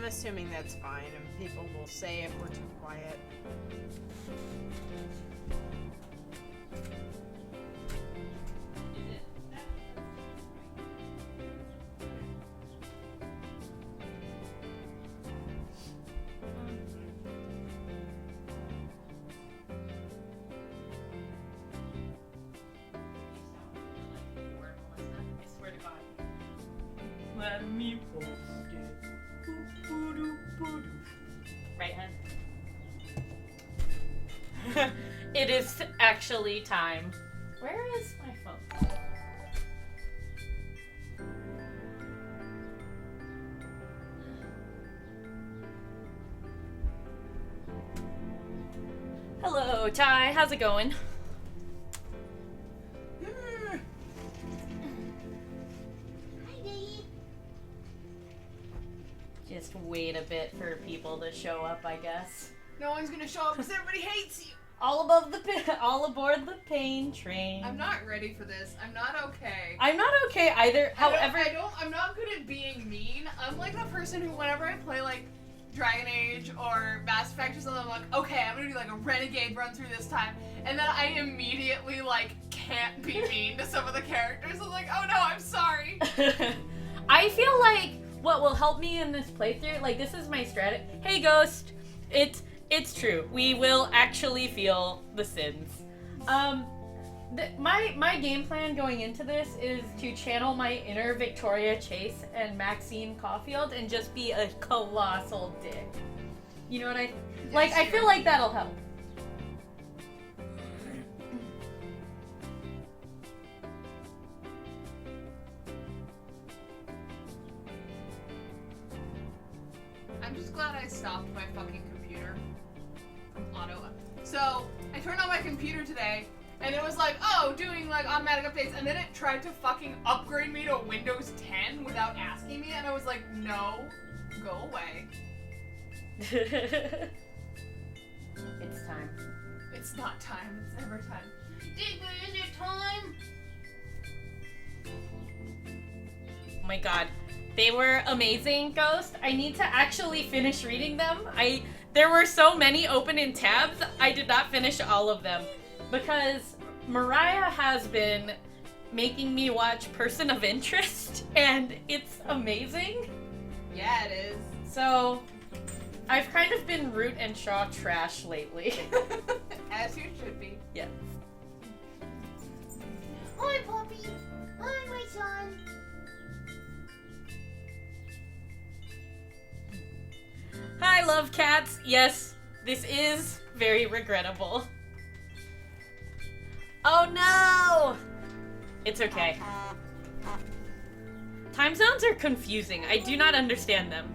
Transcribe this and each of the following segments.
I'm assuming that's fine, and people will say if we're too quiet. Let me post it. Right, hun? It is actually time. Where is my phone? Hello, Ty. How's it going? Just wait a bit for people to show up, I guess. No one's gonna show up because everybody hates you. All aboard the pain train. I'm not ready for this. I'm not okay. I'm not okay either. However, I'm not good at being mean. I'm like the person who, whenever I play like Dragon Age or Mass Effect or something, I'm like, okay, I'm gonna do like a renegade run through this time, and then I immediately like can't be mean to some of the characters. I'm like, oh no, I'm sorry. I feel like what will help me in this playthrough, like this is my strategy. Hey Ghost, it's true. We will actually feel the sins. My game plan going into this is to channel my inner Victoria Chase and Maxine Caulfield and just be a colossal dick. You know what I like? Yes, I feel like that'll help. I'm just glad I stopped my fucking computer from auto. So I turned on my computer today, and it was like, oh, doing like automatic updates, and then it tried to fucking upgrade me to Windows 10 without asking me, and I was like, no, go away. It's time. It's not time. It's never time. Is it time? Oh my god. They were amazing, Ghost. I need to actually finish reading them. There were so many open in tabs, I did not finish all of them. Because Mariah has been making me watch Person of Interest, and it's amazing. Yeah, it is. So, I've kind of been Root and Shaw trash lately. As you should be. Yes. Hi, puppy. Hi, my son. Hi, love cats. Yes, this is very regrettable. Oh no! It's okay. Time zones are confusing. I do not understand them.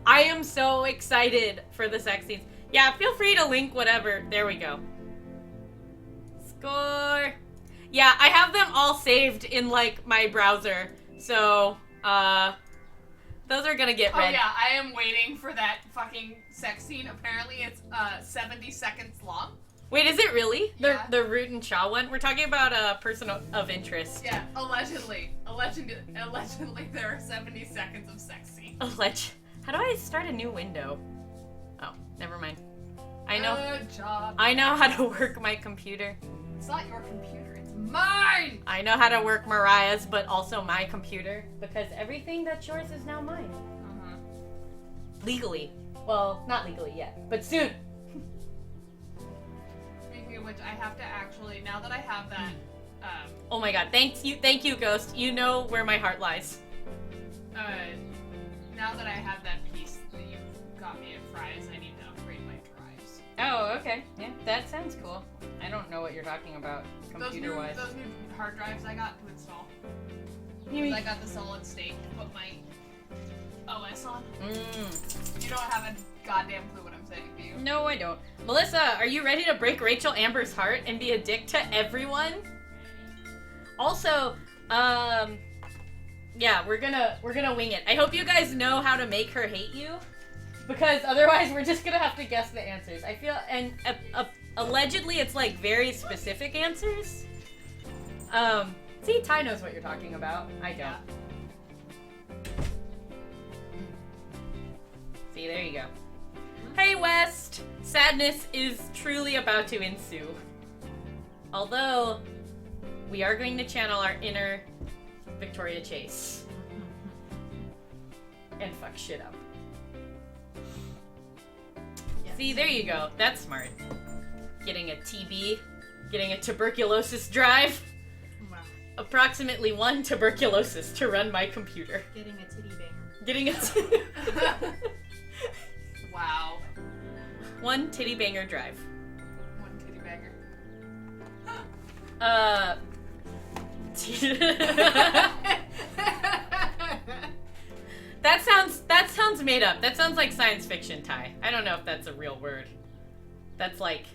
I am so excited for the sex scenes. Yeah, feel free to link whatever. There we go. Score. Yeah, I have them all saved in, like, my browser. So, those are gonna get read. Oh yeah, I am waiting for that fucking sex scene. Apparently it's 70 seconds long. Wait, is it really? Yeah. The Root and Shaw one? We're talking about a person of interest. Yeah, allegedly. Allegedly there are 70 seconds of sex scene. How do I start a new window? Oh, never mind. I know. Good job. I know how to work my computer. It's not your computer, it's mine! I know how to work Mariah's, but also my computer. Because everything that's yours is now mine. Uh-huh. Legally. Well, not legally yet, but soon. Speaking of which, I have to actually, now that I have that, Oh my god, thank you, Ghost. You know where my heart lies. now that I have that piece that you got me at Fry's, I need to upgrade my drives. Oh, okay. Yeah, that sounds cool. I don't know what you're talking about, computer-wise. Those new hard drives I got to install. You I got the solid state to put my OS on. Mm. You don't have a goddamn clue what I'm saying, do you? No, I don't. Melissa, are you ready to break Rachel Amber's heart and be a dick to everyone? Also, yeah, we're gonna wing it. I hope you guys know how to make her hate you, because otherwise we're just gonna have to guess the answers. I feel, and allegedly it's like very specific answers. See, Ty knows what you're talking about. I don't. See, there you go. Hey, West! Sadness is truly about to ensue. Although, we are going to channel our inner Victoria Chase. And fuck shit up. Yes. See, there you go. That's smart. Getting a TB, getting a tuberculosis drive. Wow. Approximately 1 tuberculosis to run my computer. Getting a titty banger. Getting a Wow. 1 titty banger drive. 1 titty bagger. That sounds made up. That sounds like science fiction, Ty. I don't know if that's a real word. That's like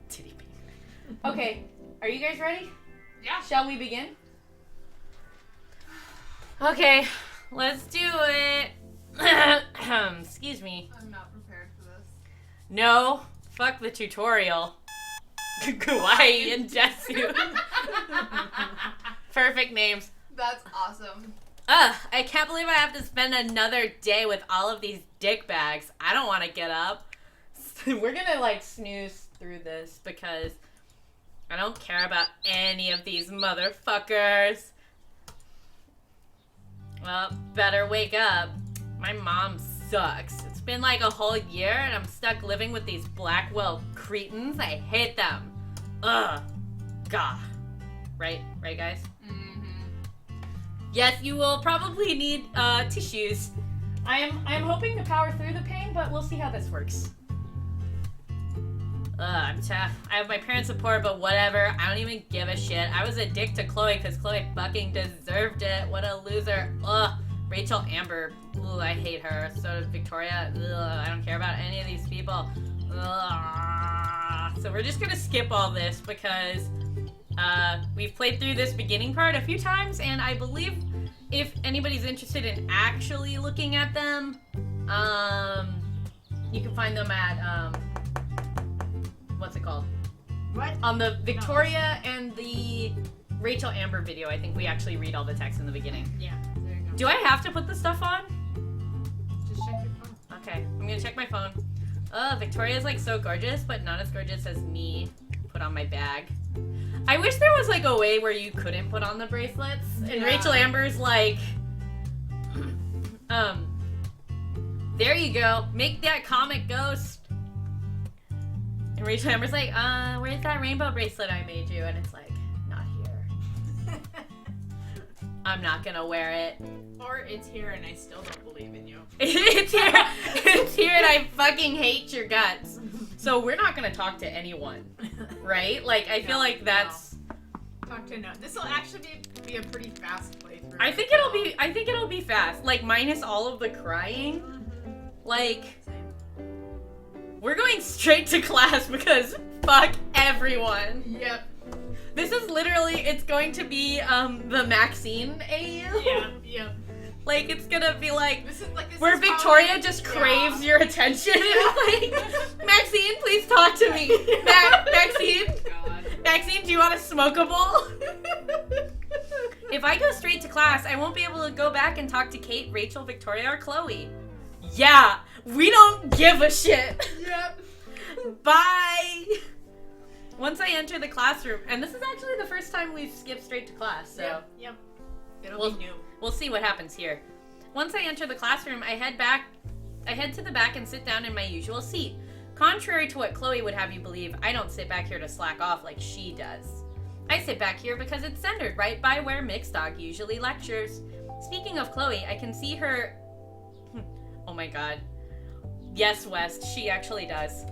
titty banger. Okay, are you guys ready? Yeah. Shall we begin? Okay, let's do it. Excuse me. I'm not prepared for this. No, fuck the tutorial. Kawaii and Jessu. Perfect names. That's awesome. I can't believe I have to spend another day with all of these dick bags. I don't want to get up. We're gonna like snooze through this because I don't care about any of these motherfuckers. Well, better wake up. My mom sucks. It's been like a whole year and I'm stuck living with these Blackwell cretins. I hate them. Ugh. Gah. Right, guys? Yes, you will probably need tissues. I'm hoping to power through the pain, but we'll see how this works. I'm tough. I have my parents' support, but whatever. I don't even give a shit. I was a dick to Chloe because Chloe fucking deserved it. What a loser. Ugh. Rachel Amber. Ugh, I hate her. So does Victoria. Ugh, I don't care about any of these people. Ugh. So we're just gonna skip all this because we've played through this beginning part a few times, and I believe if anybody's interested in actually looking at them, you can find them at, what's it called? What? On the Victoria and the Rachel Amber video, I think we actually read all the text in the beginning. Yeah, there you go. Do I have to put the stuff on? Just check your phone. Okay, I'm gonna check my phone. Victoria's like so gorgeous, but not as gorgeous as me. Put on my bag. I wish there was like a way where you couldn't put on the bracelets. And Yeah. Rachel Amber's like, there you go. Make that comic ghost. And Rachel Amber's like, where's that rainbow bracelet I made you? And it's like, not here. I'm not gonna wear it. Or it's here and I still don't believe in you. It's here and I fucking hate your guts. So we're not gonna talk to anyone, right? Like, I feel like that's... Talk to no. This will actually be a pretty fast playthrough. I think it'll be fast. Like, minus all of the crying. Like, we're going straight to class because fuck everyone. Yep. This is literally, it's going to be, the Maxine AU. Yeah, yep. Like, it's gonna be like, This is where Victoria just craves your attention. Like, Maxine, please talk to me. Maxine? God. Maxine, do you want a smokable? If I go straight to class, I won't be able to go back and talk to Kate, Rachel, Victoria, or Chloe. Yeah, we don't give a shit. Yep. Bye. Once I enter the classroom, and this is actually the first time we've skipped straight to class, so Yep. It'll Well, be new. we'll see what happens here. Once I enter the classroom, I head to the back and sit down in my usual seat. Contrary to what Chloe would have you believe, I don't sit back here to slack off like she does. I sit back here because it's centered right by where Mixed Dog usually lectures. Speaking of Chloe, I can see her... Oh my god. Yes, West, she actually does.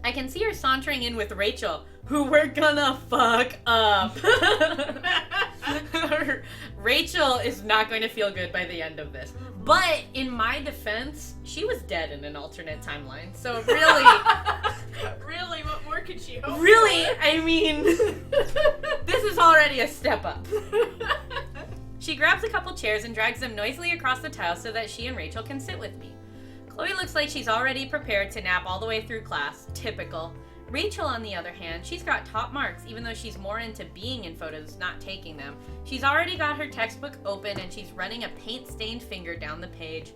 I can see her sauntering in with Rachel, who we're gonna fuck up. Rachel is not going to feel good by the end of this. But in my defense, she was dead in an alternate timeline. So really, Really, what more could she hope really, for? I mean, this is already a step up. She grabs a couple chairs and drags them noisily across the tile so that she and Rachel can sit with me. Chloe looks like she's already prepared to nap all the way through class. Typical. Rachel, on the other hand, she's got top marks, even though she's more into being in photos, not taking them. She's already got her textbook open and she's running a paint-stained finger down the page.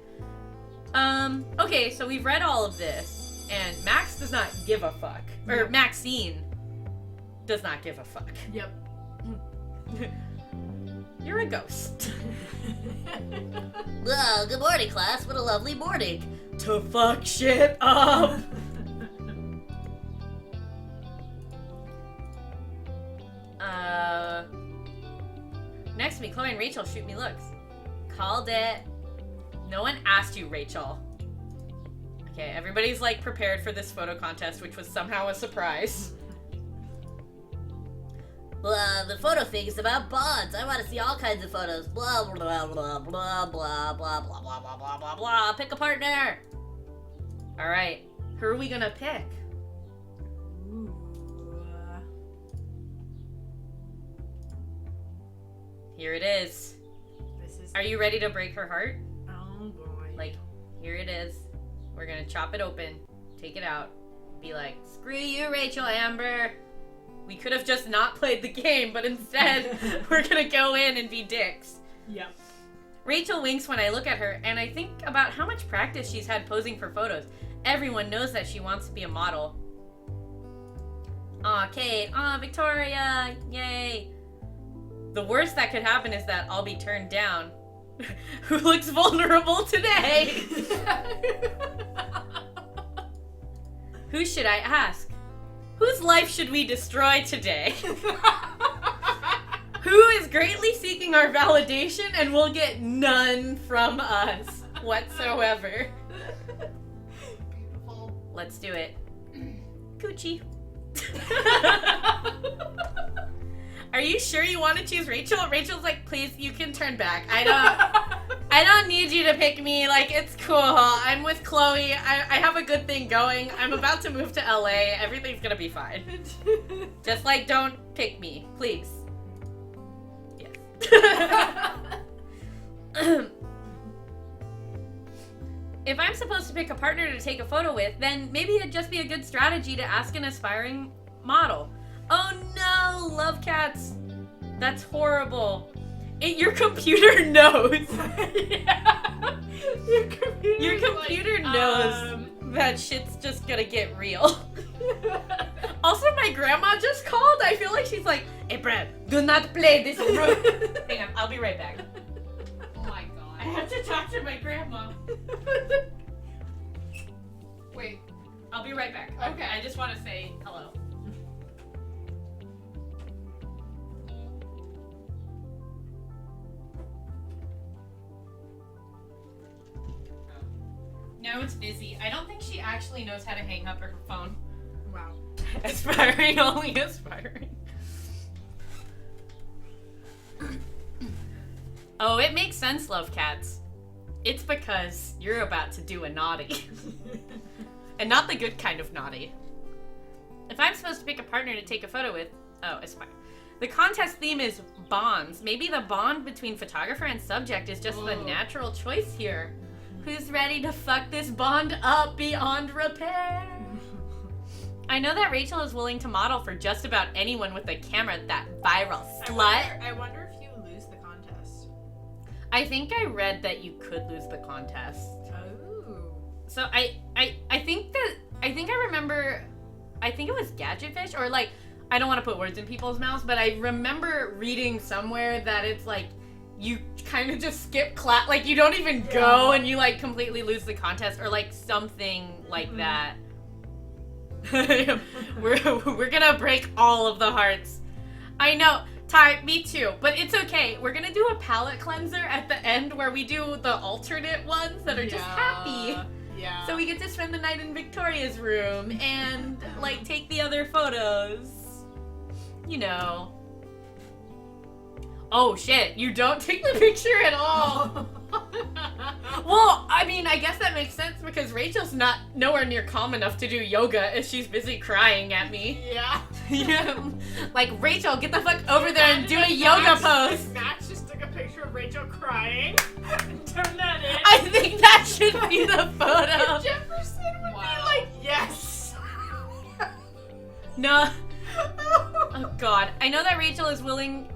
Okay, so we've read all of this, and Max does not give a fuck. Or Maxine does not give a fuck. Yep. You're a ghost. Well, good morning, class. What a lovely morning. To fuck shit up. Next to me, Chloe and Rachel shoot me looks. Called it. No one asked you, Rachel. Okay, everybody's like prepared for this photo contest, which was somehow a surprise. Well, the photo thing is about bonds. I want to see all kinds of photos. Blah, blah, blah, blah, blah, blah, blah, blah, blah, blah, blah, blah, blah. Pick a partner. All right, who are we gonna pick? Ooh. Here it is. This is. Are you ready to break her heart? Oh boy. Like, here it is. We're gonna chop it open, take it out, be like, screw you, Rachel Amber. We could have just not played the game, but instead, we're gonna go in and be dicks. Yep. Rachel winks when I look at her, and I think about how much practice she's had posing for photos. Everyone knows that she wants to be a model. Aw, Kate. Aw, Victoria. Yay. The worst that could happen is that I'll be turned down. Who looks vulnerable today? Who should I ask? Whose life should we destroy today? Who is greatly seeking our validation and will get none from us whatsoever? Beautiful. Let's do it. Coochie. Are you sure you want to choose Rachel? Rachel's like, please, you can turn back. I don't need you to pick me. Like, it's cool. I'm with Chloe. I have a good thing going. I'm about to move to LA. Everything's gonna be fine. Just like, don't pick me, please. Yes. If I'm supposed to pick a partner to take a photo with, then maybe it'd just be a good strategy to ask an aspiring model. Oh no, love cats. That's horrible. Your computer knows. Yeah. Your computer knows that shit's just gonna get real. Also, my grandma just called. I feel like she's like, hey, Brad, do not play this room. Hang on, I'll be right back. Oh my I god. have to talk to my grandma. Wait. I'll be right back. Okay. I just want to say hello. No, it's busy. I don't think she actually knows how to hang up her phone. Wow. Aspiring, only aspiring. Oh, it makes sense, love cats. It's because you're about to do a naughty. And not the good kind of naughty. If I'm supposed to pick a partner to take a photo with, oh, aspire. The contest theme is bonds. Maybe the bond between photographer and subject is just the natural choice here. Who's ready to fuck this bond up beyond repair? I know that Rachel is willing to model for just about anyone with a camera, that viral slut. I wonder if you lose the contest. I think I read that you could lose the contest. Oh. So I think I remember, I think it was Gadgetfish, or like, I don't want to put words in people's mouths, but I remember reading somewhere that it's like, you kind of just skip class, like you don't even go and you like completely lose the contest, or like something like that. We're gonna break all of the hearts. I know, Ty, me too, but it's okay. We're gonna do a palette cleanser at the end where we do the alternate ones that are just happy. Yeah. So we get to spend the night in Victoria's room and like take the other photos. You know. Oh shit, you don't take the picture at all. Well, I mean, I guess that makes sense because Rachel's not nowhere near calm enough to do yoga if she's busy crying at me. Yeah. Yeah. Like, Rachel, get the fuck over there and do a yoga pose. Max just took a picture of Rachel crying and turned that in. I think that should be the photo. Jefferson would be like, yes. No. Oh god. I know that Rachel is willing.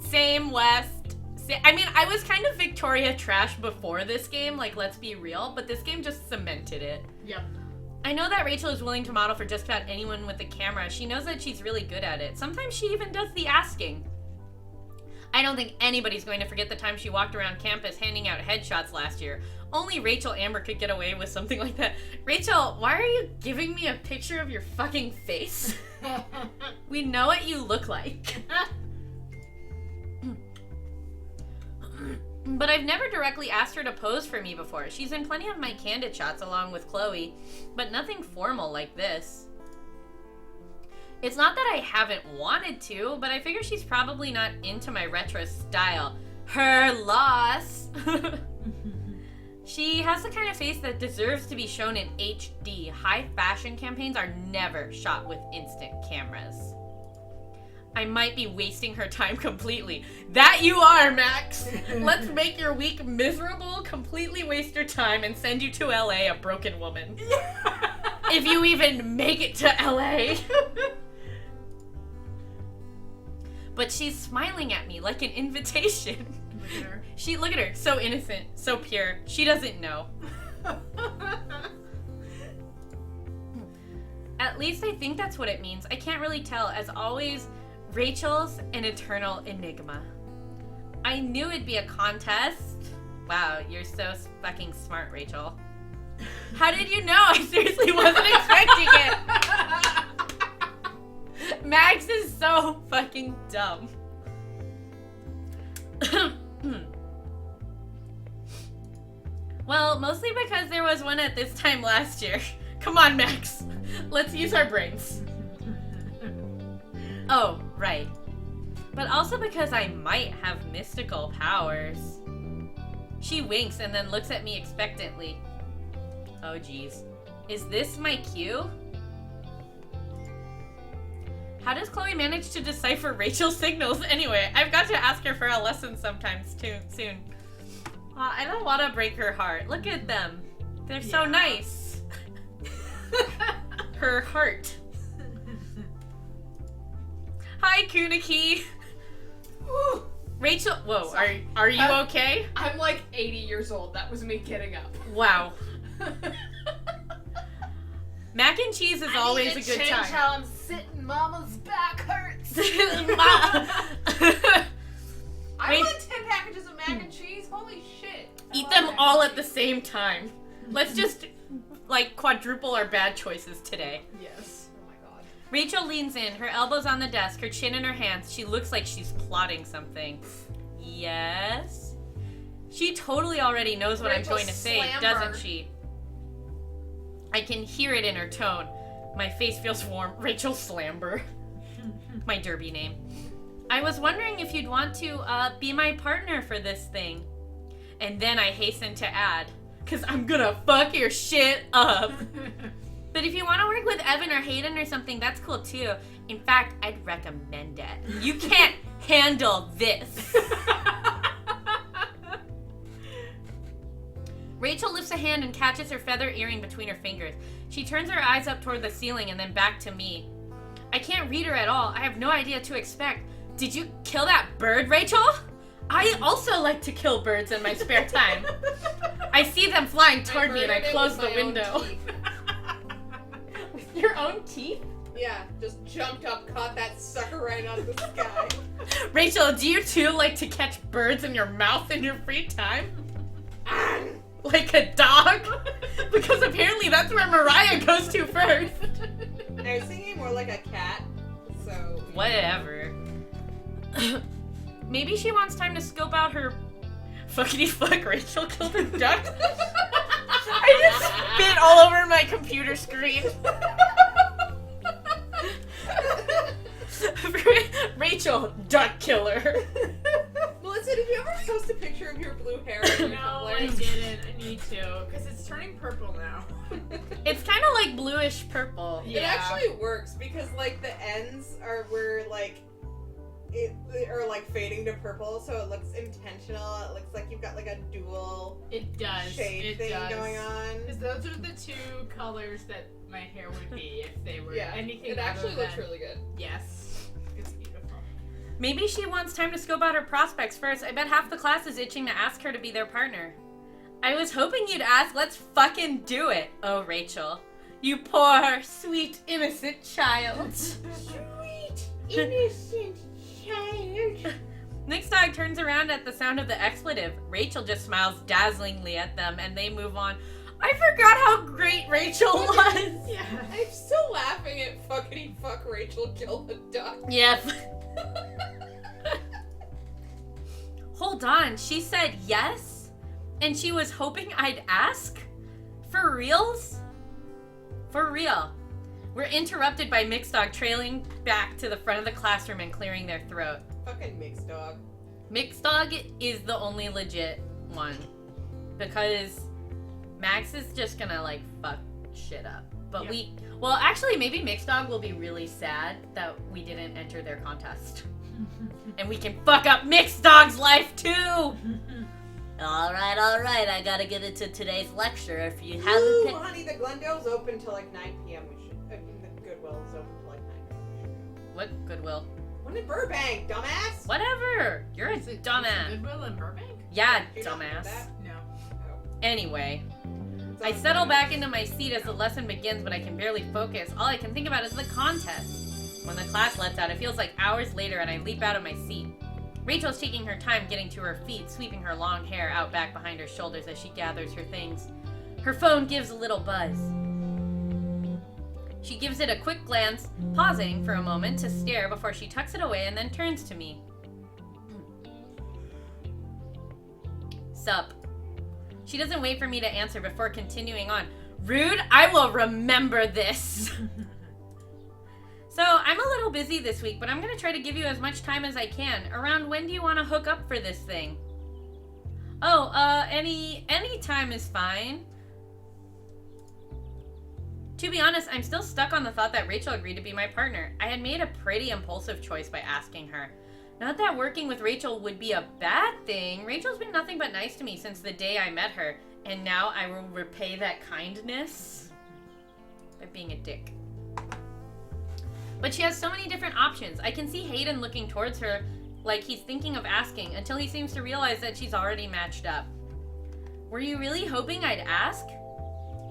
Same West. I mean, I was kind of Victoria trash before this game, like, let's be real, but this game just cemented it. Yep. I know that Rachel is willing to model for just about anyone with a camera. She knows that she's really good at it. Sometimes she even does the asking. I don't think anybody's going to forget the time she walked around campus handing out headshots last year. Only Rachel Amber could get away with something like that. Rachel, why are you giving me a picture of your fucking face? We know what you look like. But I've never directly asked her to pose for me before. She's in plenty of my candid shots along with Chloe, but nothing formal like this. It's not that I haven't wanted to, but I figure she's probably not into my retro style. Her loss. She has the kind of face that deserves to be shown in HD. High fashion campaigns are never shot with instant cameras. I might be wasting her time completely. That you are, Max! Let's make your week miserable, completely waste your time, and send you to LA a broken woman. If you even make it to LA. But she's smiling at me like an invitation. Look at her. Look at her, so innocent, so pure. She doesn't know. At least I think that's what it means. I can't really tell. As always, Rachel's an eternal enigma. I knew it'd be a contest. Wow, you're so fucking smart, Rachel. How did you know? I seriously wasn't expecting it. Max is so fucking dumb. Well, mostly because there was one at this time last year. Come on, Max. Let's use our brains. Oh, right. But also because I might have mystical powers. She winks and then looks at me expectantly. Oh, geez. Is this my cue? How does Chloe manage to decipher Rachel's signals? Anyway, I've got to ask her for a lesson sometimes soon. I don't want to break her heart. Look at them. They're so nice. Her heart. Hi, Kuniki. Rachel, whoa, Sorry. are you okay? I'm like 80 years old. That was me getting up. Wow. Mac and cheese is always a good time. How I'm sitting. Mama's back hurts. I want 10 packages of mac and cheese. Holy shit. Eat them all at the same time. Let's just, like, quadruple our bad choices today. Yes. Oh my god. Rachel leans in, her elbows on the desk, her chin in her hands. She looks like she's plotting something. Yes? She totally already knows what Rachel I'm going to say, Slamber. doesn't she? I can hear it in her tone. My face feels warm. Rachel Slamber. My derby name. I was wondering if you'd want to be my partner for this thing. And then I hasten to add, because I'm gonna fuck your shit up. But if you want to work with Evan or Hayden or something, that's cool too. In fact, I'd recommend it. You can't handle this. Rachel lifts a hand and catches her feather earring between her fingers. She turns her eyes up toward the ceiling and then back to me. I can't read her at all. I have no idea what to expect. Did you kill that bird, Rachel? I also like to kill birds in my spare time. I see them flying toward me and I close the window. With your own teeth? Yeah, just jumped up, caught that sucker right out of the sky. Rachel, do you too like to catch birds in your mouth in your free time? Like a dog? Because apparently that's where Mariah goes to first. I was thinking more like a cat, so... Whatever. Maybe she wants time to scope out her... Fuckity fuck, Rachel killed a duck? I just spit all over my computer screen. Rachel, duck killer. Melissa, did you ever post a picture of your blue hair? No, I didn't. I need to, because it's turning purple now. It's kind of like bluish purple. It actually works because like the ends are where like they are like fading to purple, so it looks intentional. It looks like you've got like a dual shade thing going on. Because those are the two colors that my hair would be if they were anything. It actually other looks than... really good. Yes, it's beautiful. Maybe she wants time to scope out her prospects first. I bet half the class is itching to ask her to be their partner. I was hoping you'd ask. Let's fucking do it. Oh, Rachel. You poor, sweet, innocent child. Sweet, innocent child. Next dog turns around at the sound of the expletive. Rachel just smiles dazzlingly at them, and they move on. I forgot how great Rachel was. Yeah. I'm still laughing at fuckity fuck Rachel killed the duck. Yep. Hold on, she said yes? And she was hoping I'd ask? For reals? For real. We're interrupted by Mixed Dog trailing back to the front of the classroom and clearing their throat. Fucking mixed dog. Mixed Dog is the only legit one. Because Max is just gonna, like, fuck shit up. But Yep. well, actually, maybe Mixed Dog will be really sad that we didn't enter their contest. And we can fuck up Mixed Dog's life, too! Alright, I gotta get into today's lecture. If you haven't Ooh, picked... honey, the Glendale's open till like 9 p.m. We should. I mean, the Goodwill's open till like 9 p.m. We should go. What Goodwill? One in Burbank, dumbass. Whatever! You're a Is it dumbass. Goodwill in Burbank? Yeah, Do you not know dumbass. that? No. Oh. Anyway, It's I on settle Burbank. back into my seat as the lesson begins, but I can barely focus. All I can think about is the contest. When the class lets out, it feels like hours later and I leap out of my seat. Rachel's taking her time getting to her feet, sweeping her long hair out back behind her shoulders as she gathers her things. Her phone gives a little buzz. She gives it a quick glance, pausing for a moment to stare before she tucks it away and then turns to me. Sup. She doesn't wait for me to answer before continuing on. Rude, I will remember this. So, I'm a little busy this week, but I'm going to try to give you as much time as I can. Around when do you want to hook up for this thing? Oh, any time is fine. To be honest, I'm still stuck on the thought that Rachel agreed to be my partner. I had made a pretty impulsive choice by asking her. Not that working with Rachel would be a bad thing. Rachel's been nothing but nice to me since the day I met her, and now I will repay that kindness by being a dick. But she has so many different options. I can see Hayden looking towards her like he's thinking of asking until he seems to realize that she's already matched up. Were you really hoping I'd ask?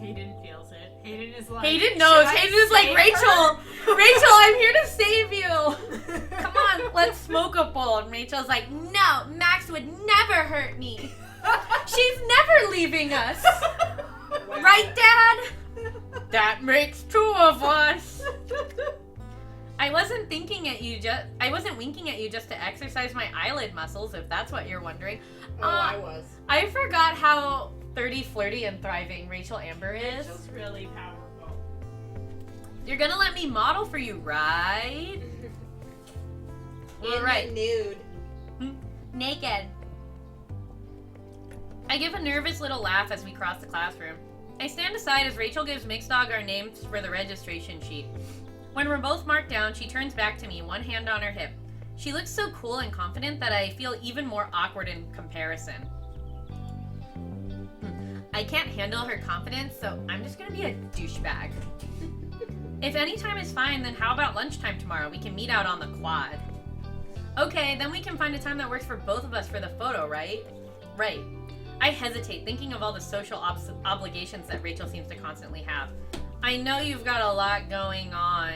Hayden feels it. Hayden is like... Hayden knows. "Should I Hayden is like, save Rachel! her?" Rachel, I'm here to save you! Come on, let's smoke a bowl. And Rachel's like, no, Max would never hurt me. She's never leaving us. Wow. Right, Dad? That makes two of us. I wasn't winking at you just to exercise my eyelid muscles, if that's what you're wondering. Oh, I was. I forgot how 30, flirty, and thriving Rachel Amber is. Rachel's really powerful. You're gonna let me model for you, right? All right. Nude. Naked. I give a nervous little laugh as we cross the classroom. I stand aside as Rachel gives Mixed Dog our names for the registration sheet. When we're both marked down, she turns back to me, one hand on her hip. She looks so cool and confident that I feel even more awkward in comparison. I can't handle her confidence, so I'm just gonna be a douchebag. If any time is fine, then how about lunchtime tomorrow? We can meet out on the quad. Okay, then we can find a time that works for both of us for the photo, right? Right. I hesitate, thinking of all the social obligations that Rachel seems to constantly have. I know you've got a lot going on.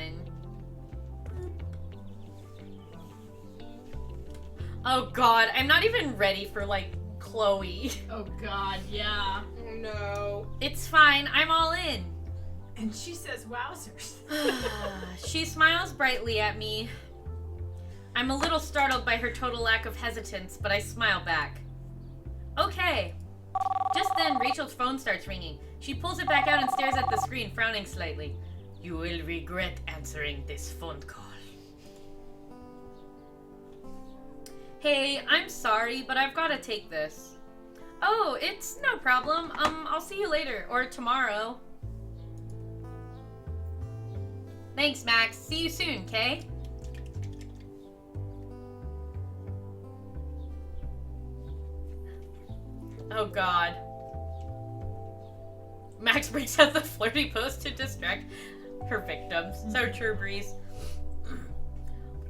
Oh god, I'm not even ready for, like, Chloe. Oh god, yeah. Oh no. It's fine, I'm all in. And she says wowzers. She smiles brightly at me. I'm a little startled by her total lack of hesitance, but I smile back. Okay. Just then, Rachel's phone starts ringing. She pulls it back out and stares at the screen, frowning slightly. You will regret answering this phone call. Hey, I'm sorry, but I've got to take this. Oh, it's no problem. I'll see you later, or tomorrow. Thanks, Max. See you soon, Kay? Oh god. Max brings out the flirty post to distract her victims. So true, Breeze.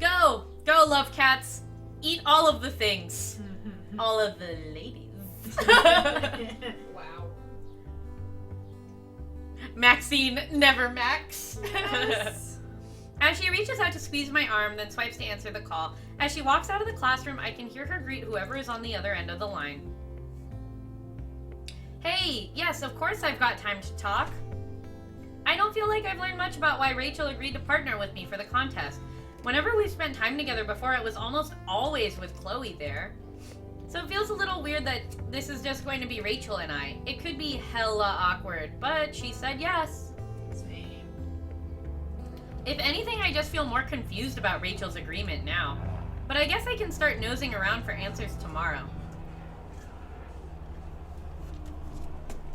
Go! Go, love cats. Eat all of the things. All of the ladies. Wow. Maxine, never Max. Yes. As she reaches out to squeeze my arm, then swipes to answer the call. As she walks out of the classroom, I can hear her greet whoever is on the other end of the line. Hey, yes, of course I've got time to talk. I don't feel like I've learned much about why Rachel agreed to partner with me for the contest. Whenever we've spent time together before, it was almost always with Chloe there. So it feels a little weird that this is just going to be Rachel and I. It could be hella awkward, but she said yes. Same. If anything, I just feel more confused about Rachel's agreement now. But I guess I can start nosing around for answers tomorrow.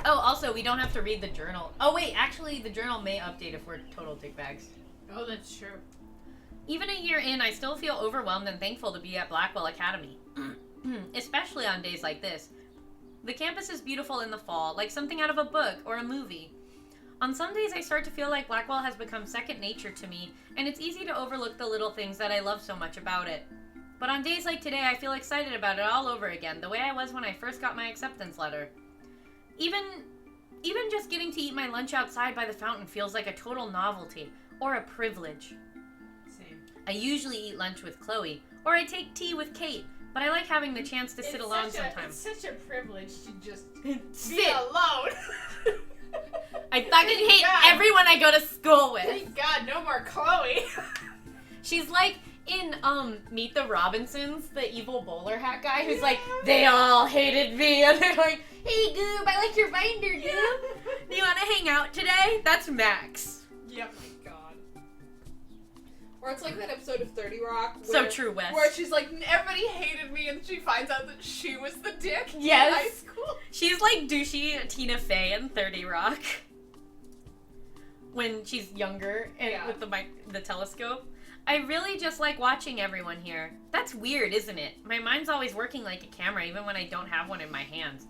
Oh, also, we don't have to read the journal. Oh, wait, actually, the journal may update if we're total dickbags. Oh, that's true. Even a year in, I still feel overwhelmed and thankful to be at Blackwell Academy. Especially on days like this. The campus is beautiful in the fall, like something out of a book or a movie. On some days, I start to feel like Blackwell has become second nature to me, and it's easy to overlook the little things that I love so much about it. But on days like today, I feel excited about it all over again, the way I was when I first got my acceptance letter. Even just getting to eat my lunch outside by the fountain feels like a total novelty, or a privilege. Same. I usually eat lunch with Chloe, or I take tea with Kate, but I like having the chance to sit alone sometimes. It's such a privilege to just Sit. be alone. I fucking hate God. everyone I go to school with. Thank God, no more Chloe. She's like in Meet the Robinsons, the evil bowler hat guy who's like, they all hated me, and they're like, hey Goob, I like your binder, Goob. Do you want to hang out today? That's Max. Yep. My God. Or it's like that episode of 30 Rock. So Where, true, Wes. Where she's like, everybody hated me, and she finds out that she was the dick Yes. in high school. She's like douchey Tina Fey in 30 Rock. When she's younger and Yeah. with the telescope. I really just like watching everyone here. That's weird, isn't it? My mind's always working like a camera, even when I don't have one in my hands.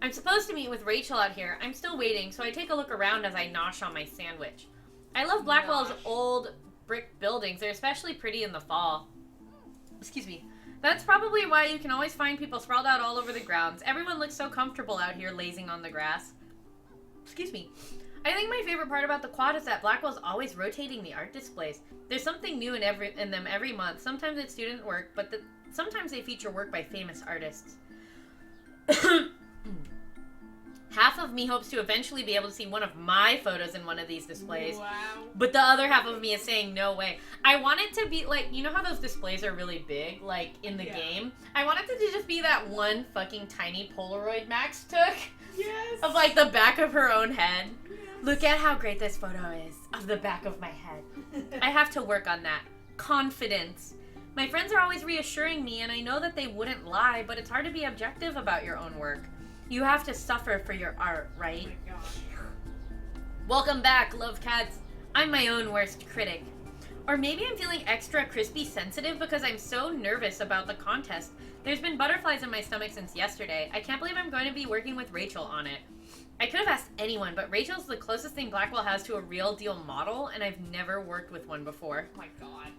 I'm supposed to meet with Rachel out here. I'm still waiting, so I take a look around as I nosh on my sandwich. I love Blackwell's Nosh. old brick buildings. They're especially pretty in the fall. Excuse me. That's probably why you can always find people sprawled out all over the grounds. Everyone looks so comfortable out here lazing on the grass. Excuse me. I think my favorite part about the quad is that Blackwell's always rotating the art displays. There's something new in them every month. Sometimes it's student work, but sometimes they feature work by famous artists. Half of me hopes to eventually be able to see one of my photos in one of these displays. Wow. But the other half of me is saying no way. I want it to be like, you know how those displays are really big, like in the Yeah. game? I want it to just be that one fucking tiny Polaroid Max took Yes. of like the back of her own head. Look at how great this photo is of the back of my head. I have to work on that. Confidence. My friends are always reassuring me, and I know that they wouldn't lie, but it's hard to be objective about your own work. You have to suffer for your art, Oh right? my gosh. Welcome back, love cats. I'm my own worst critic. Or maybe I'm feeling extra crispy sensitive because I'm so nervous about the contest. There's been butterflies in my stomach since yesterday. I can't believe I'm going to be working with Rachel on it. I could have asked anyone, but Rachel's the closest thing Blackwell has to a real deal model, and I've never worked with one before. Oh my God.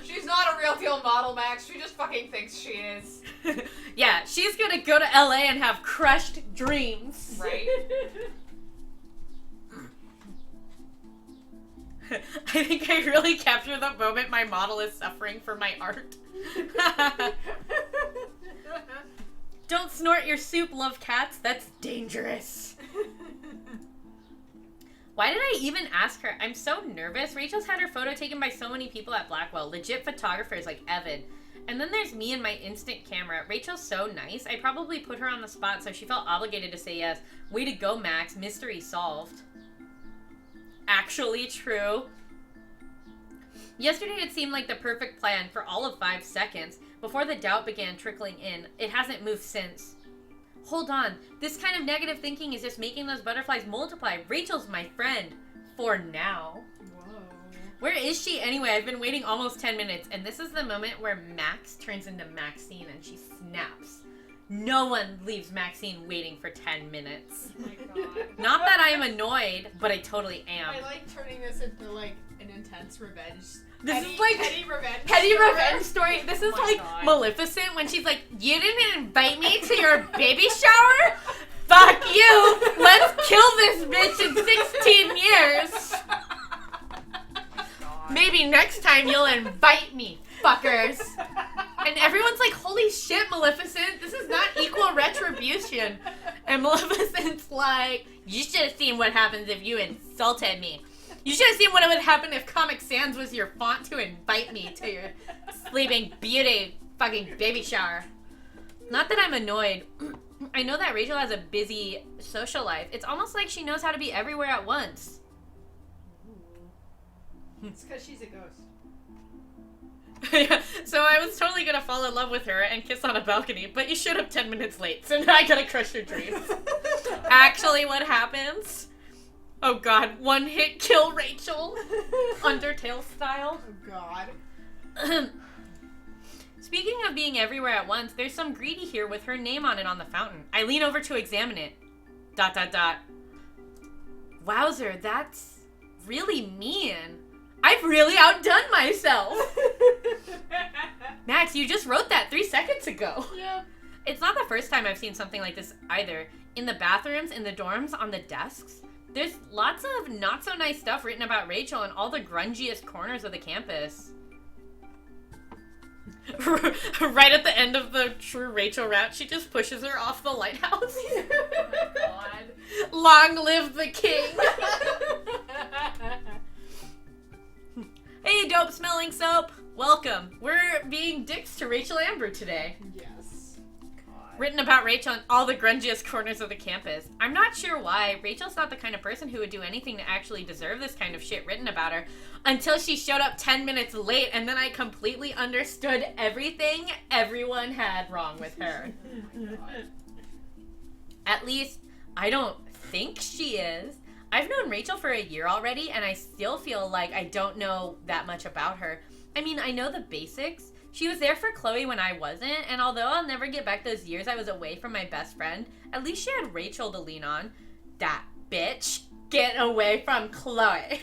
She's not a real deal model, Max. She just fucking thinks she is. Yeah, she's gonna go to LA and have crushed dreams. Right? I think I really captured the moment my model is suffering for my art. Don't snort your soup, love cats. That's dangerous. Why did I even ask her? I'm so nervous. Rachel's had her photo taken by so many people at Blackwell. Legit photographers like Evan. And then there's me and my instant camera. Rachel's so nice. I probably put her on the spot, so she felt obligated to say yes. Way to go, Max. Mystery solved. Actually true. Yesterday it seemed like the perfect plan for all of 5 seconds. Before the doubt began trickling in, it hasn't moved since. Hold on, this kind of negative thinking is just making those butterflies multiply. Rachel's my friend. For now. Whoa. Where is she anyway? I've been waiting almost 10 minutes, and this is the moment where Max turns into Maxine and she snaps. No one leaves Maxine waiting for 10 minutes. Oh my God. Not that I am annoyed, but I totally am. I like turning this into like an an intense revenge. This is like petty revenge story. This is Oh my like God. Maleficent when she's like, "You didn't invite me to your baby shower? Fuck you! Let's kill this bitch in 16 years. Maybe next time you'll invite me, fuckers." And everyone's like, "Holy shit, Maleficent! This is not equal retribution." And Maleficent's like, "You should have seen what happens if you insulted me. You should have seen what would happen if Comic Sans was your font to invite me to your Sleeping Beauty fucking baby shower." Not that I'm annoyed. I know that Rachel has a busy social life. It's almost like she knows how to be everywhere at once. It's because she's a ghost. Yeah, so I was totally gonna fall in love with her and kiss on a balcony, but you showed up 10 minutes late, so now I gotta crush your dreams. Actually, what happens? Oh god, one hit kill Rachel. Undertale style. Oh god. Speaking of being everywhere at once, there's some greedy here with her name on it on the fountain. I lean over to examine it. ... Wowzer, that's really mean. I've really outdone myself. Max, you just wrote that 3 seconds ago. Yeah. It's not the first time I've seen something like this either. In the bathrooms, in the dorms, on the desks, there's lots of not so nice stuff written about Rachel in all the grungiest corners of the campus. Right at the end of the true Rachel rap, she just pushes her off the lighthouse. Oh my god. Long live the king. Hey, dope smelling soap. Welcome. We're being dicks to Rachel Amber today. Yes. God. Written about Rachel in all the grungiest corners of the campus. I'm not sure why. Rachel's not the kind of person who would do anything to actually deserve this kind of shit written about her until she showed up 10 minutes late, and then I completely understood everything everyone had wrong with her. At least, I don't think she is. I've known Rachel for a year already, and I still feel like I don't know that much about her. I mean, I know the basics. She was there for Chloe when I wasn't, and although I'll never get back those years I was away from my best friend, at least she had Rachel to lean on. That bitch. Get away from Chloe.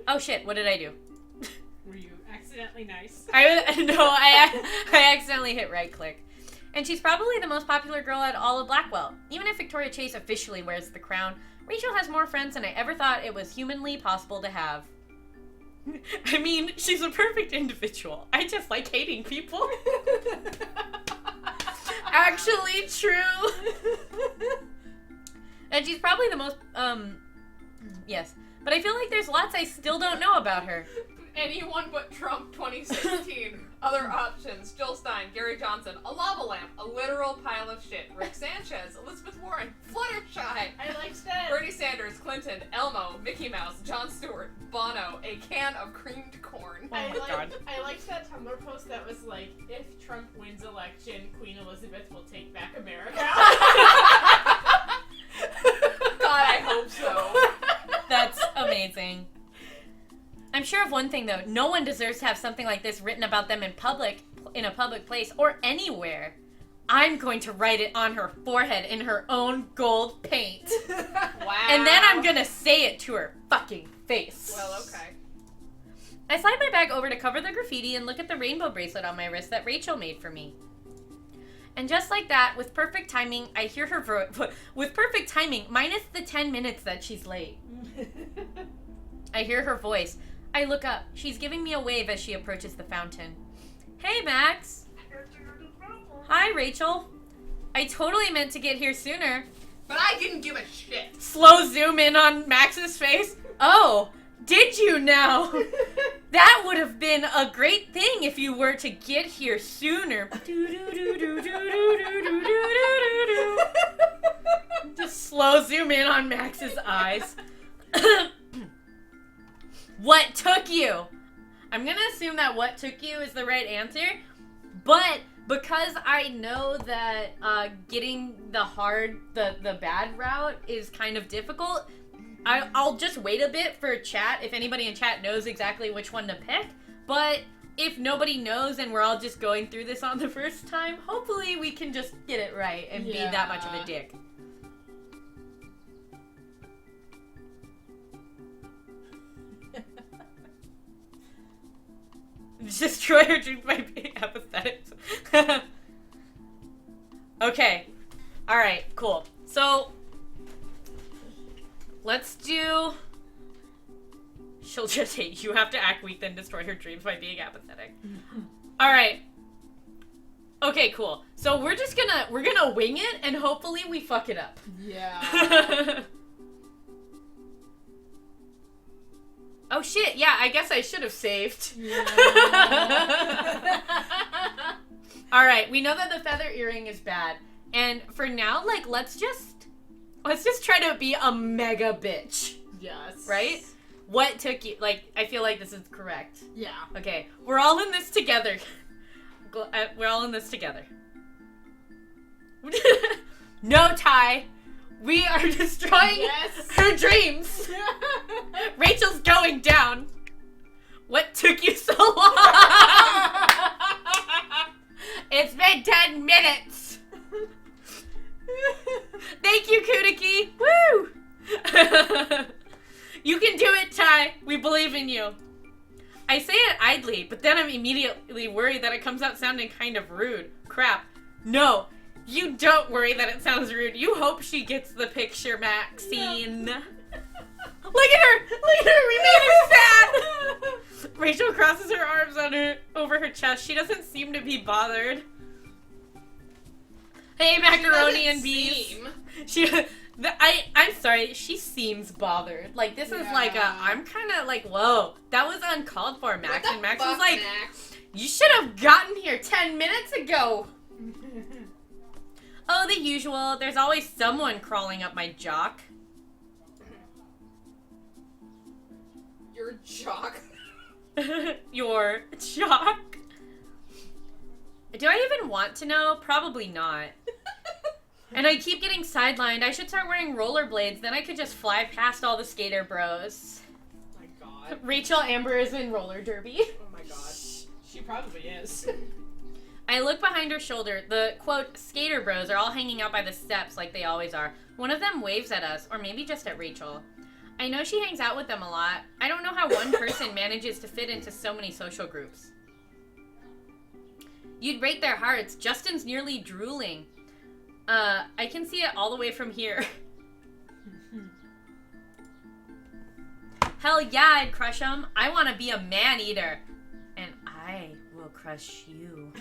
Oh shit, what did I do? Were you accidentally nice? I accidentally hit right click. And she's probably the most popular girl at all of Blackwell. Even if Victoria Chase officially wears the crown, Rachel has more friends than I ever thought it was humanly possible to have. I mean, she's a perfect individual. I just like hating people. Actually true. And she's probably the most, yes. But I feel like there's lots I still don't know about her. Anyone but Trump 2016. Other options: Jill Stein, Gary Johnson, a lava lamp, a literal pile of shit, Rick Sanchez, Elizabeth Warren, Fluttershy, I liked that. Bernie Sanders, Clinton, Elmo, Mickey Mouse, Jon Stewart, Bono, a can of creamed corn. Oh my God. I liked that Tumblr post that was like, if Trump wins election, Queen Elizabeth will take back America. God, I hope so. That's amazing. I'm sure of one thing though, no one deserves to have something like this written about them in a public place, or anywhere. I'm going to write it on her forehead in her own gold paint. Wow. And then I'm gonna say it to her fucking face. Well, okay. I slide my bag over to cover the graffiti and look at the rainbow bracelet on my wrist that Rachel made for me. And just like that, with perfect timing, I hear her with perfect timing, minus the 10 minutes that she's late. I hear her voice. I look up. She's giving me a wave as she approaches the fountain. Hey, Max. Hi, Rachel. I totally meant to get here sooner. But I didn't give a shit. Slow zoom in on Max's face. Oh, did you now? That would have been a great thing if you were to get here sooner. Just slow zoom in on Max's eyes. What took you? I'm gonna assume that what took you is the right answer, but because I know that getting the bad route is kind of difficult, I'll just wait a bit for chat if anybody in chat knows exactly which one to pick. But if nobody knows and we're all just going through this on the first time, hopefully we can just get it right and be that much of a dick. Destroy her dreams by being apathetic. Okay. Alright, cool. So, let's do... She'll just hate you. Have to act weak, then destroy her dreams by being apathetic. Alright. Okay, cool. So we're gonna wing it, and hopefully we fuck it up. Yeah. Oh shit, yeah, I guess I should have saved. Yeah. Alright, we know that the feather earring is bad. And for now, like, let's just try to be a mega bitch. Yes. Right? What took you, like, I feel like this is correct. Yeah. Okay, we're all in this together. We're all in this together. No, Ty. We are destroying her dreams. Rachel's going down. What took you so long? It's been 10 minutes. Thank you, Kudiki. Woo! You can do it, Ty. We believe in you. I say it idly, but then I'm immediately worried that it comes out sounding kind of rude. Crap. No. You don't worry that it sounds rude. You hope she gets the picture, Maxine. No. Look at her! Look at her! We made her sad! Rachel crosses her arms over her chest. She doesn't seem to be bothered. Hey, macaroni and bees. I'm sorry, she seems bothered. Like, this is like I'm kind of like, whoa, that was uncalled for, Max. And Max was like, Max? You should have gotten here 10 minutes ago. Oh, the usual. There's always someone crawling up my jock. Your jock? Your jock? Do I even want to know? Probably not. And I keep getting sidelined. I should start wearing rollerblades, then I could just fly past all the skater bros. Oh my god. Rachel Amber is in roller derby. Oh my god. She probably is. I look behind her shoulder. The, quote, skater bros are all hanging out by the steps like they always are. One of them waves at us, or maybe just at Rachel. I know she hangs out with them a lot. I don't know how one person manages to fit into so many social groups. You'd break their hearts. Justin's nearly drooling. I can see it all the way from here. Hell yeah, I'd crush him. I want to be a man-eater. And I will crush you.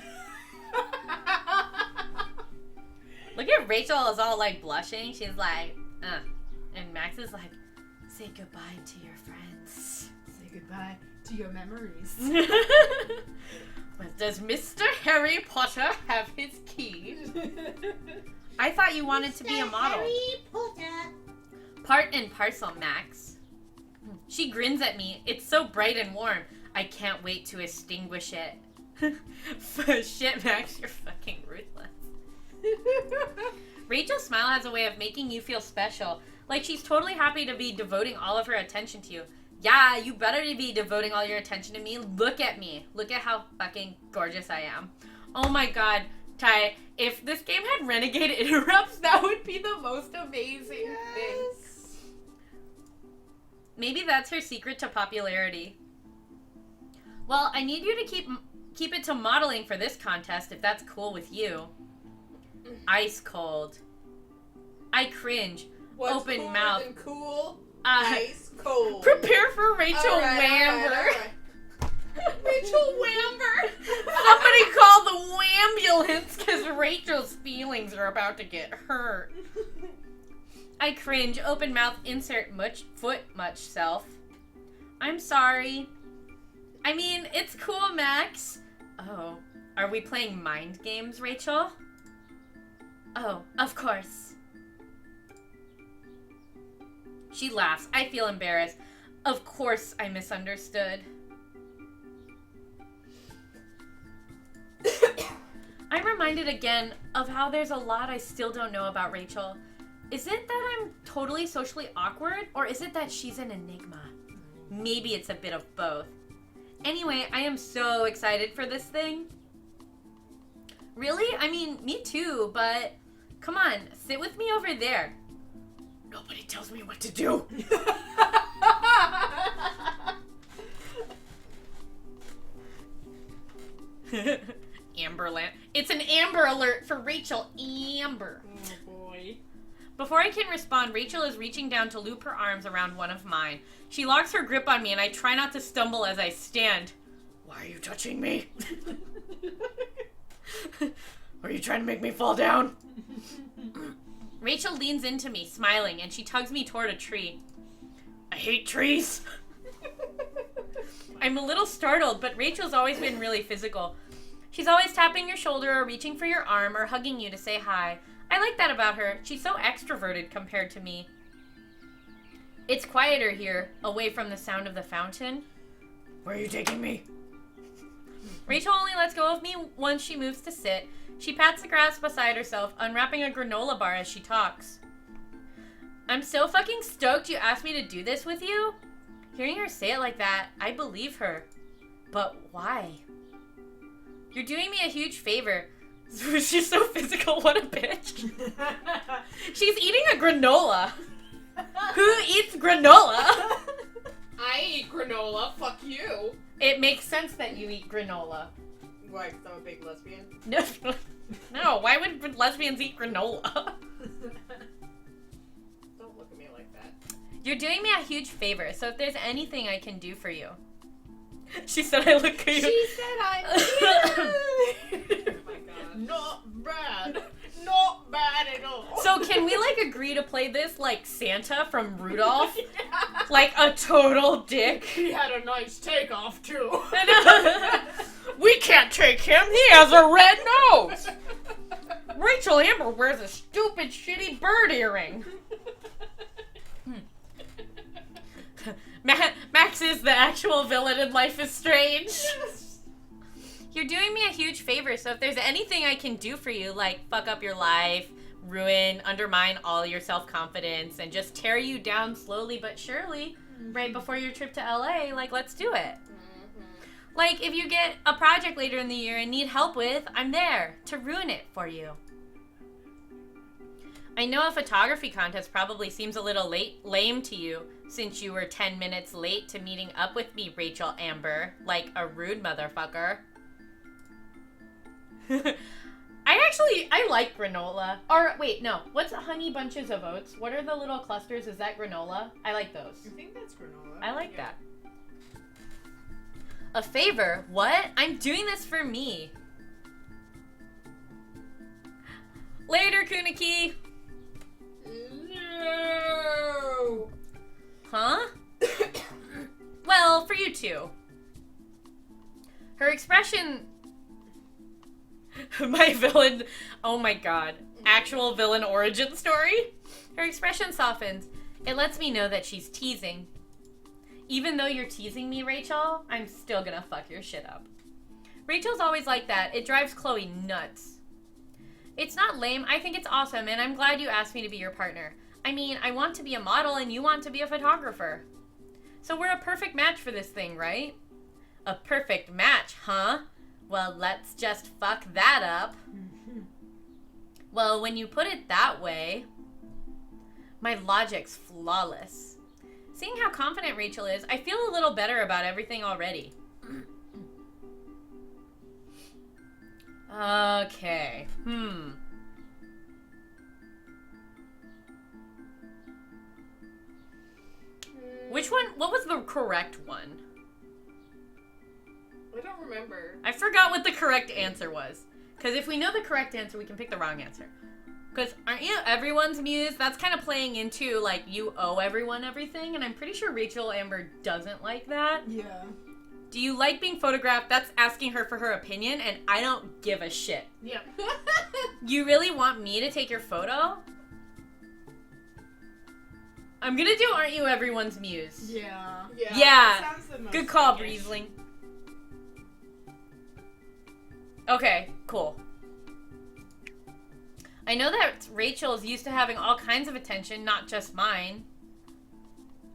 Look at Rachel is all, like, blushing. She's like, And Max is like, say goodbye to your friends. Say goodbye to your memories. But does Mr. Harry Potter have his key? I thought you wanted to be a model. Harry Potter. Part and parcel, Max. She grins at me. It's so bright and warm. I can't wait to extinguish it. Shit, Max, you're fucking ruthless. Rachel's smile has a way of making you feel special. Like she's totally happy to be devoting all of her attention to you. Yeah, you better be devoting all your attention to me. Look at me. Look at how fucking gorgeous I am. Oh my god, Ty, if this game had Renegade interrupts, that would be the most amazing thing. Maybe that's her secret to popularity. Well, I need you to keep it to modeling for this contest, if that's cool with you. Ice cold. I cringe. What's Open mouth. Than cool? Ice cold. Prepare for Rachel Wamber. All right. Rachel Wamber. Somebody call the Wambulance because Rachel's feelings are about to get hurt. I cringe. Open mouth. Insert foot much self. I'm sorry. I mean, it's cool, Max. Oh, are we playing mind games, Rachel? Oh, of course. She laughs. I feel embarrassed. Of course I misunderstood. I'm reminded again of how there's a lot I still don't know about Rachel. Is it that I'm totally socially awkward, or is it that she's an enigma? Maybe it's a bit of both. Anyway, I am so excited for this thing. Really? I mean, me too, but come on, sit with me over there. Nobody tells me what to do. Amberland. It's an Amber Alert for Rachel. Amber. Oh boy. Before I can respond, Rachel is reaching down to loop her arms around one of mine. She locks her grip on me, and I try not to stumble as I stand. Why are you touching me? Are you trying to make me fall down? Rachel leans into me, smiling, and she tugs me toward a tree. I hate trees. I'm a little startled, but Rachel's always been really physical. She's always tapping your shoulder or reaching for your arm or hugging you to say hi. I like that about her. She's so extroverted compared to me. It's quieter here, away from the sound of the fountain. Where are you taking me? Rachel only lets go of me once she moves to sit. She pats the grass beside herself, unwrapping a granola bar as she talks. I'm so fucking stoked you asked me to do this with you. Hearing her say it like that, I believe her. But why? You're doing me a huge favor. She's so physical, what a bitch. She's eating a granola. Who eats granola? I eat granola, fuck you. It makes sense that you eat granola. Why, 'cause I'm a big lesbian? No, why would lesbians eat granola? Don't look at me like that. You're doing me a huge favor, so if there's anything I can do for you. She said I look cute. She said I Oh my god. Not bad. Not bad at all. So can we, like, agree to play this like Santa from Rudolph? Like a total dick? He had a nice takeoff, too. We can't take him. He has a red nose. Rachel Amber wears a stupid, shitty bird earring. Max is the actual villain in Life is Strange. Yes. You're doing me a huge favor, so if there's anything I can do for you, like fuck up your life, ruin, undermine all your self-confidence, and just tear you down slowly but surely right before your trip to LA, like, let's do it. Like, if you get a project later in the year and need help with, I'm there to ruin it for you. I know a photography contest probably seems a little lame to you, since you were 10 minutes late to meeting up with me, Rachel Amber, like a rude motherfucker. I like granola. Or, wait, no. What's Honey Bunches of Oats? What are the little clusters? Is that granola? I like those. I think that's granola. I like that. A favor? What? I'm doing this for me. Later, Kuniki. No. Huh? Well, for you too. Her expression... My villain... Oh my god. Actual villain origin story? Her expression softens. It lets me know that she's teasing. Even though you're teasing me, Rachel, I'm still gonna fuck your shit up. Rachel's always like that. It drives Chloe nuts. It's not lame. I think it's awesome, and I'm glad you asked me to be your partner. I mean, I want to be a model, and you want to be a photographer. So we're a perfect match for this thing, right? A perfect match, huh? Well, let's just fuck that up. Well, when you put it that way, my logic's flawless. Seeing how confident Rachel is, I feel a little better about everything already. Okay. Which one? What was the correct one? I don't remember. I forgot what the correct answer was. Because if we know the correct answer, we can pick the wrong answer. Because aren't you everyone's muse? That's kind of playing into, like, you owe everyone everything. And I'm pretty sure Rachel Amber doesn't like that. Yeah. Do you like being photographed? That's asking her for her opinion, and I don't give a shit. Yep. You really want me to take your photo? I'm gonna do Aren't You Everyone's Muse. Yeah. Yeah. Yeah. Sounds the most Good call, British. Breezling. Okay, cool. I know that Rachel's used to having all kinds of attention, not just mine.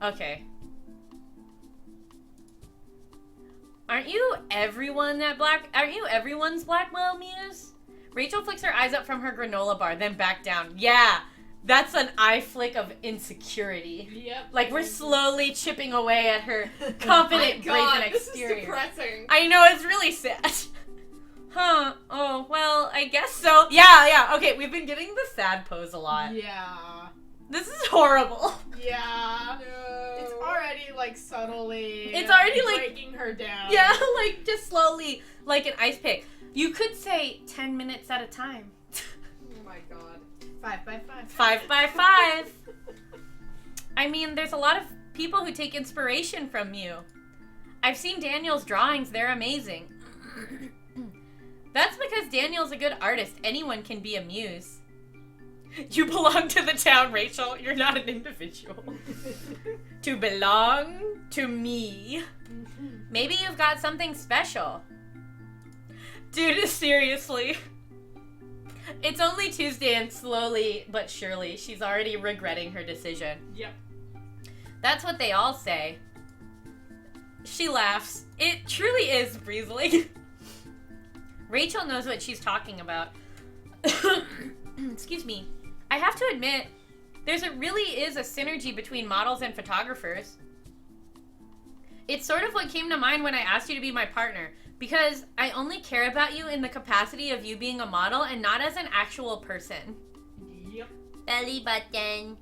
Okay. Aren't you everyone's Blackwell muse? Rachel flicks her eyes up from her granola bar, then back down. Yeah, that's an eye flick of insecurity. Yep. Like, we're slowly chipping away at her confident, God, brazen this exterior. is depressing. I know, it's really sad. Huh. Oh, well, I guess so. Yeah. Okay, we've been getting the sad pose a lot. Yeah. This is horrible. Yeah. No. It's already like subtly. It's already, like- breaking her down. Yeah, like just slowly, like an ice pick. You could say 10 minutes at a time. Oh my god. 5 by 5. 5 by 5. I mean, there's a lot of people who take inspiration from you. I've seen Daniel's drawings, they're amazing. That's because Daniel's a good artist. Anyone can be a muse. You belong to the town, Rachel. You're not an individual. To belong to me. Maybe you've got something special. Dude, seriously. It's only Tuesday and slowly but surely she's already regretting her decision. Yep. That's what they all say. She laughs. It truly is breezling. Rachel knows what she's talking about. Excuse me. I have to admit, really is a synergy between models and photographers. It's sort of what came to mind when I asked you to be my partner, because I only care about you in the capacity of you being a model and not as an actual person. Yep. Belly button.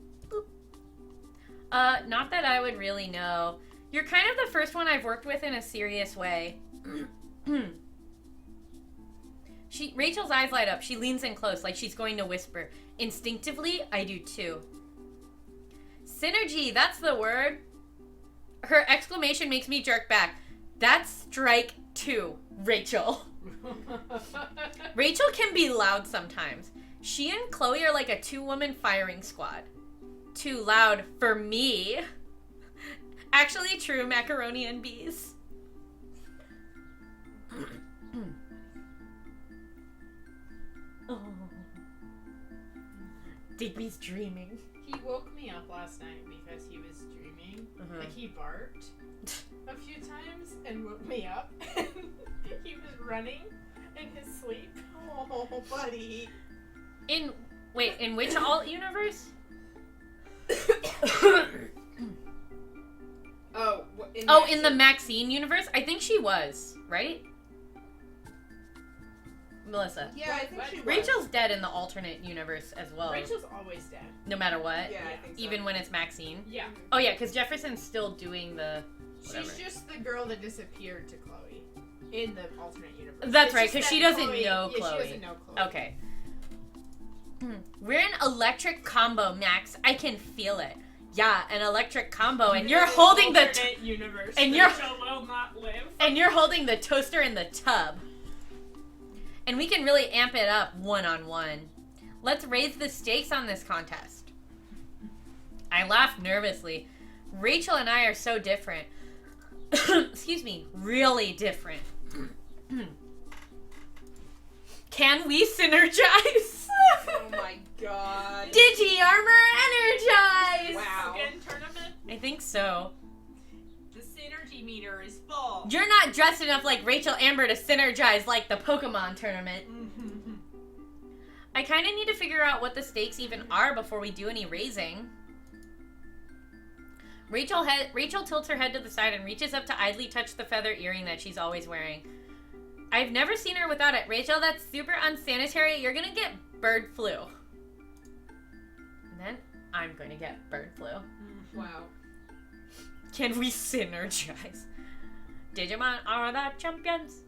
Not that I would really know. You're kind of the first one I've worked with in a serious way. Rachel's eyes light up. She leans in close, like she's going to whisper. Instinctively, I do too. Synergy, that's the word. Her exclamation makes me jerk back. That's strike 2, Rachel. Rachel can be loud sometimes. She and Chloe are like a 2-woman firing squad. Too loud for me. Actually true, macaroni and bees. Oh. Digby's dreaming. He woke me up last night because he was dreaming. Uh-huh. Like he barked a few times and woke me up. And he was running in his sleep. Oh, buddy. In which alt universe? In the Maxine universe? I think she was, right? Melissa. Yeah, I think she was. Rachel's dead in the alternate universe as well. Rachel's always dead. No matter what? Yeah, I think so. Even when it's Maxine? Yeah. Oh yeah, because Jefferson's still doing the... whatever. She's just the girl that disappeared to Chloe in the alternate universe. That's It's right, just 'cause she that doesn't know Yeah, Chloe. she doesn't know Chloe. Okay. We're an electric combo, Max. I can feel it. Yeah, an electric combo, and you're holding the... alternate universe. and you're- Rachel will not live. And you're holding the toaster in the tub. And we can really amp it up one-on-one. Let's raise the stakes on this contest. I laugh nervously. Rachel and I are so different. Excuse me, really different. Can we synergize? Oh my god. Digi-armor energize! Wow. Again, tournament. I think so. The synergy meter is full. You're not dressed enough like Rachel Amber to synergize like the Pokemon tournament. I kind of need to figure out what the stakes even are before we do any raising. Rachel tilts her head to the side and reaches up to idly touch the feather earring that she's always wearing. I've never seen her without it. Rachel, that's super unsanitary. You're gonna get bird flu. And then I'm gonna get bird flu. Wow. Can we synergize? Digimon are the champions.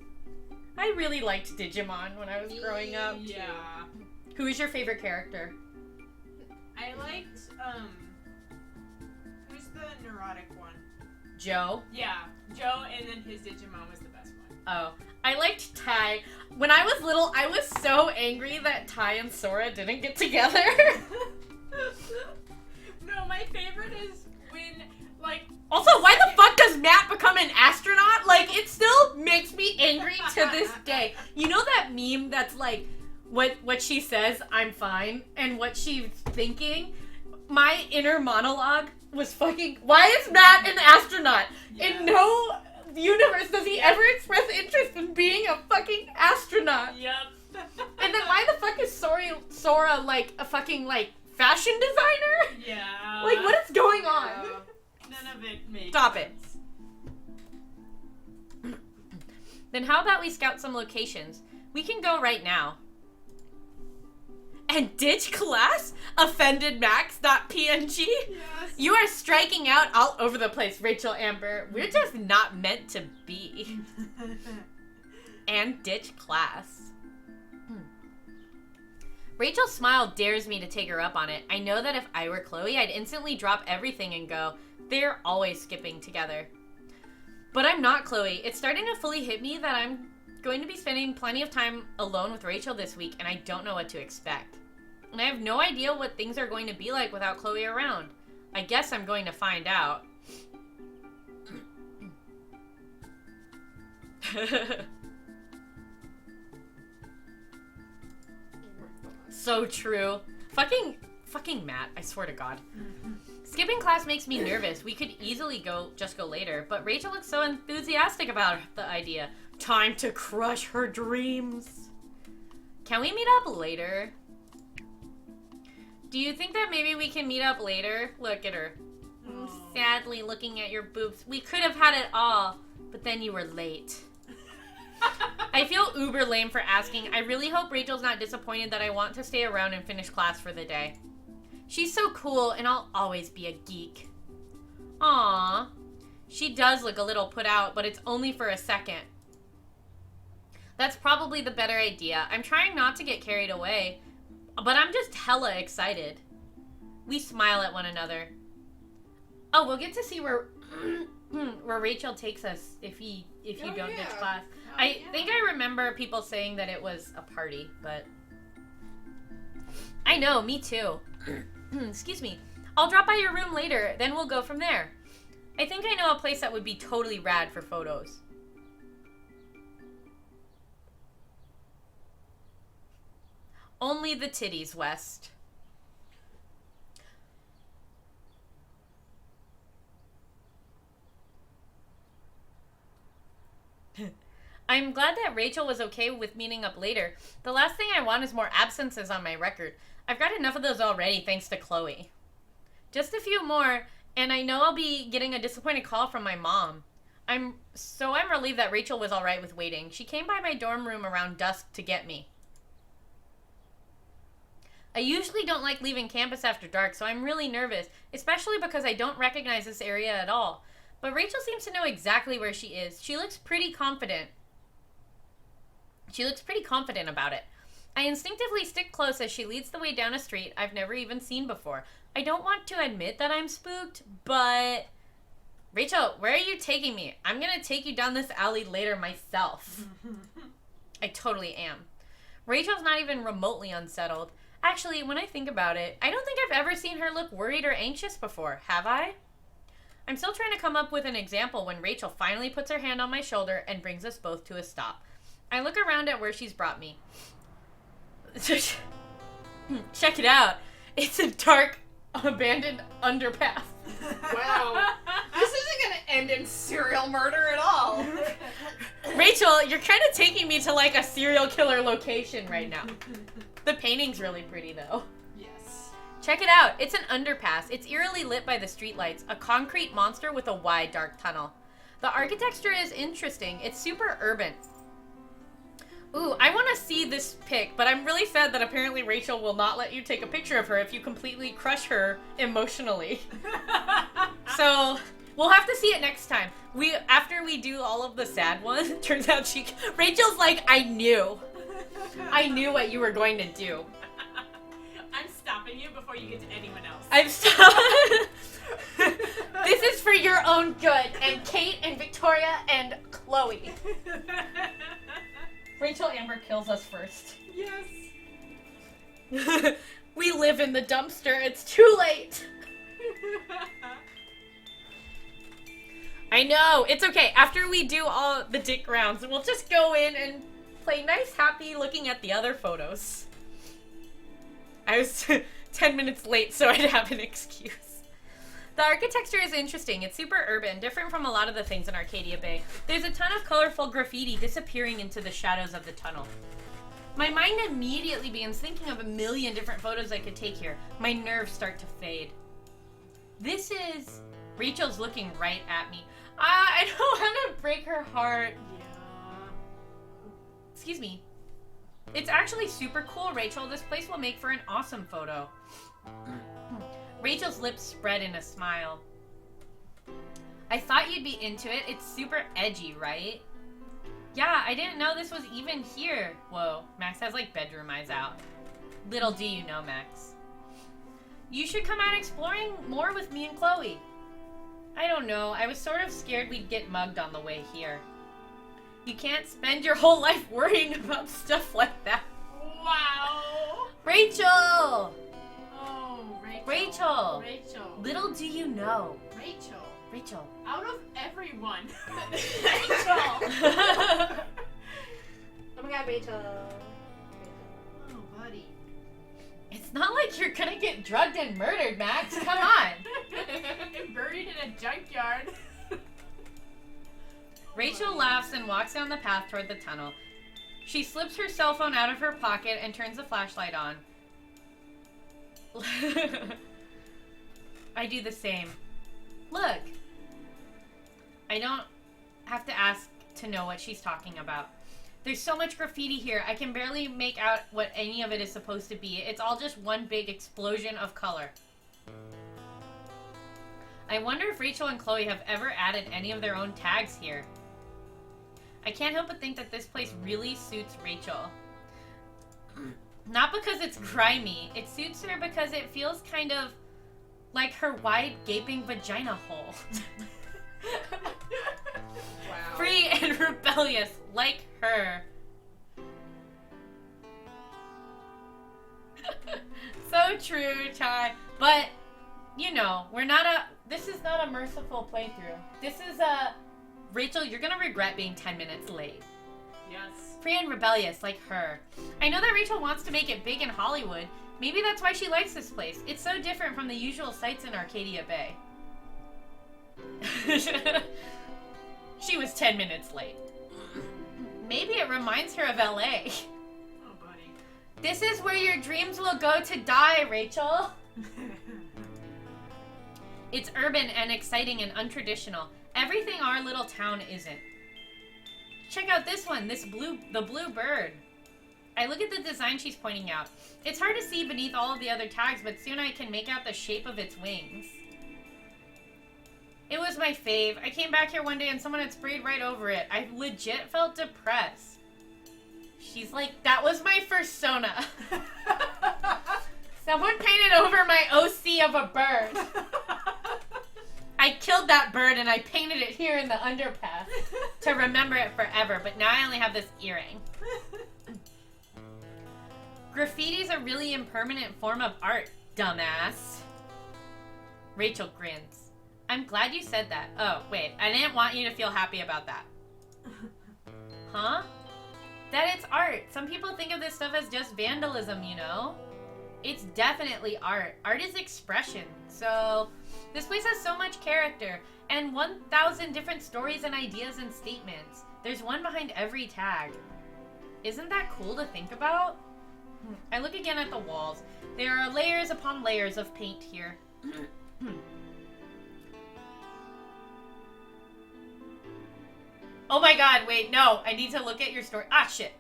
I really liked Digimon when I was growing up. Yeah. Who is your favorite character? I liked, who's the neurotic one? Joe. Yeah, Joe, and then his Digimon was the best one. Oh, I liked Ty. When I was little, I was so angry that Ty and Sora didn't get together. No, my favorite is when, like... Also, why the fuck does Matt become an astronaut? Like, it still makes me angry to this day. You know that meme that's like, what she says, I'm fine, and what she's thinking? My inner monologue was fucking, why is Matt an astronaut? Yes. In no universe does he ever express interest in being a fucking astronaut. Yep. And then why the fuck is Sora like a fucking like fashion designer? Yeah. Like what is going on? None of it makes Stop it. sense. Then how about we scout some locations? We can go right now. And ditch class? Offended Max, not PNG? Yes. You are striking out all over the place, Rachel Amber. We're just not meant to be. And ditch class. Rachel's smile dares me to take her up on it. I know that if I were Chloe, I'd instantly drop everything and go, they're always skipping together. But I'm not Chloe. It's starting to fully hit me that I'm going to be spending plenty of time alone with Rachel this week, and I don't know what to expect. And I have no idea what things are going to be like without Chloe around. I guess I'm going to find out. So true. Fucking Matt, I swear to God. Skipping class makes me nervous. We could easily just go later, but Rachel looks so enthusiastic about the idea. Time to crush her dreams. Can we meet up later? Do you think that maybe we can meet up later? Look at her. Sadly looking at your boobs. We could have had it all, but then you were late. I feel uber lame for asking. I really hope Rachel's not disappointed that I want to stay around and finish class for the day. She's so cool, and I'll always be a geek. Aww. She does look a little put out, but it's only for a second. That's probably the better idea. I'm trying not to get carried away, but I'm just hella excited. We smile at one another. Oh, we'll get to see where Rachel takes us if you don't ditch class. I think I remember people saying that it was a party, but I know, me too. Excuse me. I'll drop by your room later, then we'll go from there. I think I know a place that would be totally rad for photos. Only the titties, West. I'm glad that Rachel was okay with meeting up later. The last thing I want is more absences on my record. I've got enough of those already, thanks to Chloe. Just a few more, and I know I'll be getting a disappointed call from my mom. I'm relieved that Rachel was alright with waiting. She came by my dorm room around dusk to get me. I usually don't like leaving campus after dark, so I'm really nervous, especially because I don't recognize this area at all. But Rachel seems to know exactly where she is. She looks pretty confident. About it. I instinctively stick close as she leads the way down a street I've never even seen before. I don't want to admit that I'm spooked, but... Rachel, where are you taking me? I'm gonna take you down this alley later myself. I totally am. Rachel's not even remotely unsettled. Actually, when I think about it, I don't think I've ever seen her look worried or anxious before, have I? I'm still trying to come up with an example when Rachel finally puts her hand on my shoulder and brings us both to a stop. I look around at where she's brought me. Check it out. It's a dark, abandoned underpass. Wow. This isn't gonna end in serial murder at all. Rachel, you're kind of taking me to like a serial killer location right now. The painting's really pretty though. Yes. Check it out. It's an underpass. It's eerily lit by the streetlights. A concrete monster with a wide, dark tunnel. The architecture is interesting. It's super urban. Ooh, I want to see this pic, but I'm really sad that apparently Rachel will not let you take a picture of her if you completely crush her emotionally. So, we'll have to see it next time. After we do all of the sad ones, turns out Rachel's like, I knew what you were going to do. I'm stopping you before you get to anyone else. I'm stopping. This is for your own good, and Kate and Victoria and Chloe. Rachel Amber kills us first. Yes. We live in the dumpster. It's too late. I know. It's okay. After we do all the dick rounds, we'll just go in and play nice, happy looking at the other photos. I was 10 minutes late, so I'd have an excuse. The architecture is interesting. It's super urban, different from a lot of the things in Arcadia Bay. There's a ton of colorful graffiti disappearing into the shadows of the tunnel. My mind immediately begins thinking of a million different photos I could take here. My nerves start to fade. This is... Rachel's looking right at me. I don't want to break her heart. Yeah. Excuse me. It's actually super cool, Rachel. This place will make for an awesome photo. Rachel's lips spread in a smile. I thought you'd be into it. It's super edgy, right? Yeah, I didn't know this was even here. Whoa, Max has like bedroom eyes out. Little do you know, Max. You should come out exploring more with me and Chloe. I don't know. I was sort of scared we'd get mugged on the way here. You can't spend your whole life worrying about stuff like that. Wow. Rachel! Oh, Rachel. Rachel! Rachel. Little do you know. Rachel. Rachel. Out of everyone. Rachel. Oh my god, Rachel. Oh, buddy. It's not like you're gonna get drugged and murdered, Max. Come on. Buried in a junkyard. Rachel laughs and walks down the path toward the tunnel. She slips her cell phone out of her pocket and turns the flashlight on. I do the same. Look. I don't have to ask to know what she's talking about. There's so much graffiti here, I can barely make out what any of it is supposed to be. It's all just one big explosion of color. I wonder if Rachel and Chloe have ever added any of their own tags here. I can't help but think that this place really suits Rachel. Not because it's grimy, it suits her because it feels kind of like her wide, gaping vagina hole. Wow. Free and rebellious, like her. So true, Chai. But, you know, this is not a merciful playthrough. This is Rachel, you're gonna regret being 10 minutes late. Yes. Free and rebellious, like her. I know that Rachel wants to make it big in Hollywood. Maybe that's why she likes this place. It's so different from the usual sights in Arcadia Bay. She was 10 minutes late. Maybe it reminds her of LA. Oh, buddy. This is where your dreams will go to die, Rachel. It's urban and exciting and untraditional. Everything our little town isn't. Check out this one, the blue bird. I look at the design she's pointing out. It's hard to see beneath all of the other tags, but soon I can make out the shape of its wings. It was my fave. I came back here one day and someone had sprayed right over it. I legit felt depressed. She's like, that was my persona. Someone painted over my OC of a bird. I killed that bird and I painted it here in the underpass to remember it forever, but now I only have this earring. Graffiti's a really impermanent form of art, dumbass. Rachel grins. I'm glad you said that. Oh, wait, I didn't want you to feel happy about that. Huh? That it's art. Some people think of this stuff as just vandalism, you know? It's definitely art. Art is expression. So, this place has so much character, and 1,000 different stories and ideas and statements. There's one behind every tag. Isn't that cool to think about? I look again at the walls. There are layers upon layers of paint here. Oh my god, wait, no. I need to look at your story. Ah, shit.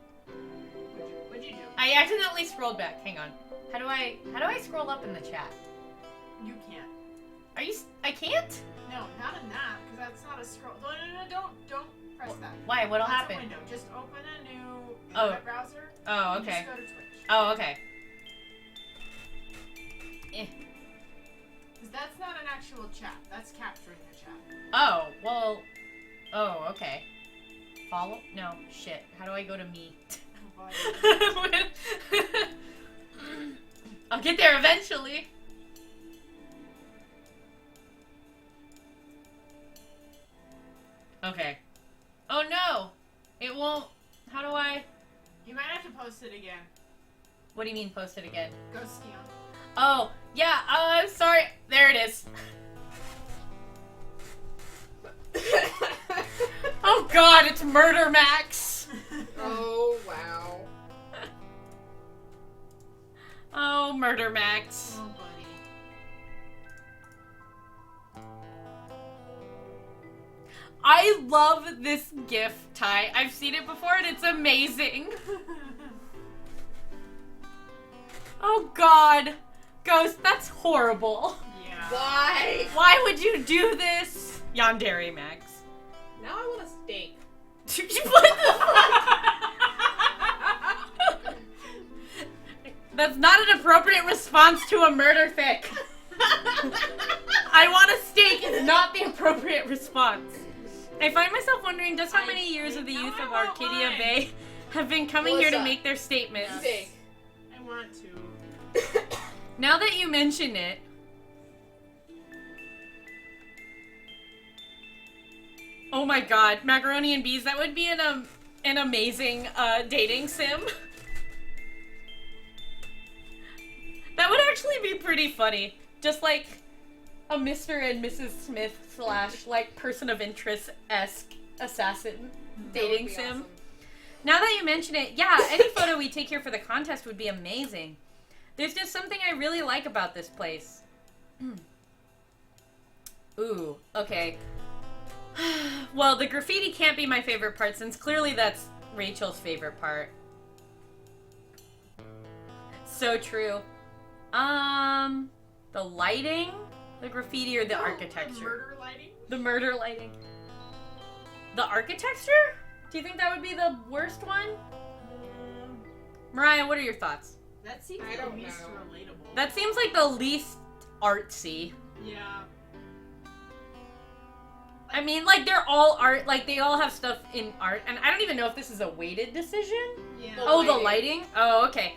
What'd you do? I accidentally scrolled back. Hang on. How do I scroll up in the chat? You can't. Are you... I can't? No, not in that, because that's not a scroll. No, don't press that. Why? What'll That's happen? A window. Just open a new Oh. web browser. Oh, and okay. Just go to Twitch. Oh, okay. Because that's not an actual chat. That's capturing the chat. Oh, well... Oh, okay. Follow? No, shit. How do I go to me? Oh, buddy. I'll get there eventually. Okay. Oh no! It won't... How do I... You might have to post it again. What do you mean post it again? Go Steon. Oh, yeah, sorry. There it is. Oh god, it's Murder Max! Oh, wow. Oh, Murder Max. Oh, buddy. I love this GIF, Ty. I've seen it before and it's amazing. Oh God. Ghost, that's horrible. Yeah. Why? Why would you do this? Yandere Max. Now I want a steak. What the fuck? That's not an appropriate response to a murder fic. I want a steak is not the appropriate response. I find myself wondering just how many years of the youth of Arcadia Bay have been coming here to make their statements. Steak. I want to. Now that you mention it, oh my God, macaroni and bees, that would be an amazing dating sim. That would actually be pretty funny. Just like a Mr. and Mrs. Smith / like person of interest-esque assassin dating sim. Awesome. Now that you mention it, yeah, any photo we take here for the contest would be amazing. There's just something I really like about this place. Ooh, okay. Well, the graffiti can't be my favorite part since clearly that's Rachel's favorite part. So true. The lighting, the graffiti, or the architecture? Murder lighting? The murder lighting. The architecture? Do you think that would be the worst one? Mariah, what are your thoughts? That seems I the don't least know. relatable. That seems like the least artsy. Yeah. I mean, like, they're all art, like, they all have stuff in art, and I don't even know if this is a weighted decision. Yeah. Oh, the lighting? Oh, okay.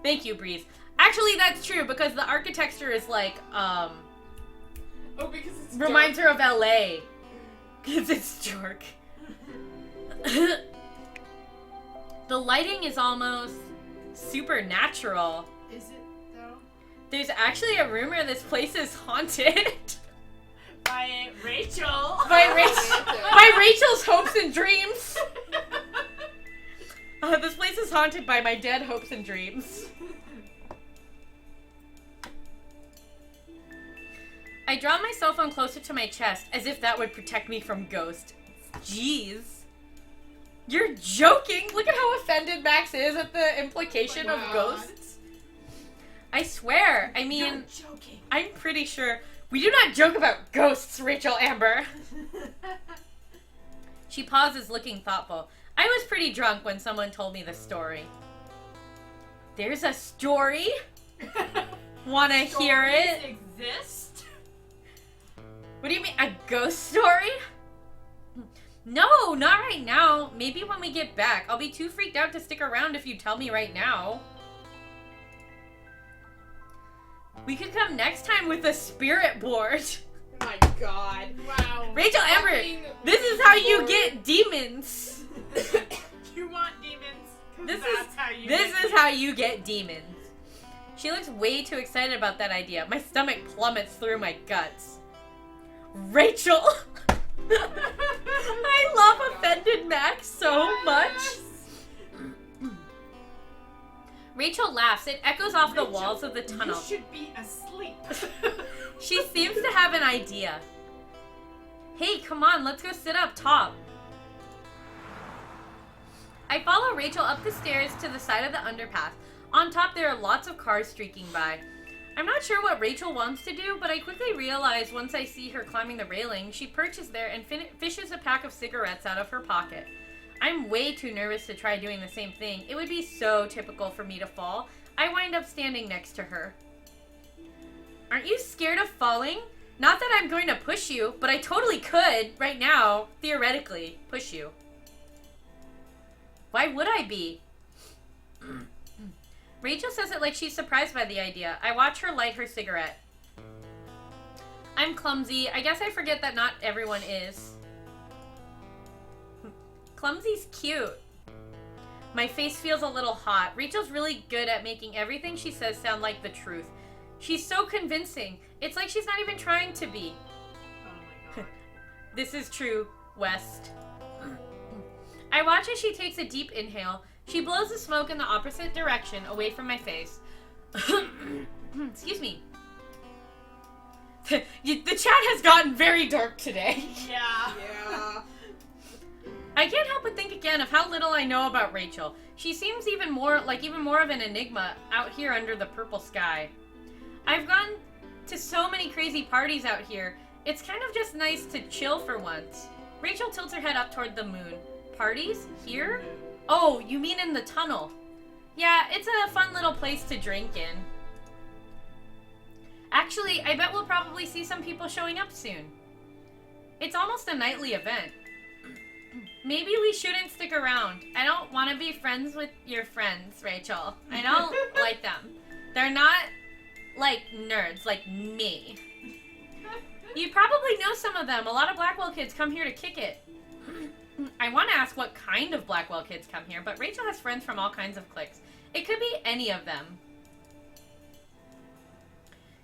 Thank you, Breeze. Actually, that's true, because the architecture is like, Oh, because it's reminds her of LA. Because it's dark. The lighting is almost supernatural. Is it, though? There's actually a rumor this place is haunted. By Rachel. By Rachel's hopes and dreams. This place is haunted by my dead hopes and dreams. I draw my cell phone closer to my chest, as if that would protect me from ghosts. Jeez. You're joking? Look at how offended Max is at the implication of ghosts. I swear, I mean, You're joking. I'm pretty sure we do not joke about ghosts, Rachel Amber. She pauses, looking thoughtful. I was pretty drunk when someone told me the story. There's a story? Wanna hear it? Stories exist? What do you mean, a ghost story? No, not right now. Maybe when we get back. I'll be too freaked out to stick around if you tell me right now. We could come next time with a spirit board. Oh my God. Wow. Rachel Amber, Fucking this is how you get demons. You want demons? 'Cause This that's is how you get demons. She looks way too excited about that idea. My stomach plummets through my guts. Rachel! I love offended Max so much. Rachel laughs. It echoes off the walls of the tunnel. You should be asleep. She seems to have an idea. Hey, come on, let's go sit up top. I follow Rachel up the stairs to the side of the underpass. On top, there are lots of cars streaking by. I'm not sure what Rachel wants to do, but I quickly realize once I see her climbing the railing, she perches there and fishes a pack of cigarettes out of her pocket. I'm way too nervous to try doing the same thing. It would be so typical for me to fall. I wind up standing next to her. Aren't you scared of falling? Not that I'm going to push you, but I totally could, right now, theoretically, push you. Why would I be? Rachel says it like she's surprised by the idea. I watch her light her cigarette. I'm clumsy. I guess I forget that not everyone is. Clumsy's cute. My face feels a little hot. Rachel's really good at making everything she says sound like the truth. She's so convincing. It's like she's not even trying to be. Oh my God. This is true, West. I watch as she takes a deep inhale. She blows the smoke in the opposite direction, away from my face. Excuse me. The chat has gotten very dark today. Yeah. Yeah. I can't help but think again of how little I know about Rachel. She seems even more of an enigma out here under the purple sky. I've gone to so many crazy parties out here. It's kind of just nice to chill for once. Rachel tilts her head up toward the moon. Parties? Here? Oh, you mean in the tunnel? Yeah, it's a fun little place to drink in. Actually, I bet we'll probably see some people showing up soon. It's almost a nightly event. Maybe we shouldn't stick around. I don't want to be friends with your friends, Rachel. I don't like them. They're not like nerds like me. You probably know some of them. A lot of Blackwell kids come here to kick it. I want to ask what kind of Blackwell kids come here, but Rachel has friends from all kinds of cliques. It could be any of them.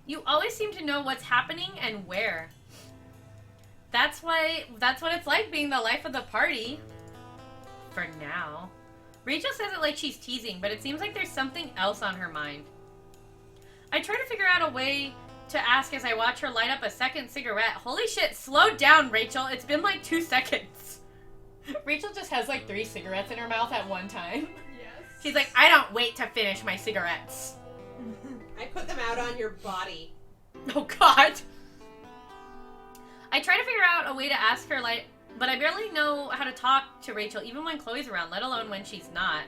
You always seem to know what's happening and where. That's what it's like being the life of the party. For now. Rachel says it like she's teasing, but it seems like there's something else on her mind. I try to figure out a way to ask as I watch her light up a second cigarette. Holy shit, slow down, Rachel. It's been like 2 seconds. Rachel just has like 3 cigarettes in her mouth at one time. Yes. She's like, I don't wait to finish my cigarettes. I put them out on your body. Oh god. I try to figure out a way to ask her, but I barely know how to talk to Rachel, even when Chloe's around, let alone when she's not.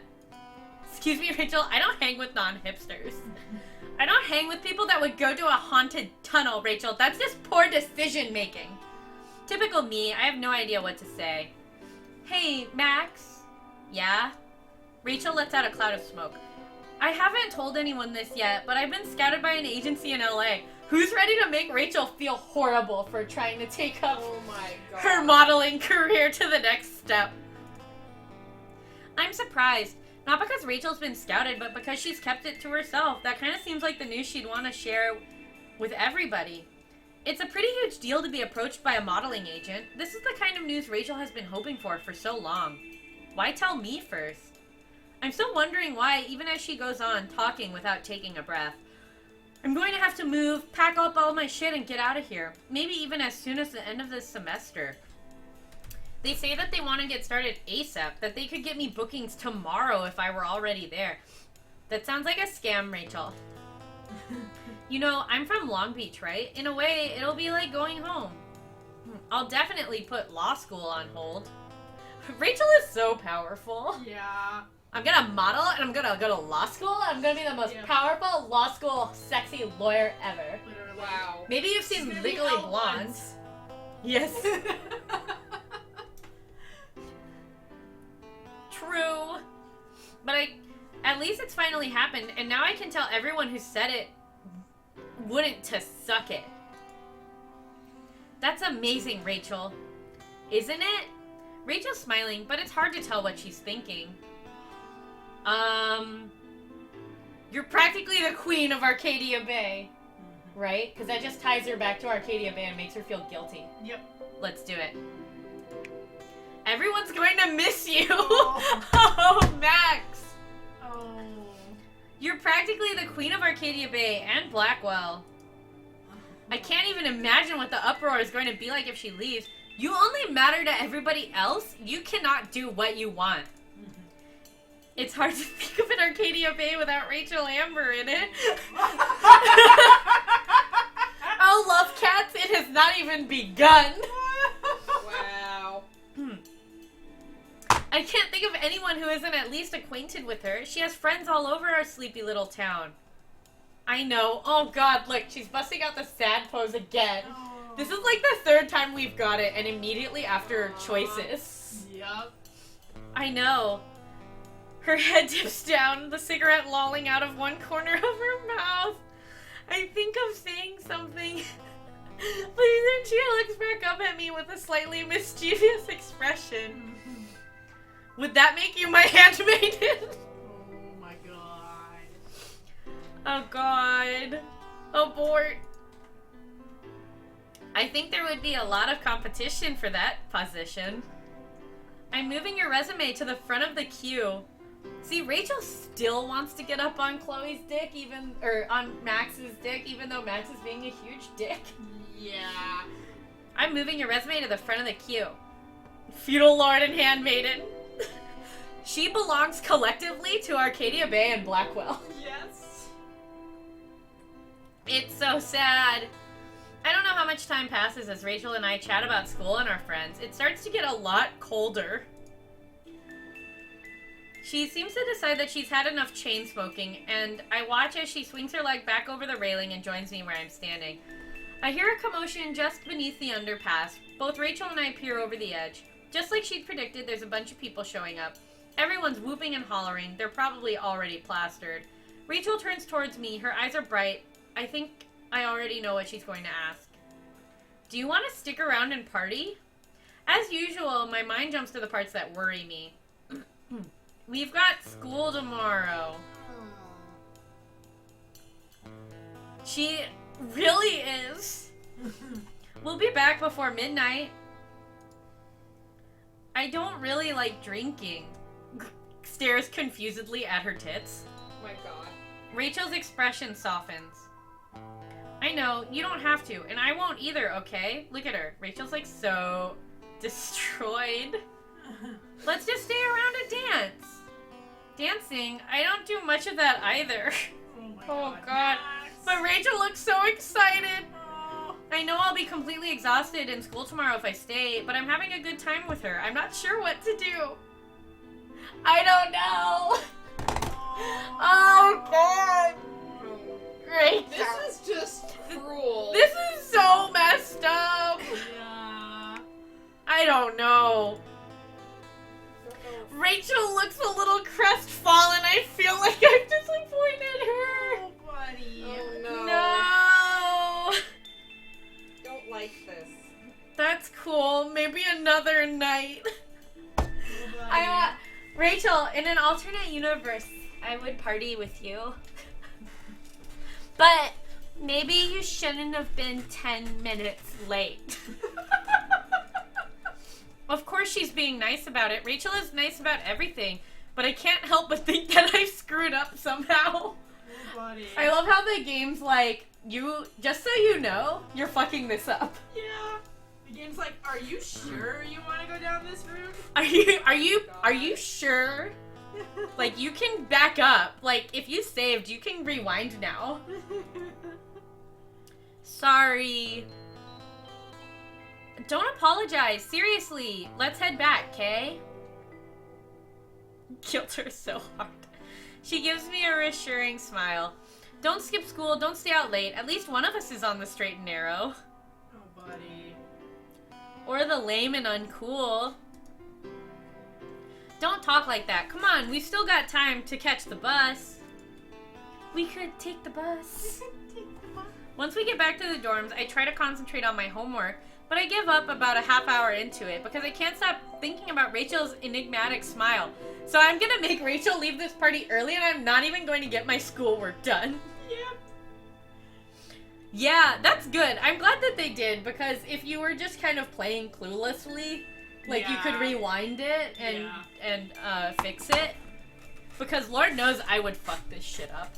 Excuse me, Rachel, I don't hang with non-hipsters. I don't hang with people that would go to a haunted tunnel, Rachel. That's just poor decision-making. Typical me, I have no idea what to say. Hey, Max? Yeah? Rachel lets out a cloud of smoke. I haven't told anyone this yet, but I've been scouted by an agency in LA. Who's ready to make Rachel feel horrible for trying to take up her modeling career to the next step? I'm surprised. Not because Rachel's been scouted, but because she's kept it to herself. That kind of seems like the news she'd want to share with everybody. It's a pretty huge deal to be approached by a modeling agent. This is the kind of news Rachel has been hoping for so long. Why tell me first? I'm still wondering why, even as she goes on, talking without taking a breath. I'm going to have to move, pack up all my shit, and get out of here. Maybe even as soon as the end of this semester. They say that they want to get started ASAP, that they could get me bookings tomorrow if I were already there. That sounds like a scam, Rachel. You know, I'm from Long Beach, right? In a way, it'll be like going home. I'll definitely put law school on hold. Rachel is so powerful. Yeah. I'm gonna model, and I'm gonna go to law school, and I'm gonna be the most powerful law school sexy lawyer ever. Literally. Wow. Maybe you've seen Legally Blonde. Yes. True. But at least it's finally happened, and now I can tell everyone who said it wouldn't to suck it. That's amazing, Rachel. Isn't it? Rachel's smiling, but it's hard to tell what she's thinking. You're practically the queen of Arcadia Bay. Right? Because that just ties her back to Arcadia Bay and makes her feel guilty. Yep. Let's do it. Everyone's going to miss you! Oh. Oh, Max! Oh. You're practically the queen of Arcadia Bay and Blackwell. I can't even imagine what the uproar is going to be like if she leaves. You only matter to everybody else. You cannot do what you want. It's hard to think of an Arcadia Bay without Rachel Amber in it. Oh, love cats, it has not even begun. Wow. I can't think of anyone who isn't at least acquainted with her. She has friends all over our sleepy little town. I know. Oh god, look, she's busting out the sad pose again. Oh. This is like the 3rd time we've got it, and immediately after choices. Yep. I know. Her head dips down, the cigarette lolling out of one corner of her mouth. I think of saying something. But then she looks back up at me with a slightly mischievous expression. Would that make you my handmaiden? Oh my god. Oh god. Abort. I think there would be a lot of competition for that position. I'm moving your resume to the front of the queue. See, Rachel still wants to get up on Chloe's dick, on Max's dick, even though Max is being a huge dick. Yeah. I'm moving your resume to the front of the queue. Feudal Lord and Handmaiden. She belongs collectively to Arcadia Bay and Blackwell. Yes. It's so sad. I don't know how much time passes as Rachel and I chat about school and our friends. It starts to get a lot colder. She seems to decide that she's had enough chain smoking, and I watch as she swings her leg back over the railing and joins me where I'm standing. I hear a commotion just beneath the underpass. Both Rachel and I peer over the edge. Just like she'd predicted, there's a bunch of people showing up. Everyone's whooping and hollering. They're probably already plastered. Rachel turns towards me. Her eyes are bright. I think I already know what she's going to ask. Do you want to stick around and party? As usual, my mind jumps to the parts that worry me. We've got school tomorrow. She really is. We'll be back before midnight. I don't really like drinking. Stares confusedly at her tits. Oh my god. Rachel's expression softens. I know, you don't have to, and I won't either, okay? Look at her. Rachel's like so destroyed. Let's just stay around and dance. Dancing? I don't do much of that either. Oh God. Max. But Rachel looks so excited. Oh. I know I'll be completely exhausted in school tomorrow if I stay, but I'm having a good time with her. I'm not sure what to do. I don't know. Oh, God. Rachel. This is just cruel. This is so messed up. Yeah. I don't know. Rachel looks a little crestfallen. I feel like I've disappointed her. Oh, buddy. Oh no. No. Don't like this. That's cool. Maybe another night. Oh, buddy. Rachel, in an alternate universe, I would party with you. But maybe you shouldn't have been 10 minutes late. Of course she's being nice about it. Rachel is nice about everything, but I can't help but think that I screwed up somehow. Oh, buddy. I love how the game's like, just so you know, you're fucking this up. Yeah. The game's like, are you sure you want to go down this route? Are you sure? Like, you can back up. Like, if you saved, you can rewind now. Sorry. Don't apologize. Seriously. Let's head back, okay? Killed her so hard. She gives me a reassuring smile. Don't skip school. Don't stay out late. At least one of us is on the straight and narrow. Oh, buddy. Or the lame and uncool. Don't talk like that. Come on, we've still got time to catch the bus. We could take the bus. Once we get back to the dorms, I try to concentrate on my homework, but I give up about a half hour into it because I can't stop thinking about Rachel's enigmatic smile. So I'm gonna make Rachel leave this party early and I'm not even going to get my schoolwork done. Yep. Yeah, that's good. I'm glad that they did, because if you were just kind of playing cluelessly, like, you could Yeah. rewind it and fix it. Because Lord knows I would fuck this shit up.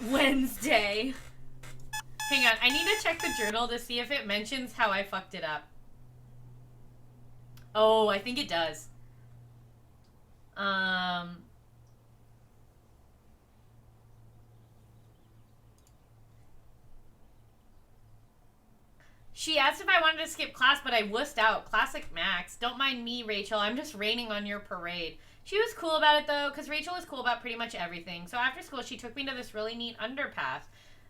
Wednesday. Hang on, I need to check the journal to see if it mentions how I fucked it up. Oh, I think it does. She asked if I wanted to skip class, but I wussed out. Classic Max. Don't mind me, Rachel. I'm just raining on your parade. She was cool about it, though, because Rachel is cool about pretty much everything. So after school, she took me to this really neat underpass.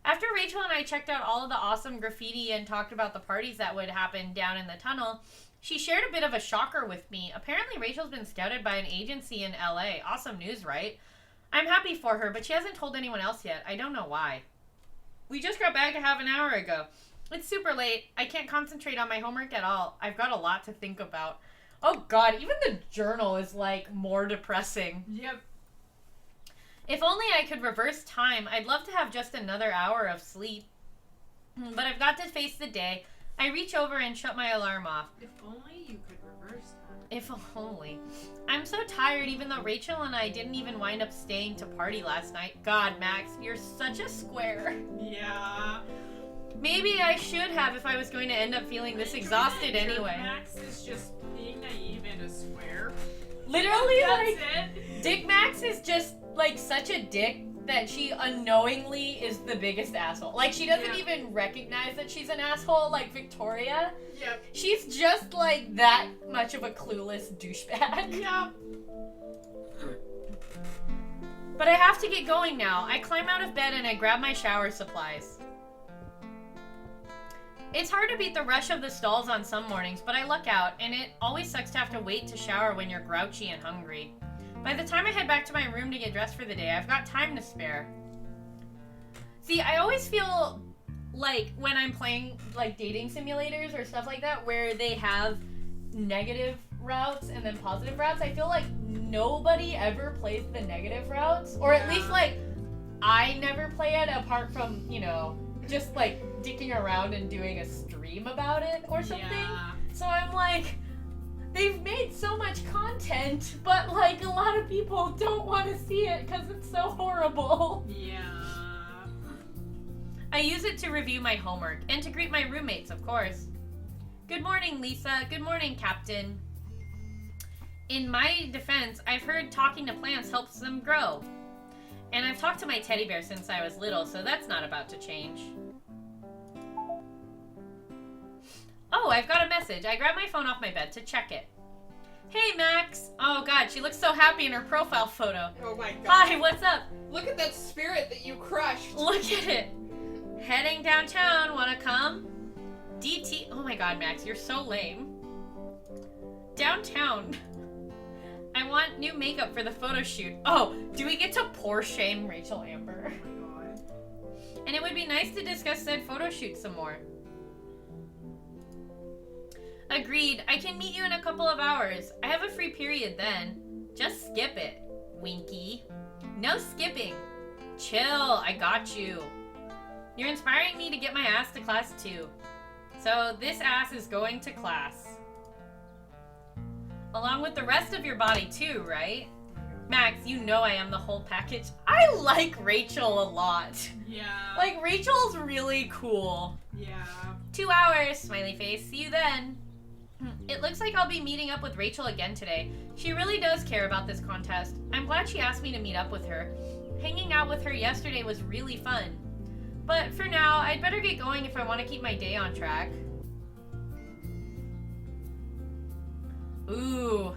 After Rachel and I checked out all of the awesome graffiti and talked about the parties that would happen down in the tunnel, she shared a bit of a shocker with me. Apparently, Rachel's been scouted by an agency in LA. Awesome news, right? I'm happy for her, but she hasn't told anyone else yet. I don't know why. We just got back a half an hour ago. It's super late. I can't concentrate on my homework at all. I've got a lot to think about. Oh god, even the journal is, like, more depressing. Yep. If only I could reverse time, I'd love to have just another hour of sleep. But I've got to face the day. I reach over and shut my alarm off. If only you could reverse time. If only. I'm so tired, even though Rachel and I didn't even wind up staying to party last night. God, Max, you're such a square. Yeah. Maybe I should have if I was going to end up feeling this exhausted anyway. Max is just being naive and a square. Literally, That's like, it. Dick Max is just, like, such a dick that she unknowingly is the biggest asshole. Like, she doesn't even recognize that she's an asshole like Victoria. Yep. She's just, like, that much of a clueless douchebag. Yep. But I have to get going now. I climb out of bed and I grab my shower supplies. It's hard to beat the rush of the stalls on some mornings, but I luck out, and it always sucks to have to wait to shower when you're grouchy and hungry. By the time I head back to my room to get dressed for the day, I've got time to spare. See, I always feel like when I'm playing like dating simulators or stuff like that, where they have negative routes and then positive routes, I feel like nobody ever plays the negative routes. Or at least, like, I never play it apart from, you know, just like dicking around and doing a stream about it or something. Yeah. So I'm like, they've made so much content, but like a lot of people don't want to see it because it's so horrible. Yeah. I use it to review my homework and to greet my roommates, of course. Good morning, Lisa. Good morning, Captain. In my defense, I've heard talking to plants helps them grow. And I've talked to my teddy bear since I was little, so that's not about to change. Oh, I've got a message. I grabbed my phone off my bed to check it. Hey, Max. Oh, God, she looks so happy in her profile photo. Oh my god. Hi, what's up? Look at that spirit that you crushed. Look at it. Heading downtown. Wanna come? DT. Oh my God, Max, you're so lame. Downtown. I want new makeup for the photo shoot. Oh, do we get to poor shame Rachel Amber? Oh my god. And it would be nice to discuss said photo shoot some more. Agreed. I can meet you in a couple of hours. I have a free period then. Just skip it, Winky. No skipping. Chill, I got you. You're inspiring me to get my ass to class too. So this ass is going to class. Along with the rest of your body too, right? Max, you know I am the whole package. I like Rachel a lot. Yeah. Like, Rachel's really cool. Yeah. 2 hours, smiley face. See you then. It looks like I'll be meeting up with Rachel again today. She really does care about this contest. I'm glad she asked me to meet up with her. Hanging out with her yesterday was really fun. But for now, I'd better get going if I want to keep my day on track. Ooh.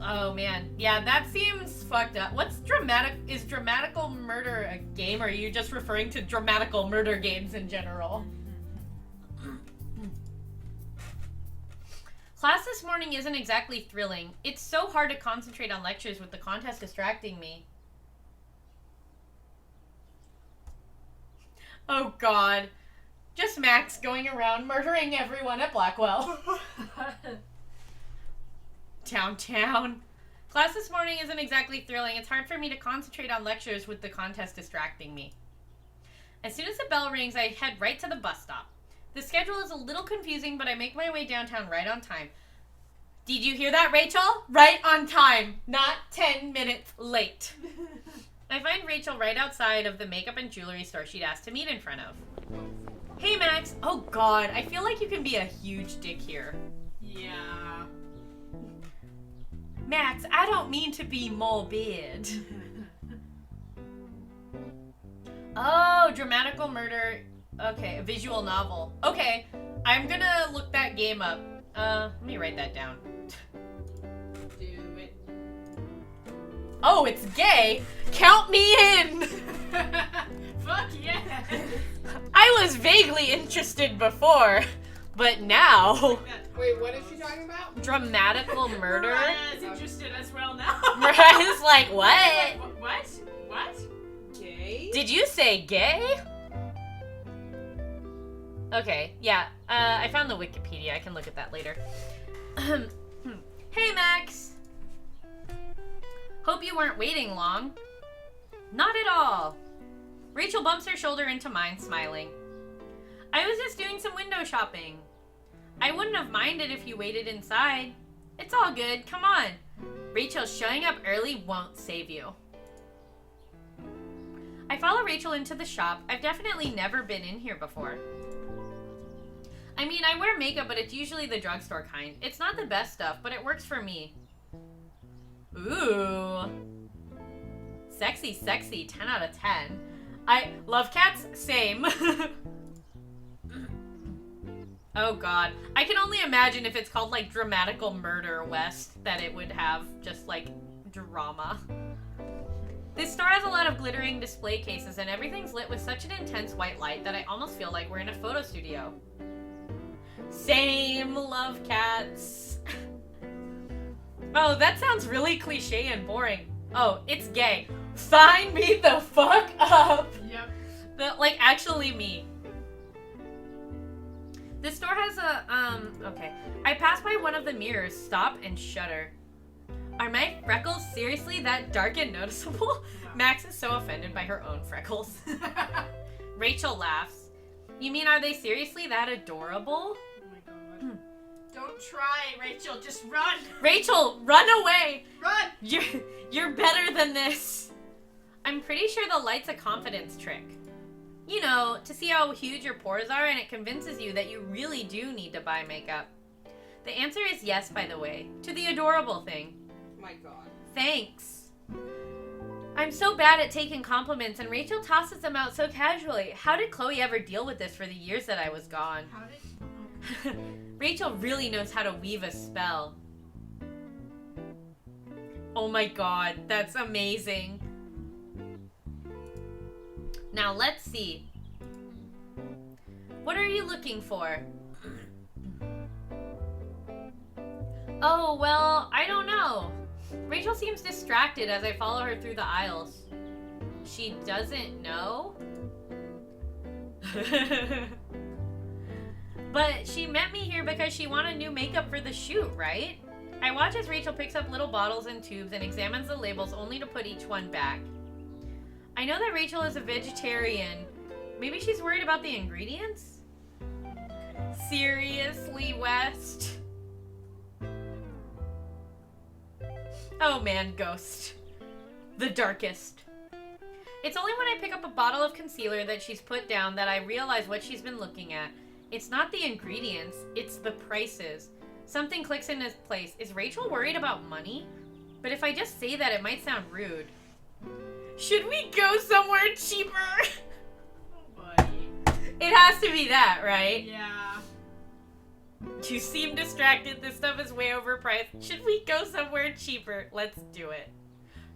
Oh man. Yeah, that seems fucked up. What's dramatic? Is Dramatical Murder a game, or are you just referring to dramatical murder games in general? Class this morning isn't exactly thrilling. It's so hard to concentrate on lectures with the contest distracting me. Oh god. Just Max going around murdering everyone at Blackwell. Downtown. Class this morning isn't exactly thrilling. It's hard for me to concentrate on lectures with the contest distracting me. As soon as the bell rings, I head right to the bus stop. The schedule is a little confusing, but I make my way downtown right on time. Did you hear that, Rachel? Right on time, not 10 minutes late. I find Rachel right outside of the makeup and jewelry store she'd asked to meet in front of. Hey, Max. Oh, God. I feel like you can be a huge dick here. Yeah. Max, I don't mean to be morbid. Oh, Dramatical Murder. Okay, a visual novel. Okay, I'm gonna look that game up. Let me write that down. Do it. Oh, it's gay? Count me in! Fuck yeah! I was vaguely interested before, but now... Wait, what is she talking about? Dramatical Murder? Mariah's interested as well now. Mariah's like, what? What? What? Gay? Did you say gay? Okay, yeah, I found the Wikipedia. I can look at that later. Hey, Max. Hope you weren't waiting long. Not at all. Rachel bumps her shoulder into mine, smiling. I was just doing some window shopping. I wouldn't have minded if you waited inside. It's all good, come on. Rachel, showing up early won't save you. I follow Rachel into the shop. I've definitely never been in here before. I mean, I wear makeup, but it's usually the drugstore kind. It's not the best stuff, but it works for me. Ooh. Sexy, sexy, 10 out of 10. I love cats, same. Oh god. I can only imagine if it's called like Dramatical Murder West that it would have just like drama. This store has a lot of glittering display cases and everything's lit with such an intense white light that I almost feel like we're in a photo studio. Same, love cats. Oh, that sounds really cliche and boring. Oh, it's gay. Sign me the fuck up. Yep. Like, actually me. This store has a, okay. I pass by one of the mirrors, stop, and shudder. Are my freckles seriously that dark and noticeable? No. Max is so offended by her own freckles. Rachel laughs. You mean, are they seriously that adorable? Oh my god. Don't try, Rachel. Just run. Rachel, run away! Run. You're better than this. I'm pretty sure the light's a confidence trick. You know, to see how huge your pores are and it convinces you that you really do need to buy makeup. The answer is yes, by the way, to the adorable thing. My god. Thanks. I'm so bad at taking compliments and Rachel tosses them out so casually. How did Chloe ever deal with this for the years that I was gone? How did? Rachel really knows how to weave a spell. Oh my god, that's amazing. Now let's see. What are you looking for? Oh, well, I don't know. Rachel seems distracted as I follow her through the aisles. She doesn't know? But she met me here because she wanted new makeup for the shoot, right? I watch as Rachel picks up little bottles and tubes and examines the labels only to put each one back. I know that Rachel is a vegetarian. Maybe she's worried about the ingredients? Seriously, West? Oh man, Ghost. The darkest. It's only when I pick up a bottle of concealer that she's put down that I realize what she's been looking at. It's not the ingredients, it's the prices. Something clicks in its place. Is Rachel worried about money? But if I just say that, it might sound rude. Should we go somewhere cheaper? Oh, buddy. It has to be that, right? Yeah. You seem distracted. This stuff is way overpriced. Should we go somewhere cheaper? Let's do it.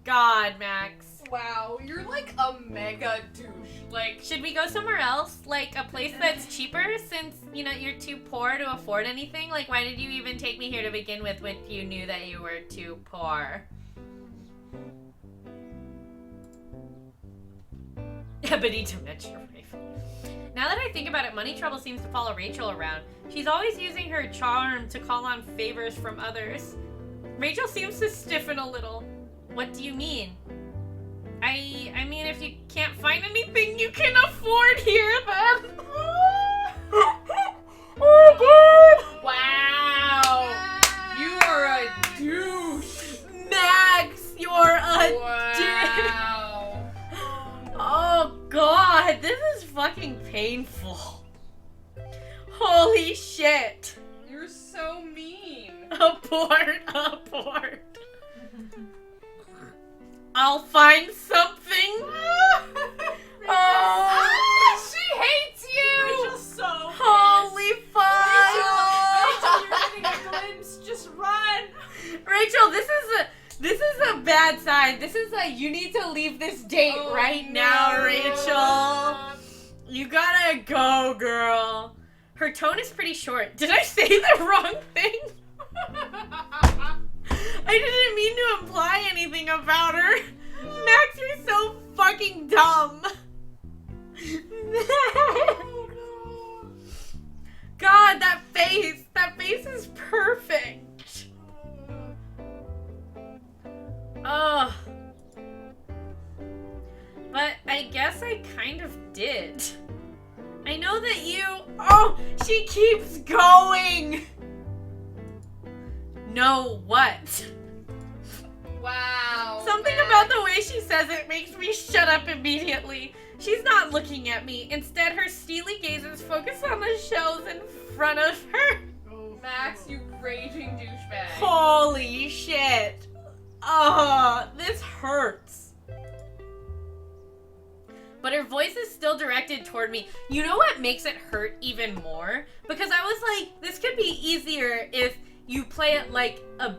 God, Max. Wow, you're like a mega douche. Like, Should we go somewhere else? Like a place that's cheaper since, you know, you're too poor to afford anything? Like, why did you even take me here to begin with when you knew that you were too poor? Ebony Dementia Raven. Now that I think about it, money trouble seems to follow Rachel around. She's always using her charm to call on favors from others. Rachel seems to stiffen a little. What do you mean? I mean, if you can't find anything you can afford here, then... Oh, God! wow. You are a douche. Max, you're a dick. Wow. Oh, God, this is fucking painful. Holy shit. You're so mean. Abort. I'll find something. Oh, She hates you. Rachel's so holy fuck. Rachel, you're getting a glimpse. Just run. Rachel, this is a bad sign. This is like, you need to leave this date Oh, right now, no. Rachel. You gotta go, girl. Her tone is pretty short. Did I say the wrong thing? I didn't mean to imply anything about her. Max, you're so fucking dumb. God, that face is perfect. Ugh. But I guess I kind of did. I know that you... Oh, she keeps going. No, what? Wow. Something Max. about the way she says it makes me shut up immediately. She's not looking at me. Instead, her steely gaze is focused on the shelves in front of her. Oh, Max, you raging douchebag. Holy shit. Oh, this hurts. But her voice is still directed toward me. You know what makes it hurt even more? Because I was like, this could be easier if you play it like a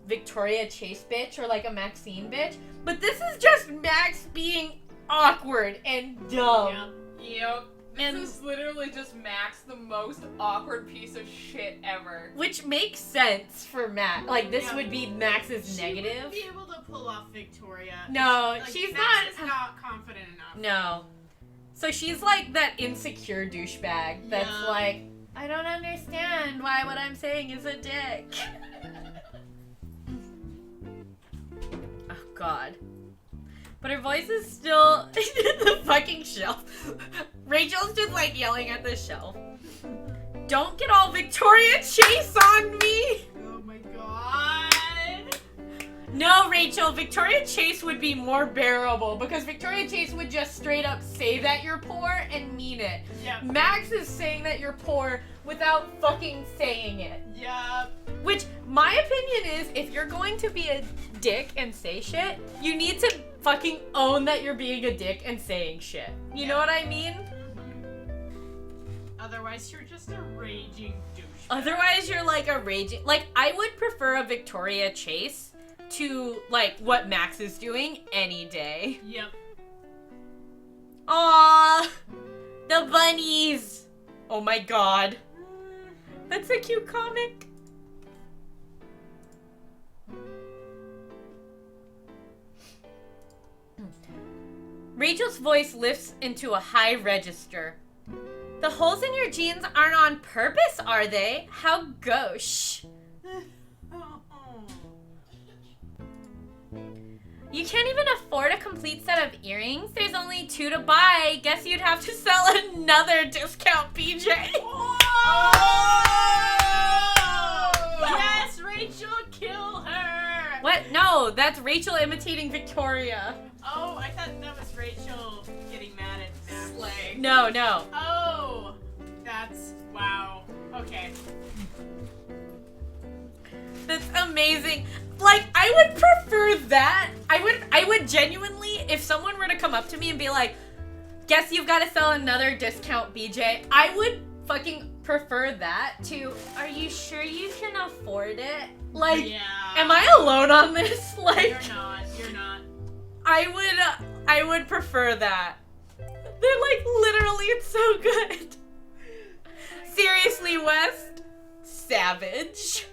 Victoria Chase bitch or like a Maxine bitch. But this is just Max being awkward and dumb. Yep. This And- is literally just Max, the most awkward piece of shit ever. Which makes sense for Max. Like, this Yeah. would be Max's She negative. wouldn't be able to pull off Victoria. No, Like, she's Max not. is not confident enough. No. So she's like that insecure douchebag that's Yeah. like, I don't understand why what I'm saying is a dick. Oh, God. But her voice is still the fucking shelf. Rachel's just like yelling at the shelf. Don't get all Victoria Chase on me! Oh my god. No, Rachel, Victoria Chase would be more bearable because Victoria Chase would just straight up say that you're poor and mean it. Yep. Max is saying that you're poor without fucking saying it. Yep. Which, my opinion is, if you're going to be a dick and say shit, you need to fucking own that you're being a dick and saying shit. You know what I mean? Otherwise, you're just a raging douche. Otherwise, you're like a raging... Like, I would prefer a Victoria Chase to, like, what Max is doing any day. Yep. Aww! The bunnies! Oh my god. That's a cute comic. Rachel's voice lifts into a high register. The holes in your jeans aren't on purpose, are they? How gauche. You can't even afford a complete set of earrings? There's only 2 to buy. Guess you'd have to sell another discount BJ. Yes, Rachel, kill her. What? No, that's Rachel imitating Victoria. Oh, I thought that was Rachel getting mad at Max. Slay. No, no. Oh, that's wow. Okay. That's amazing. Like, I would prefer that. I would genuinely, if someone were to come up to me and be like, guess you've got to sell another discount BJ, I would fucking prefer that to, are you sure you can afford it? Like, Yeah. am I alone on this? Like, You're not. You're not. I would prefer that. They're like, literally, it's so good. Seriously, West. Savage.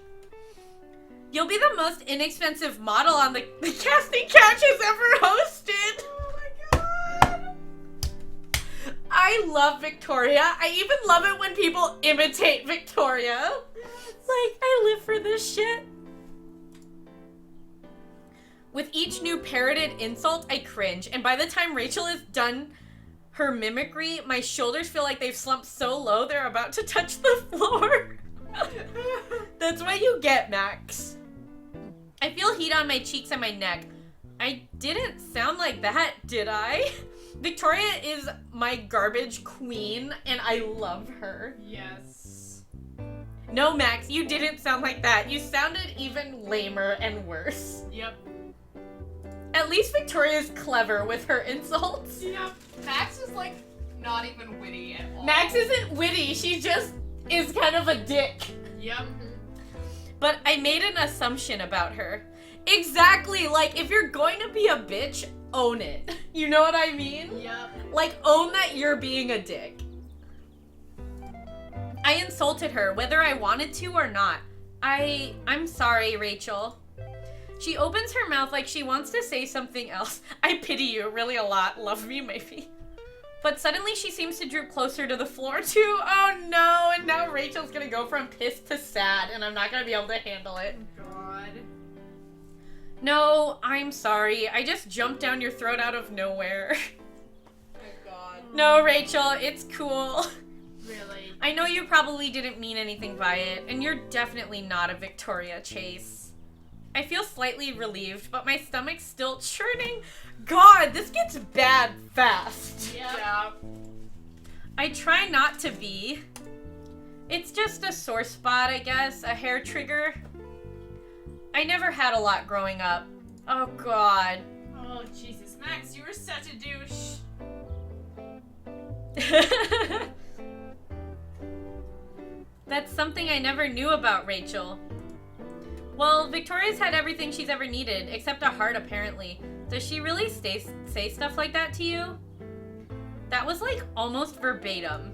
You'll be the most inexpensive model on the casting couch has ever hosted. Oh my god. I love Victoria. I even love it when people imitate Victoria. Like, I live for this shit. With each new parroted insult, I cringe. And by the time Rachel is done her mimicry, my shoulders feel like they've slumped so low they're about to touch the floor. That's what you get, Max. I feel heat on my cheeks and my neck. I didn't sound like that, did I? Victoria is my garbage queen, and I love her. Yes. No, Max, you didn't sound like that. You sounded even lamer and worse. Yep. At least Victoria's clever with her insults. Yep. Max is like not even witty at all. Max isn't witty, she just is kind of a dick. Yep. But I made an assumption about her. Exactly, like, if you're going to be a bitch, own it. You know what I mean? Yep. Like, own that you're being a dick. I insulted her, whether I wanted to or not. I'm sorry, Rachel. She opens her mouth like she wants to say something else. I pity you really a lot. Love me, maybe. But suddenly she seems to droop closer to the floor too. Oh no, and now Rachel's gonna go from pissed to sad, and I'm not gonna be able to handle it. God. No, I'm sorry. I just jumped down your throat out of nowhere. Oh my god. No, Rachel, it's cool. Really? I know you probably didn't mean anything by it, and you're definitely not a Victoria Chase. I feel slightly relieved, but my stomach's still churning. God, this gets bad fast. Yeah. I try not to be. It's just a sore spot, I guess, a hair trigger. I never had a lot growing up. Oh, God. Oh, Jesus. Max, you were such a douche. That's something I never knew about Rachel. Well, Victoria's had everything she's ever needed, except a heart, apparently. Does she really say stuff like that to you? That was, like, almost verbatim.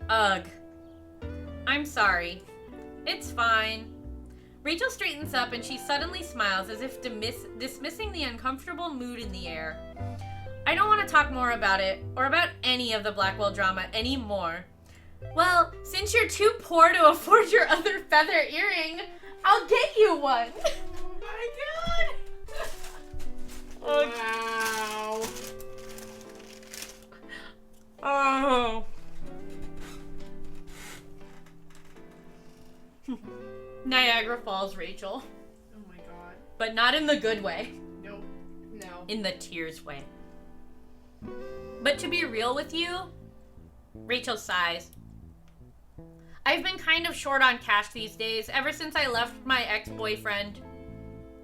Ugh. I'm sorry. It's fine. Rachel straightens up and she suddenly smiles as if dismissing the uncomfortable mood in the air. I don't want to talk more about it, or about any of the Blackwell drama anymore. Well, since you're too poor to afford your other feather earring, I'll get you one. Oh my god. Wow. Oh. Niagara Falls, Rachel. Oh my god. But not in the good way. Nope. No. In the tears way. But to be real with you, Rachel sighs. I've been kind of short on cash these days, ever since I left my ex-boyfriend.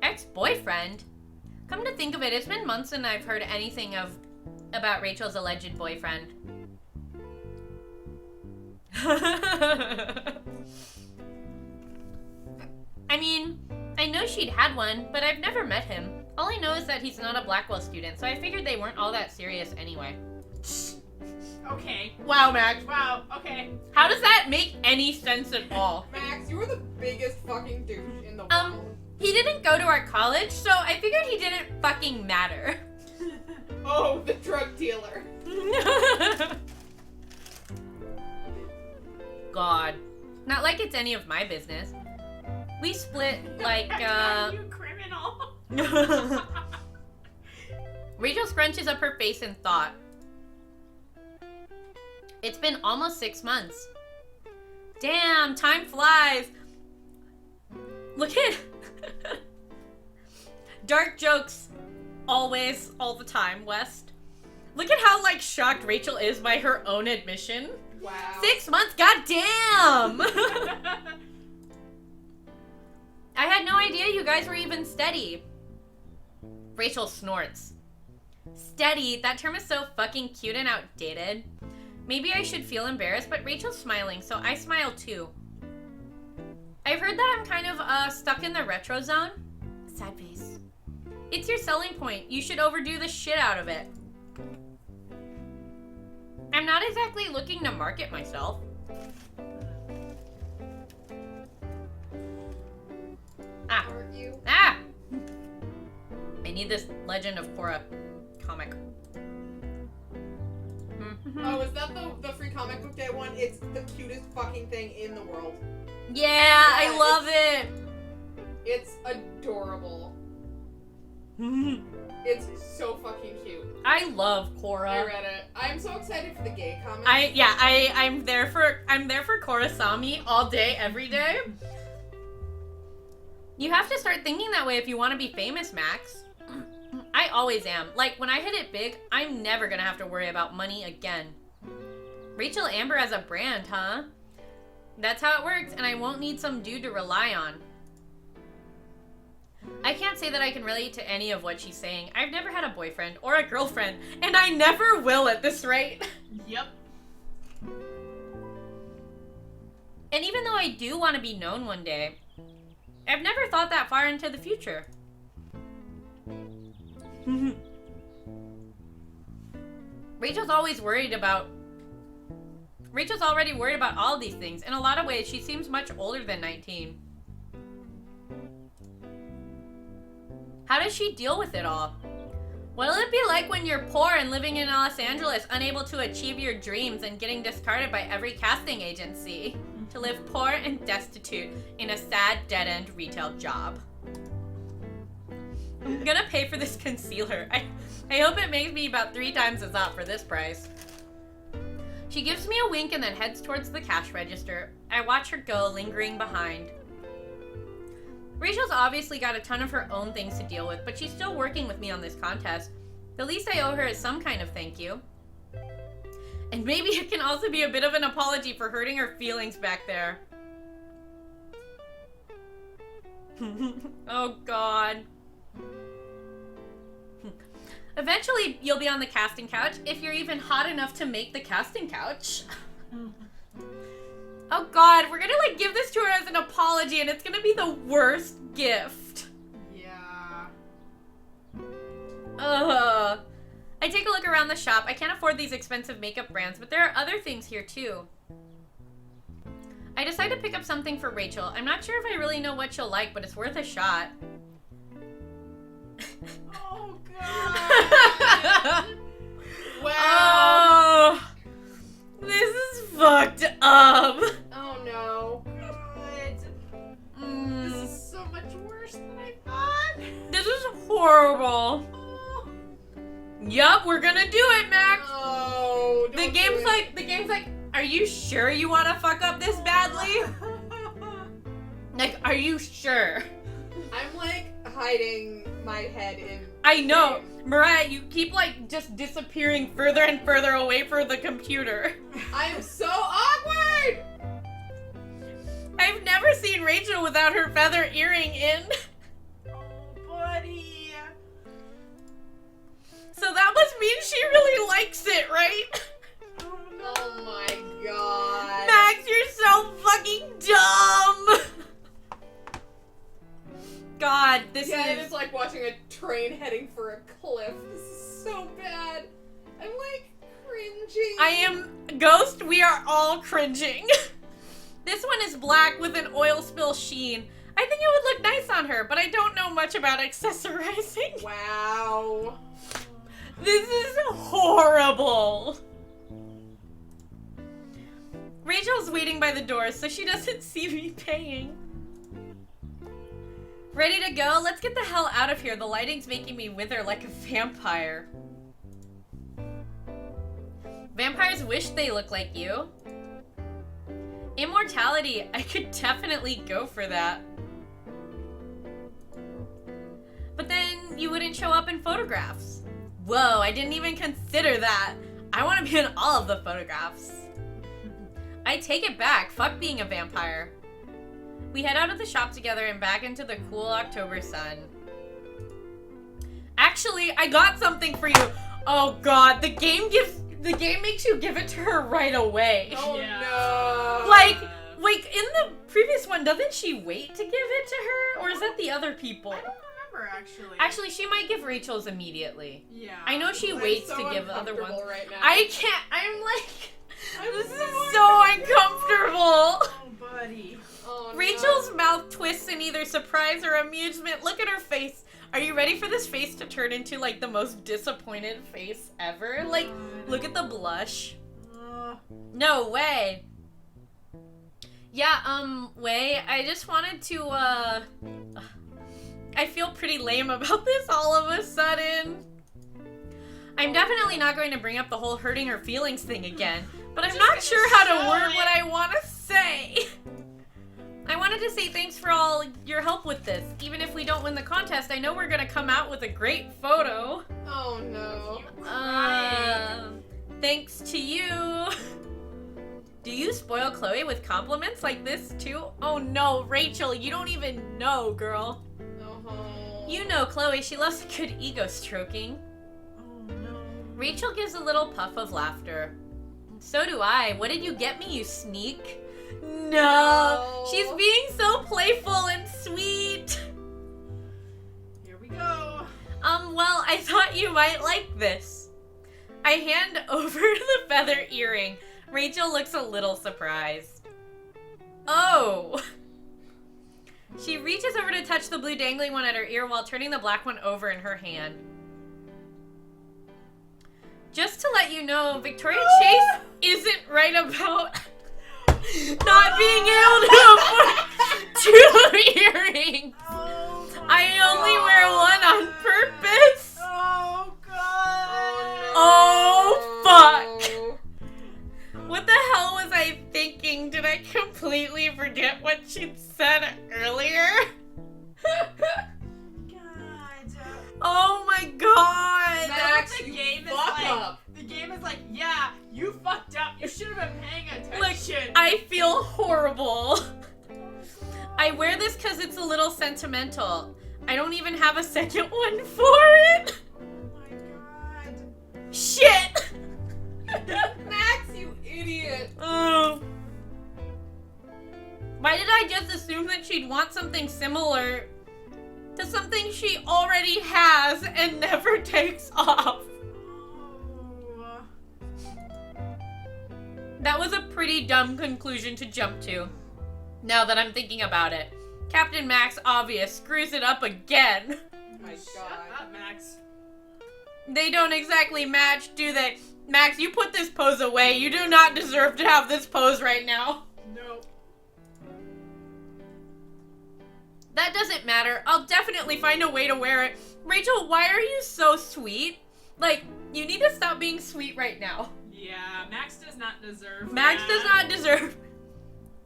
Ex-boyfriend? Come to think of it, it's been months since I've heard anything about Rachel's alleged boyfriend. I mean, I know she'd had one, but I've never met him. All I know is that he's not a Blackwell student, so I figured they weren't all that serious anyway. Okay. Wow, Max. Wow, okay. How does that make any sense at all? Max, you were the biggest fucking douche in the world. He didn't go to our college, so I figured he didn't fucking matter. Oh, the drug dealer. God. Not like it's any of my business. We split, like, You criminal. Rachel scrunches up her face in thought. It's been almost 6 months. Damn, time flies. Look at... Dark jokes. Always, all the time, West. Look at how, like, shocked Rachel is by her own admission. Wow. 6 months? Goddamn! I had no idea you guys were even steady. Rachel snorts. Steady? That term is so fucking cute and outdated. Maybe I should feel embarrassed, but Rachel's smiling, so I smile too. I've heard that I'm kind of, stuck in the retro zone. Sad face. It's your selling point. You should overdo the shit out of it. I'm not exactly looking to market myself. Ah. Aren't you? Ah! I need this Legend of Korra comic. Oh, is that the free comic book day one? It's the cutest fucking thing in the world. Yeah, I love it! It's adorable. It's so fucking cute. I love Korra. I read it. I'm so excited for the gay comic. I'm there for Korrasami all day, every day. You have to start thinking that way if you want to be famous, Max. I always am. Like, when I hit it big, I'm never gonna have to worry about money again. Rachel Amber as a brand, huh? That's how it works, and I won't need some dude to rely on. I can't say that I can relate to any of what she's saying. I've never had a boyfriend or a girlfriend, and I never will at this rate. Yep. And even though I do want to be known one day, I've never thought that far into the future. Rachel's already worried about all of these things. In a lot of ways, she seems much older than 19. How does she deal with it all? What'll it be like when you're poor and living in Los Angeles, unable to achieve your dreams and getting discarded by every casting agency? To live poor and destitute in a sad, dead-end retail job. I'm gonna pay for this concealer. I hope it makes me about 3 times as hot for this price. She gives me a wink and then heads towards the cash register. I watch her go, lingering behind. Rachel's obviously got a ton of her own things to deal with, but she's still working with me on this contest. The least I owe her is some kind of thank you. And maybe it can also be a bit of an apology for hurting her feelings back there. Oh god. Eventually, you'll be on the casting couch if you're even hot enough to make the casting couch. Oh god, we're gonna like give this to her as an apology and it's gonna be the worst gift. Yeah. Ugh. I take a look around the shop. I can't afford these expensive makeup brands, but there are other things here too. I decide to pick up something for Rachel. I'm not sure if I really know what she'll like, but it's worth a shot. Oh god. Wow. Oh, this is fucked up. Oh no. God. This is so much worse than I thought. This is horrible. Oh. Yup, we're gonna do it, Max. Oh, The game's like, are you sure you want to fuck up this badly? Like, are you sure? I'm like hiding my head in. I know. Mariah, you keep like just disappearing further and further away from the computer. I am so awkward! I've never seen Rachel without her feather earring in. Oh, buddy. So that must mean she really likes it, right? Oh no. Oh my god. Max, you're so fucking dumb! God, this Yeah, it is... is like watching a train heading for a cliff. This is so bad. I'm like cringing. I am... Ghost, we are all cringing. This one is black with an oil spill sheen. I think it would look nice on her, but I don't know much about accessorizing. Wow. This is horrible. Rachel's waiting by the door so she doesn't see me paying. Ready to go? Let's get the hell out of here. The lighting's making me wither like a vampire. Vampires wish they look like you. Immortality. I could definitely go for that. But then you wouldn't show up in photographs. Whoa, I didn't even consider that. I want to be in all of the photographs. I take it back. Fuck being a vampire. We head out of the shop together and back into the cool October sun. Actually, I got something for you. Oh god, the game makes you give it to her right away. Oh Yeah. no. Like, wait, in the previous one, doesn't she wait to give it to her? Or is that the other people? I don't remember actually. Actually, she might give Rachel's immediately. Yeah. I know she I'm waits so to give other ones. uncomfortable right now. I can't, I'm like, I'm this is so so uncomfortable. Oh, buddy. Oh, no. Rachel's mouth twists in either surprise or amusement. Look at her face. Are you ready for this face to turn into like the most disappointed face ever? Like, look at the blush. No way. Yeah, Way, I just wanted to, I feel pretty lame about this all of a sudden. I'm definitely not going to bring up the whole hurting her feelings thing again, but I'm not sure how to word what I want to say. I wanted to say thanks for all your help with this. Even if we don't win the contest, I know we're gonna come out with a great photo. Oh no. Thanks to you. Do you spoil Chloe with compliments like this too? Oh no, Rachel, you don't even know, girl. Oh. You know Chloe, she loves a good ego stroking. Oh no. Rachel gives a little puff of laughter. So do I. What did you get me, you sneak? No, she's being so playful and sweet. Here we go. Well, I thought you might like this. I hand over the feather earring. Rachel looks a little surprised. Oh. She reaches over to touch the blue dangling one at her ear while turning the black one over in her hand. Just to let you know, Victoria Chase isn't right about not being able to afford 2 earrings. Oh, I only wear one on purpose. Oh god. Oh, fuck. What the hell was I thinking? Did I completely forget what she'd said earlier? the you game is fuck like, up. the game is like, yeah, you fucked up. You should have been paying Look, attention. I feel horrible. I wear this because it's a little sentimental. I don't even have a second one for it. Oh my god. Shit. Max, you idiot. Oh. Why did I just assume that she'd want something similar to something she already has and never takes off? Oh. That was a pretty dumb conclusion to jump to, now that I'm thinking about it. Captain Max Obvious screws it up again. My Shut god. up, Max. They don't exactly match, do they? Max, you put this pose away. You do not deserve to have this pose right now. Nope. That doesn't matter. I'll definitely find a way to wear it. Rachel, why are you so sweet? Like, you need to stop being sweet right now. Yeah, Max does not deserve Max that. does not deserve...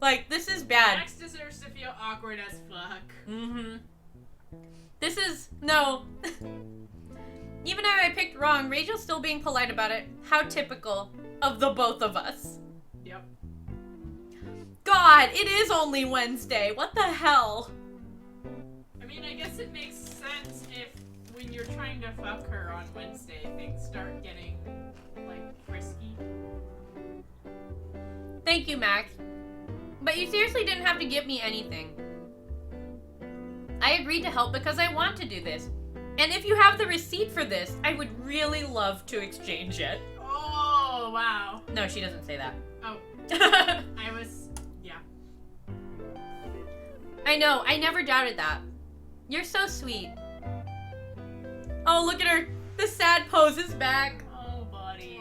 Like, this is bad. Max deserves to feel awkward as fuck. Mm-hmm. This is... No. Even if I picked wrong, Rachel's still being polite about it. How typical of the both of us. Yep. God, it is only Wednesday. What the hell? I mean, I guess it makes sense if when you're trying to fuck her on Wednesday, things start getting, like, frisky. Thank you, Max. But you seriously didn't have to give me anything. I agreed to help because I want to do this. And if you have the receipt for this, I would really love to exchange it. Oh, wow. No, she doesn't say that. Oh. I was... yeah. I know, I never doubted that. You're so sweet. Oh, look at her. The sad pose is back. Oh, buddy.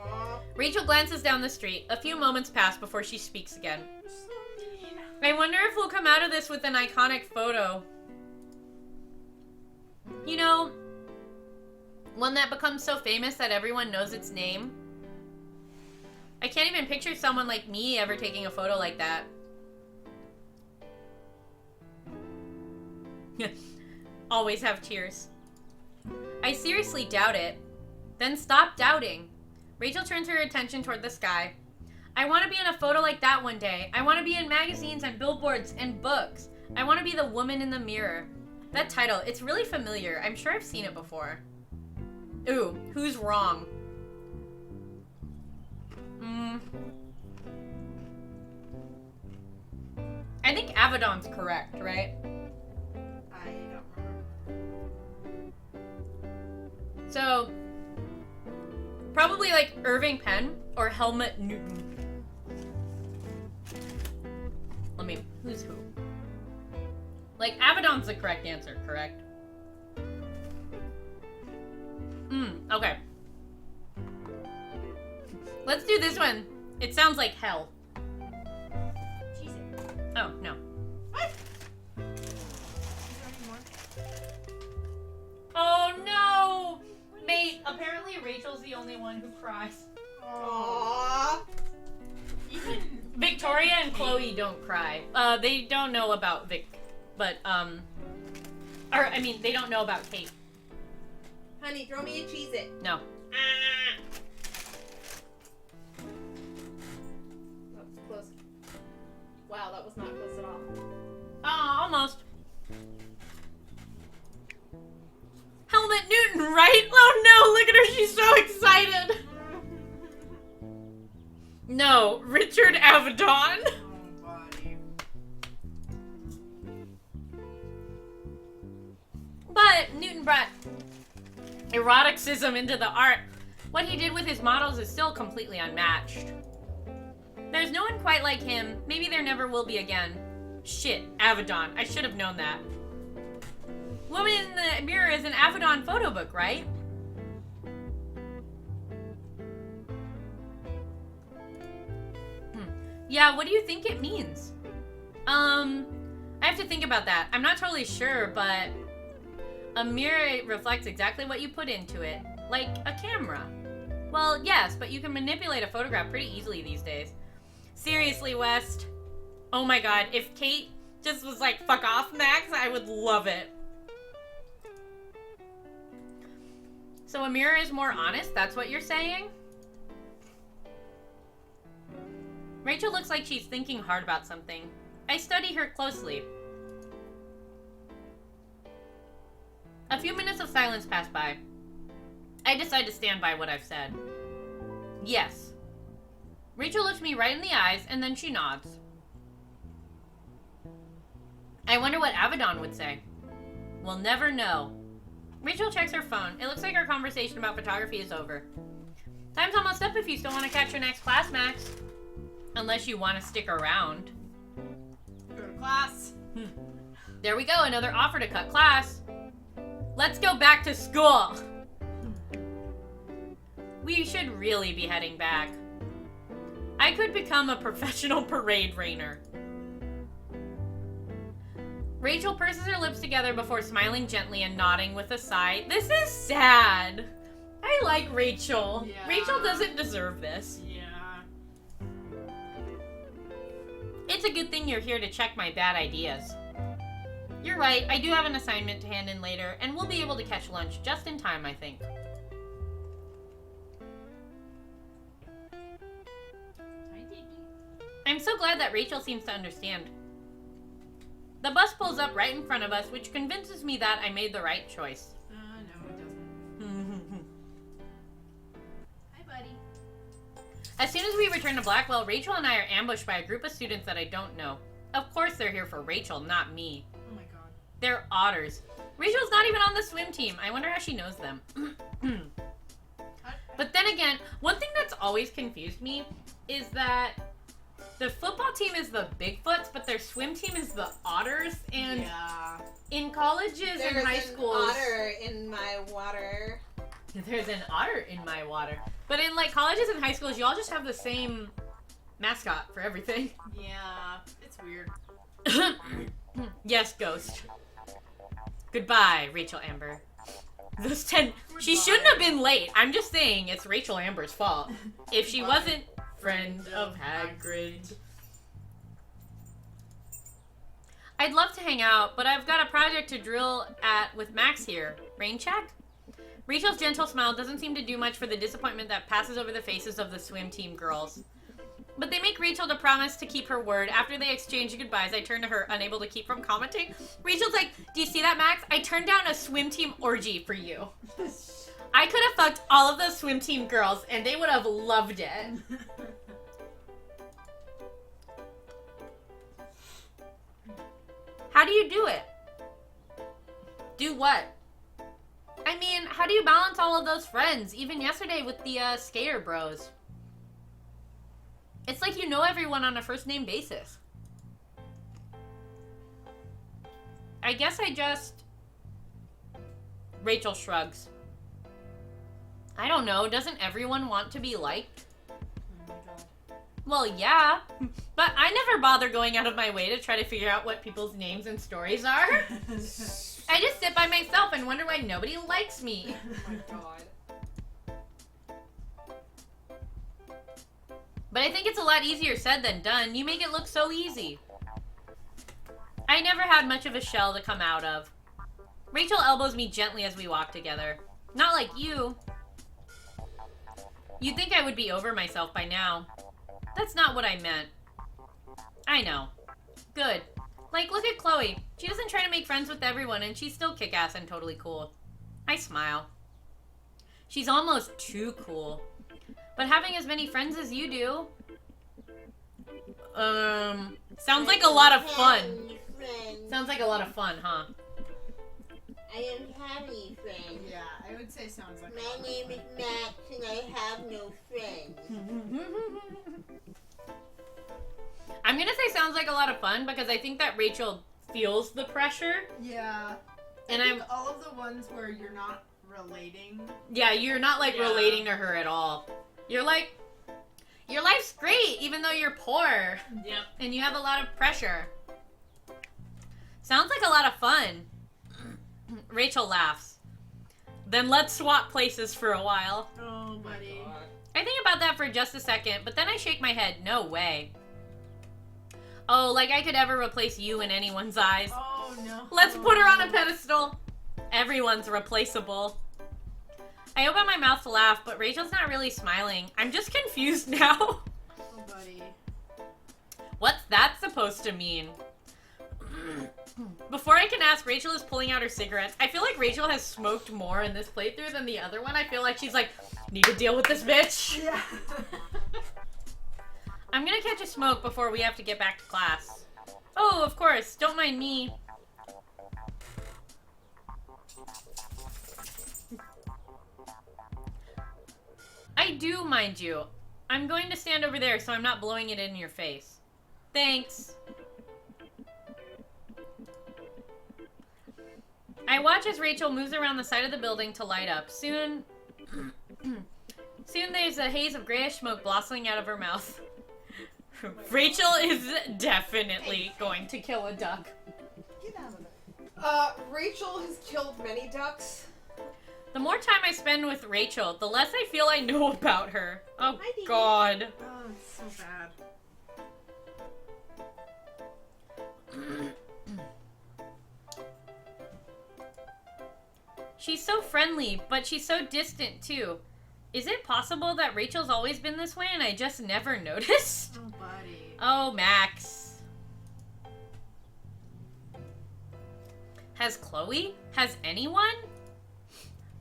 Aww. Rachel glances down the street. A few moments pass before she speaks again. You're so mean. I wonder if we'll come out of this with an iconic photo. You know, one that becomes so famous that everyone knows its name. I can't even picture someone like me ever taking a photo like that. Always have tears. I seriously doubt it. Then stop doubting. Rachel turns her attention toward the sky. I want to be in a photo like that one day. I want to be in magazines and billboards and books. I want to be the woman in the mirror. That title, it's really familiar. I'm sure I've seen it before. Ooh, who's wrong? I think Avedon's correct, right? I don't remember. So, probably like Irving Penn or Helmut Newton. Let me, who's who? Like, Avedon's the correct answer, correct? Okay. Let's do this one. It sounds like hell. Jesus. Oh, no. What? Is there any more? Oh, no! Mate, apparently Rachel's the only one who cries. Aww. Even Victoria and Chloe don't cry. They don't know about Vic, but, they don't know about Kate. Honey, throw me a Cheez-It. No. That was close. Wow, that was not close at all. Almost. Helmut Newton, right? Oh no, look at her, she's so excited. No, Richard Avedon. oh, buddy. But Newton brought eroticism into the art. What he did with his models is still completely unmatched. There's no one quite like him. Maybe there never will be again. Shit, Avedon. I should have known that. Woman in the Mirror is an Avedon photo book, right? Yeah, what do you think it means? I have to think about that. I'm not totally sure, but a mirror reflects exactly what you put into it, like a camera. Well, yes, but you can manipulate a photograph pretty easily these days. Seriously, West. Oh my god, if Kate just was like, fuck off, Max, I would love it. So a mirror is more honest? That's what you're saying? Rachel looks like she's thinking hard about something. I study her closely. A few minutes of silence pass by. I decide to stand by what I've said. Yes. Rachel looks me right in the eyes, and then she nods. I wonder what Avedon would say. We'll never know. Rachel checks her phone. It looks like our conversation about photography is over. Time's almost up if you still want to catch your next class, Max. Unless you want to stick around. Go to class. There we go, another offer to cut class. Let's go back to school. We should really be heading back. I could become a professional parade rainer. Rachel purses her lips together before smiling gently and nodding with a sigh. This is sad. I like Rachel. Yeah. Rachel doesn't deserve this. Yeah. It's a good thing you're here to check my bad ideas. You're right, I do have an assignment to hand in later, and we'll be able to catch lunch just in time, I think. I'm so glad that Rachel seems to understand. The bus pulls up right in front of us, which convinces me that I made the right choice. No, it doesn't. Hi, buddy. As soon as we return to Blackwell, Rachel and I are ambushed by a group of students that I don't know. Of course they're here for Rachel, not me. Oh my god. They're otters. Rachel's not even on the swim team. I wonder how she knows them. But then again, one thing that's always confused me is that the football team is the Bigfoots, but their swim team is the Otters. And in colleges and high schools... There's an otter in my water. There's an otter in my water. But in like colleges and high schools, you all just have the same mascot for everything. Yeah, it's weird. Yes, Ghost. Goodbye, Rachel Amber. Those 10... She shouldn't have been late. I'm just saying it's Rachel Amber's fault. If she wasn't... Friend of Hagrid. I'd love to hang out, but I've got a project to drill at with Max here. Rain check? Rachel's gentle smile doesn't seem to do much for the disappointment that passes over the faces of the swim team girls. But they make Rachel to promise to keep her word. After they exchange goodbyes, I turn to her, unable to keep from commenting. Rachel's like, do you see that, Max? I turned down a swim team orgy for you. I could have fucked all of those swim team girls, and they would have loved it. How do you do it? Do what? I mean, how do you balance all of those friends? Even yesterday with the skater bros. It's like you know everyone on a first name basis. I guess I just... Rachel shrugs. I don't know, doesn't everyone want to be liked? Oh my god. Well, yeah, but I never bother going out of my way to try to figure out what people's names and stories are. I just sit by myself and wonder why nobody likes me. Oh my god. But I think it's a lot easier said than done. You make it look so easy. I never had much of a shell to come out of. Rachel elbows me gently as we walk together. Not like you. You'd think I would be over myself by now. That's not what I meant. I know. Good. Like, look at Chloe. She doesn't try to make friends with everyone, and she's still kick-ass and totally cool. I smile. She's almost too cool. But having as many friends as you do... Sounds like a lot of fun. Sounds like a lot of fun, huh? I don't have any friends. Yeah, I would say sounds like My name is Max and I have no friends. I'm gonna say sounds like a lot of fun because I think that Rachel feels the pressure. Yeah. And I think all of the ones where you're not relating. Yeah, you're not like relating to her at all. You're like, your life's great even though you're poor. Yep. And you have a lot of pressure. Sounds like a lot of fun. Rachel laughs. Then let's swap places for a while. Oh, buddy. I think about that for just a second, but then I shake my head. No way. Oh, like I could ever replace you in anyone's eyes. Oh, no. Let's put her on a pedestal. Everyone's replaceable. I open my mouth to laugh, but Rachel's not really smiling. I'm just confused now. Oh, buddy. What's that supposed to mean? Before I can ask, Rachel is pulling out her cigarettes. I feel like Rachel has smoked more in this playthrough than the other one. I feel like she's like, need to deal with this bitch. Yeah. I'm gonna catch a smoke before we have to get back to class. Oh, of course. Don't mind me. I do mind you. I'm going to stand over there so I'm not blowing it in your face. Thanks. I watch as Rachel moves around the side of the building to light up. Soon there's a haze of grayish smoke blossoming out of her mouth. Rachel is definitely going to kill a duck. Get out of there. Rachel has killed many ducks. The more time I spend with Rachel, the less I feel I know about her. Oh, Hi, Dee. God. Oh, it's so bad. She's so friendly, but she's so distant, too. Is it possible that Rachel's always been this way and I just never noticed? Oh, buddy. Oh, Max. Has Chloe? Has anyone?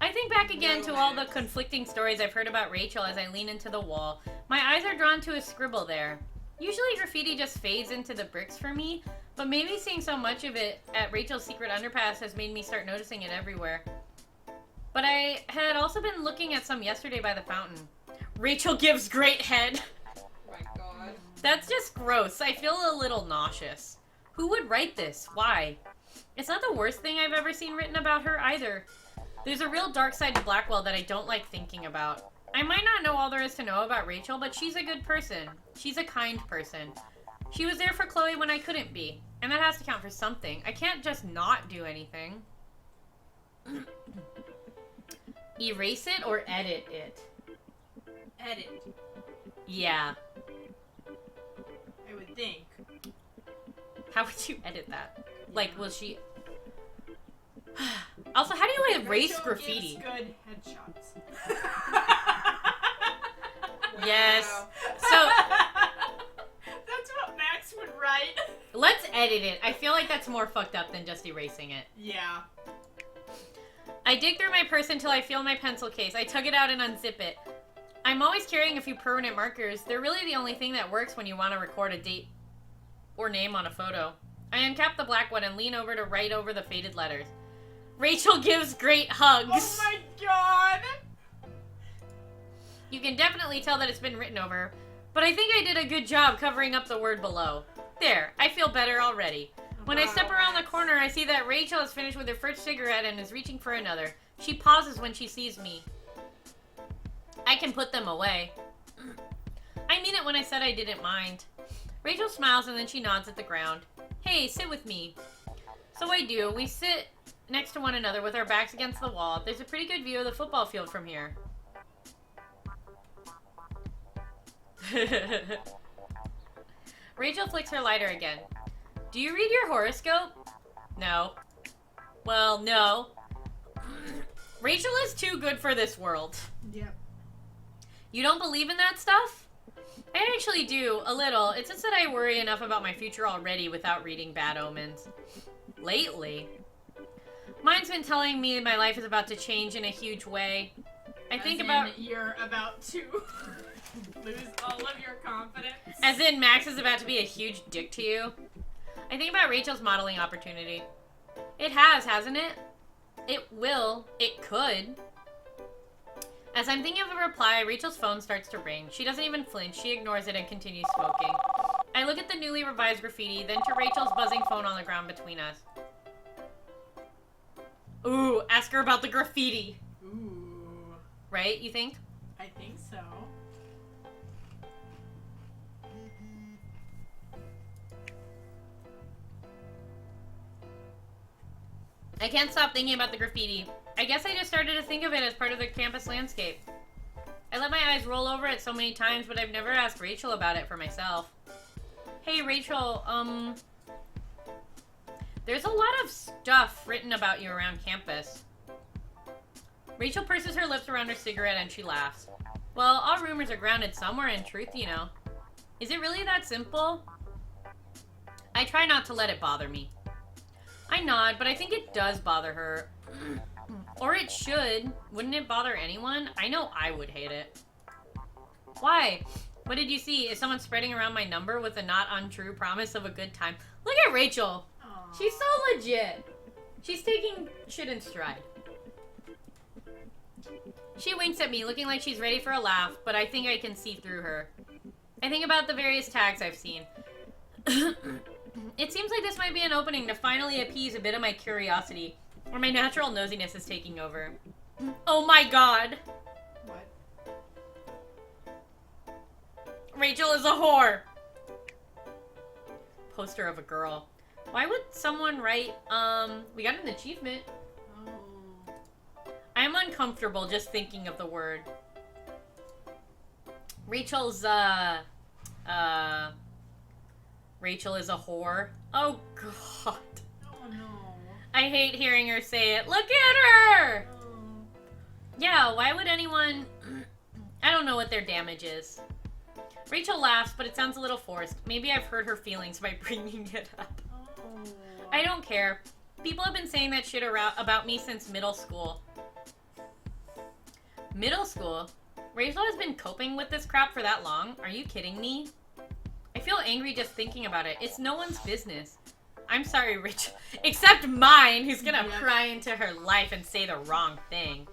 I think back again to all the conflicting stories I've heard about Rachel as I lean into the wall. My eyes are drawn to a scribble there. Usually graffiti just fades into the bricks for me, but maybe seeing so much of it at Rachel's secret underpass has made me start noticing it everywhere. But I had also been looking at some yesterday by the fountain. Rachel gives great head. Oh my god. That's just gross. I feel a little nauseous. Who would write this? Why? It's not the worst thing I've ever seen written about her either. There's a real dark side to Blackwell that I don't like thinking about. I might not know all there is to know about Rachel, but she's a good person. She's a kind person. She was there for Chloe when I couldn't be, and that has to count for something. I can't just not do anything. Erase it or edit it? Edit, Yeah. I would think. How would you edit that? Like, will she... Also, how do you erase Rachel graffiti? gives good headshots. Yes. So, That's what Max would write. let's edit it. I feel like that's more fucked up than just erasing it. Yeah. I dig through my purse until I feel my pencil case. I tug it out and unzip it. I'm always carrying a few permanent markers. They're really the only thing that works when you want to record a date or name on a photo. I uncap the black one and lean over to write over the faded letters. Rachel gives great hugs. Oh my god! You can definitely tell that it's been written over, but I think I did a good job covering up the word below. There, I feel better already. When I step around the corner, I see that Rachel has finished with her first cigarette and is reaching for another. She pauses when she sees me. I can put them away. I mean it when I said I didn't mind. Rachel smiles and then she nods at the ground. Hey, sit with me. So I do. We sit next to one another with our backs against the wall. There's a pretty good view of the football field from here. Rachel flicks her lighter again. Do you read your horoscope? No. Well, no. Rachel is too good for this world. Yep. You don't believe in that stuff? I actually do, a little. It's just that I worry enough about my future already without reading bad omens. Lately. Mine's been telling me my life is about to change in a huge way. You're about to lose all of your confidence. As in, Max is about to be a huge dick to you. I think about Rachel's modeling opportunity. It has, hasn't it? It will. It could. As I'm thinking of a reply, Rachel's phone starts to ring. She doesn't even flinch. She ignores it and continues smoking. I look at the newly revised graffiti, then to Rachel's buzzing phone on the ground between us. Ooh, ask her about the graffiti. Ooh. Right, you think? I think so. I can't stop thinking about the graffiti. I guess I just started to think of it as part of the campus landscape. I let my eyes roll over it so many times, but I've never asked Rachel about it for myself. Hey, Rachel, there's a lot of stuff written about you around campus. Rachel purses her lips around her cigarette and she laughs. Well, all rumors are grounded somewhere in truth, you know. Is it really that simple? I try not to let it bother me. I nod, but I think it does bother her. Or it should. Wouldn't it bother anyone? I know I would hate it. Why? What did you see? Is someone spreading around my number with a not untrue promise of a good time? Look at Rachel. Aww. She's so legit. She's taking shit in stride. She winks at me, looking like she's ready for a laugh, but I think I can see through her. I think about the various tags I've seen. It seems like this might be an opening to finally appease a bit of my curiosity, or my natural nosiness is taking over. Oh my god! What? Rachel is a whore! Poster of a girl. Why would someone write, we got an achievement. Oh. I'm uncomfortable just thinking of the word. Rachel's, Rachel is a whore. Oh, God. Oh, no. I hate hearing her say it. Look at her! Oh. Yeah, why would anyone... I don't know what their damage is. Rachel laughs, but it sounds a little forced. Maybe I've hurt her feelings by bringing it up. Oh. I don't care. People have been saying that shit about me since middle school. Middle school? Rachel has been coping with this crap for that long? Are you kidding me? I feel angry just thinking about it. It's no one's business. I'm sorry, Rachel. Except mine, who's gonna pry into her life and say the wrong thing.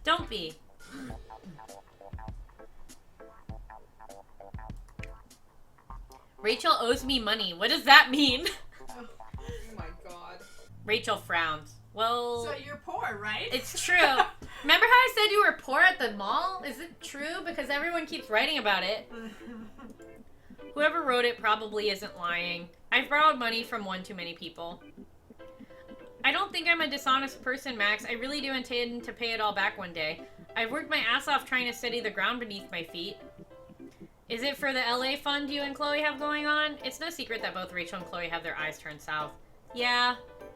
Don't be. Rachel owes me money. What does that mean? Oh my god. Rachel frowns. Well... So you're poor, right? It's true. Remember how I said you were poor at the mall? Is it true? Because everyone keeps writing about it. Whoever wrote it probably isn't lying. I've borrowed money from one too many people. I don't think I'm a dishonest person, Max. I really do intend to pay it all back one day. I've worked my ass off trying to steady the ground beneath my feet. Is it for the LA fund you and Chloe have going on? It's no secret that both Rachel and Chloe have their eyes turned south. Yeah,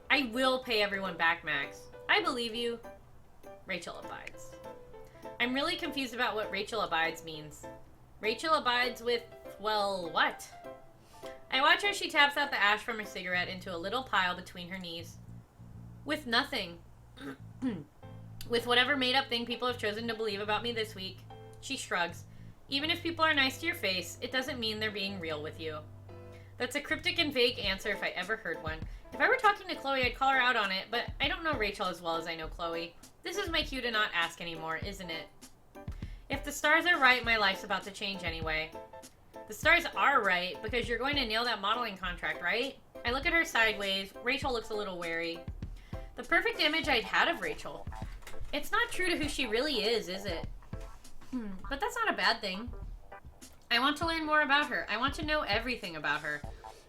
I will pay everyone back, Max. I believe you. Rachel abides. I'm really confused about what Rachel abides means. Rachel abides with, well, what? I watch as she taps out the ash from her cigarette into a little pile between her knees. With nothing. With whatever made-up thing people have chosen to believe about me this week. She shrugs. Even if people are nice to your face, it doesn't mean they're being real with you. That's a cryptic and vague answer if I ever heard one. If I were talking to Chloe, I'd call her out on it, but I don't know Rachel as well as I know Chloe. This is my cue to not ask anymore, isn't it? If the stars are right, my life's about to change anyway. The stars are right, because you're going to nail that modeling contract, right? I look at her sideways. Rachel looks a little wary. The perfect image I'd had of Rachel. It's not true to who she really is it? But that's not a bad thing. I want to learn more about her. I want to know everything about her.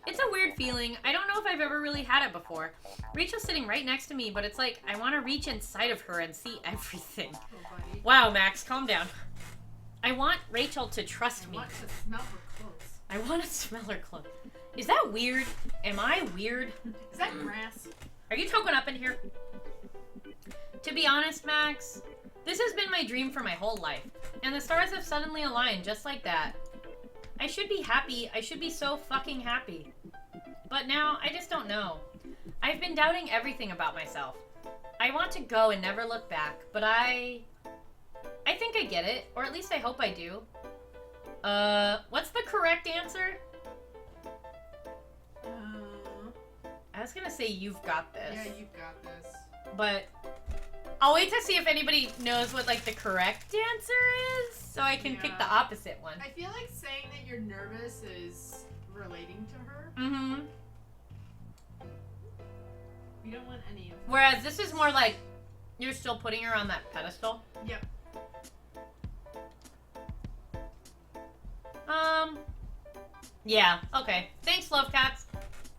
It's a weird feeling. I don't know if I've ever really had it before. Rachel's sitting right next to me, but it's like I want to reach inside of her and see everything. Oh, buddy. Wow, Max, calm down. I want Rachel to trust me. I want to smell her clothes. I want to smell her clothes. Is that weird? Am I weird? Is that grass? Are you token up in here? To be honest, Max, this has been my dream for my whole life. And the stars have suddenly aligned just like that. I should be happy. I should be so fucking happy. But now, I just don't know. I've been doubting everything about myself. I want to go and never look back, but I think I get it. Or at least I hope I do. What's the correct answer? I was gonna say you've got this. Yeah, you've got this. But I'll wait to see if anybody knows what, like, the correct answer is, so I can pick the opposite one. I feel like saying that you're nervous is relating to her. Mm-hmm. We don't want any of Whereas this is more like you're still putting her on that pedestal. Yep. Yeah, okay. Thanks, Love Cats.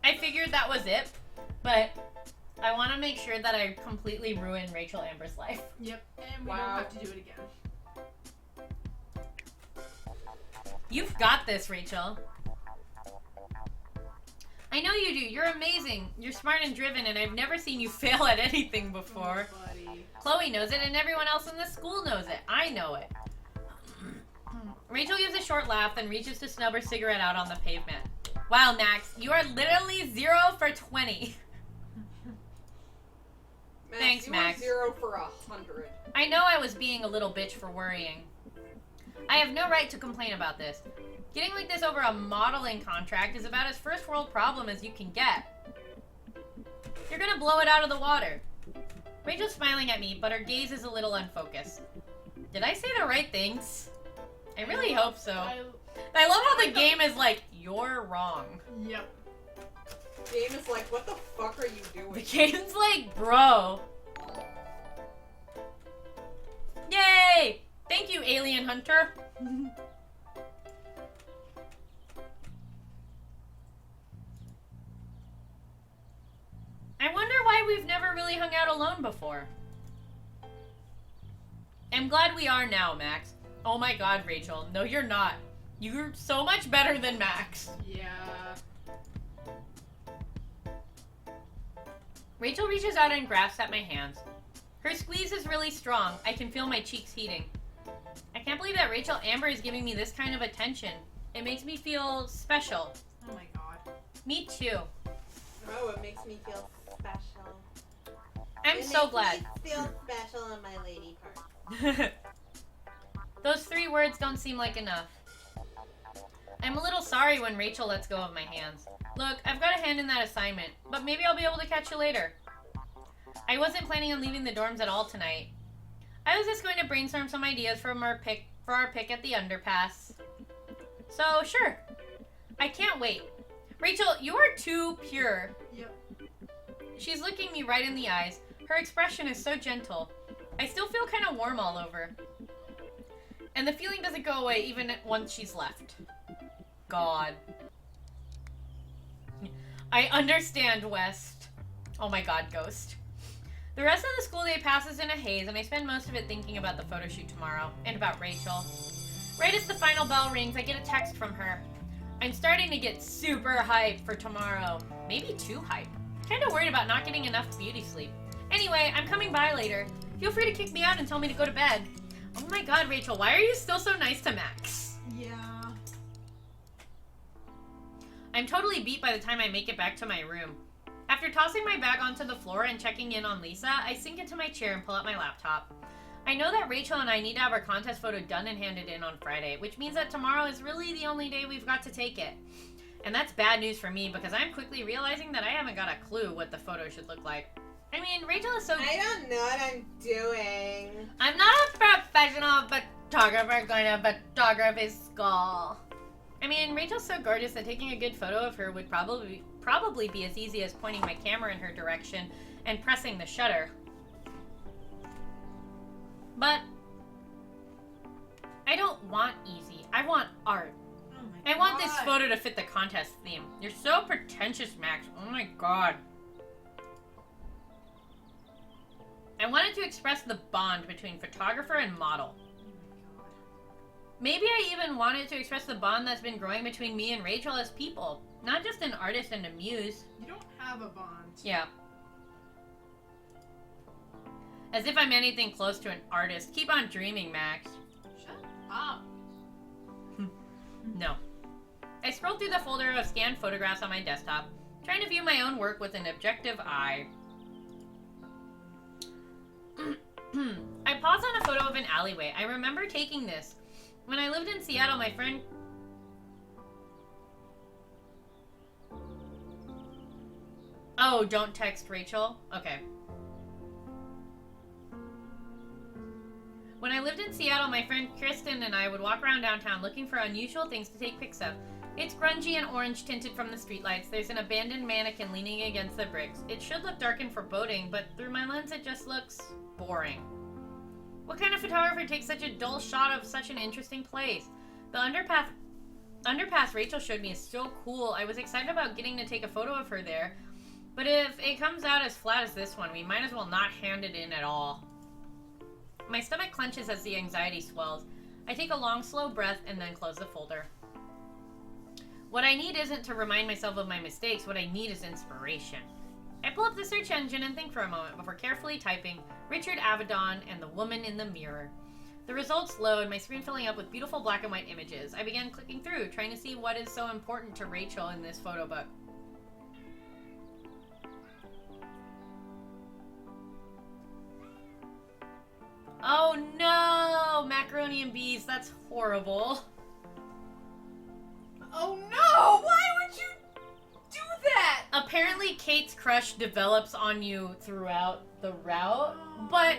I figured that was it, but I want to make sure that I completely ruin Rachel Amber's life. Yep, and we don't have to do it again. You've got this, Rachel. I know you do. You're amazing. You're smart and driven, and I've never seen you fail at anything before. Oh, buddy. Chloe knows it, and everyone else in the school knows it. I know it. Rachel gives a short laugh, then reaches to snub her cigarette out on the pavement. Wow, Max, you are literally 0 for 20. Thanks, Max. 0 for 100. I know I was being a little bitch for worrying. I have no right to complain about this. Getting like this over a modeling contract is about as first world problem as you can get. You're gonna blow it out of the water. Rachel's smiling at me, but her gaze is a little unfocused. Did I say the right things? I really hope so. I love how the game is like, you're wrong. Yep. Game is like, what the fuck are you doing? The game's like, bro. Yay! Thank you, Alien Hunter. I wonder why we've never really hung out alone before. I'm glad we are now, Max. Oh my god, Rachel. No, you're not. You're so much better than Max. Yeah. Rachel reaches out and grasps at my hands. Her squeeze is really strong. I can feel my cheeks heating. I can't believe that Rachel Amber is giving me this kind of attention. It makes me feel special. Oh my god. Me too. Oh, it makes me feel special. I'm so glad. It makes me feel special on my lady part. Those 3 words don't seem like enough. I'm a little sorry when Rachel lets go of my hands. Look, I've got a hand in that assignment, but maybe I'll be able to catch you later. I wasn't planning on leaving the dorms at all tonight. I was just going to brainstorm some ideas for our pick at the underpass. So, sure. I can't wait. Rachel, you are too pure. Yep. She's looking me right in the eyes. Her expression is so gentle. I still feel kind of warm all over. And the feeling doesn't go away even once she's left. God. I understand, West. Oh my god, Ghost. The rest of the school day passes in a haze, and I spend most of it thinking about the photo shoot tomorrow, and about Rachel. Right as the final bell rings, I get a text from her. I'm starting to get super hyped for tomorrow. Maybe too hyped. Kinda worried about not getting enough beauty sleep. Anyway, I'm coming by later. Feel free to kick me out and tell me to go to bed. Oh my god, Rachel, why are you still so nice to Max? Yeah. I'm totally beat by the time I make it back to my room. After tossing my bag onto the floor and checking in on Lisa, I sink into my chair and pull out my laptop. I know that Rachel and I need to have our contest photo done and handed in on Friday, which means that tomorrow is really the only day we've got to take it. And that's bad news for me because I'm quickly realizing that I haven't got a clue what the photo should look like. I mean, Rachel is so... I don't know what I'm doing. I'm not a professional photographer going to photography school. I mean, Rachel's so gorgeous that taking a good photo of her would probably be as easy as pointing my camera in her direction and pressing the shutter. But I don't want easy. I want art. Oh my I want god. this photo to fit the contest theme. You're so pretentious, Max. Oh my god. I wanted to express the bond between photographer and model. Maybe I even wanted to express the bond that's been growing between me and Rachel as people, not just an artist and a muse. You don't have a bond. Yeah. As if I'm anything close to an artist. Keep on dreaming, Max. Shut up. No. I scrolled through the folder of scanned photographs on my desktop, trying to view my own work with an objective eye. I paused on a photo of an alleyway. I remember taking this. When I lived in Seattle, my friend... Oh, don't text Rachel? Okay. When I lived in Seattle, my friend Kristen and I would walk around downtown looking for unusual things to take pics of. It's grungy and orange tinted from the streetlights. There's an abandoned mannequin leaning against the bricks. It should look dark and foreboding, but through my lens it just looks boring. What kind of photographer takes such a dull shot of such an interesting place? The underpass Rachel showed me is so cool. I was excited about getting to take a photo of her there. But if it comes out as flat as this one, we might as well not hand it in at all. My stomach clenches as the anxiety swells. I take a long, slow breath and then close the folder. What I need isn't to remind myself of my mistakes. What I need is inspiration. I pull up the search engine and think for a moment before carefully typing Richard Avedon and the woman in the mirror. The results load, my screen filling up with beautiful black and white images. I began clicking through, trying to see what is so important to Rachel in this photo book. Oh no! Macaroni and bees, that's horrible. Oh no! Why would you do that? Apparently Kate's crush develops on you throughout the route, but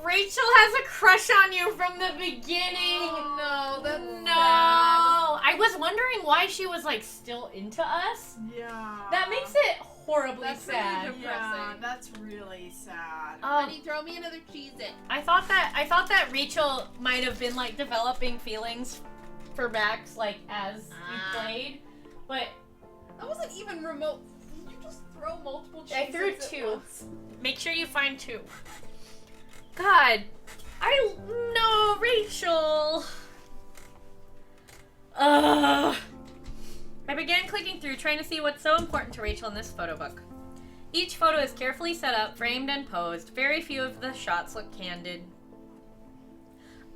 Rachel has a crush on you from the beginning. Oh no, that's No! sad. I was wondering why she was like still into us. Yeah. That makes it horribly That's really sad. depressing. Yeah, that's really sad. Honey, throw me another Cheez-It. I thought that Rachel might have been like developing feelings for Max like as he played, but That wasn't even remote. Did you just throw multiple cheeses I threw at 2. once? Make sure you find 2. God, no, Rachel. Ugh. I began clicking through, trying to see what's so important to Rachel in this photo book. Each photo is carefully set up, framed, and posed. Very few of the shots look candid.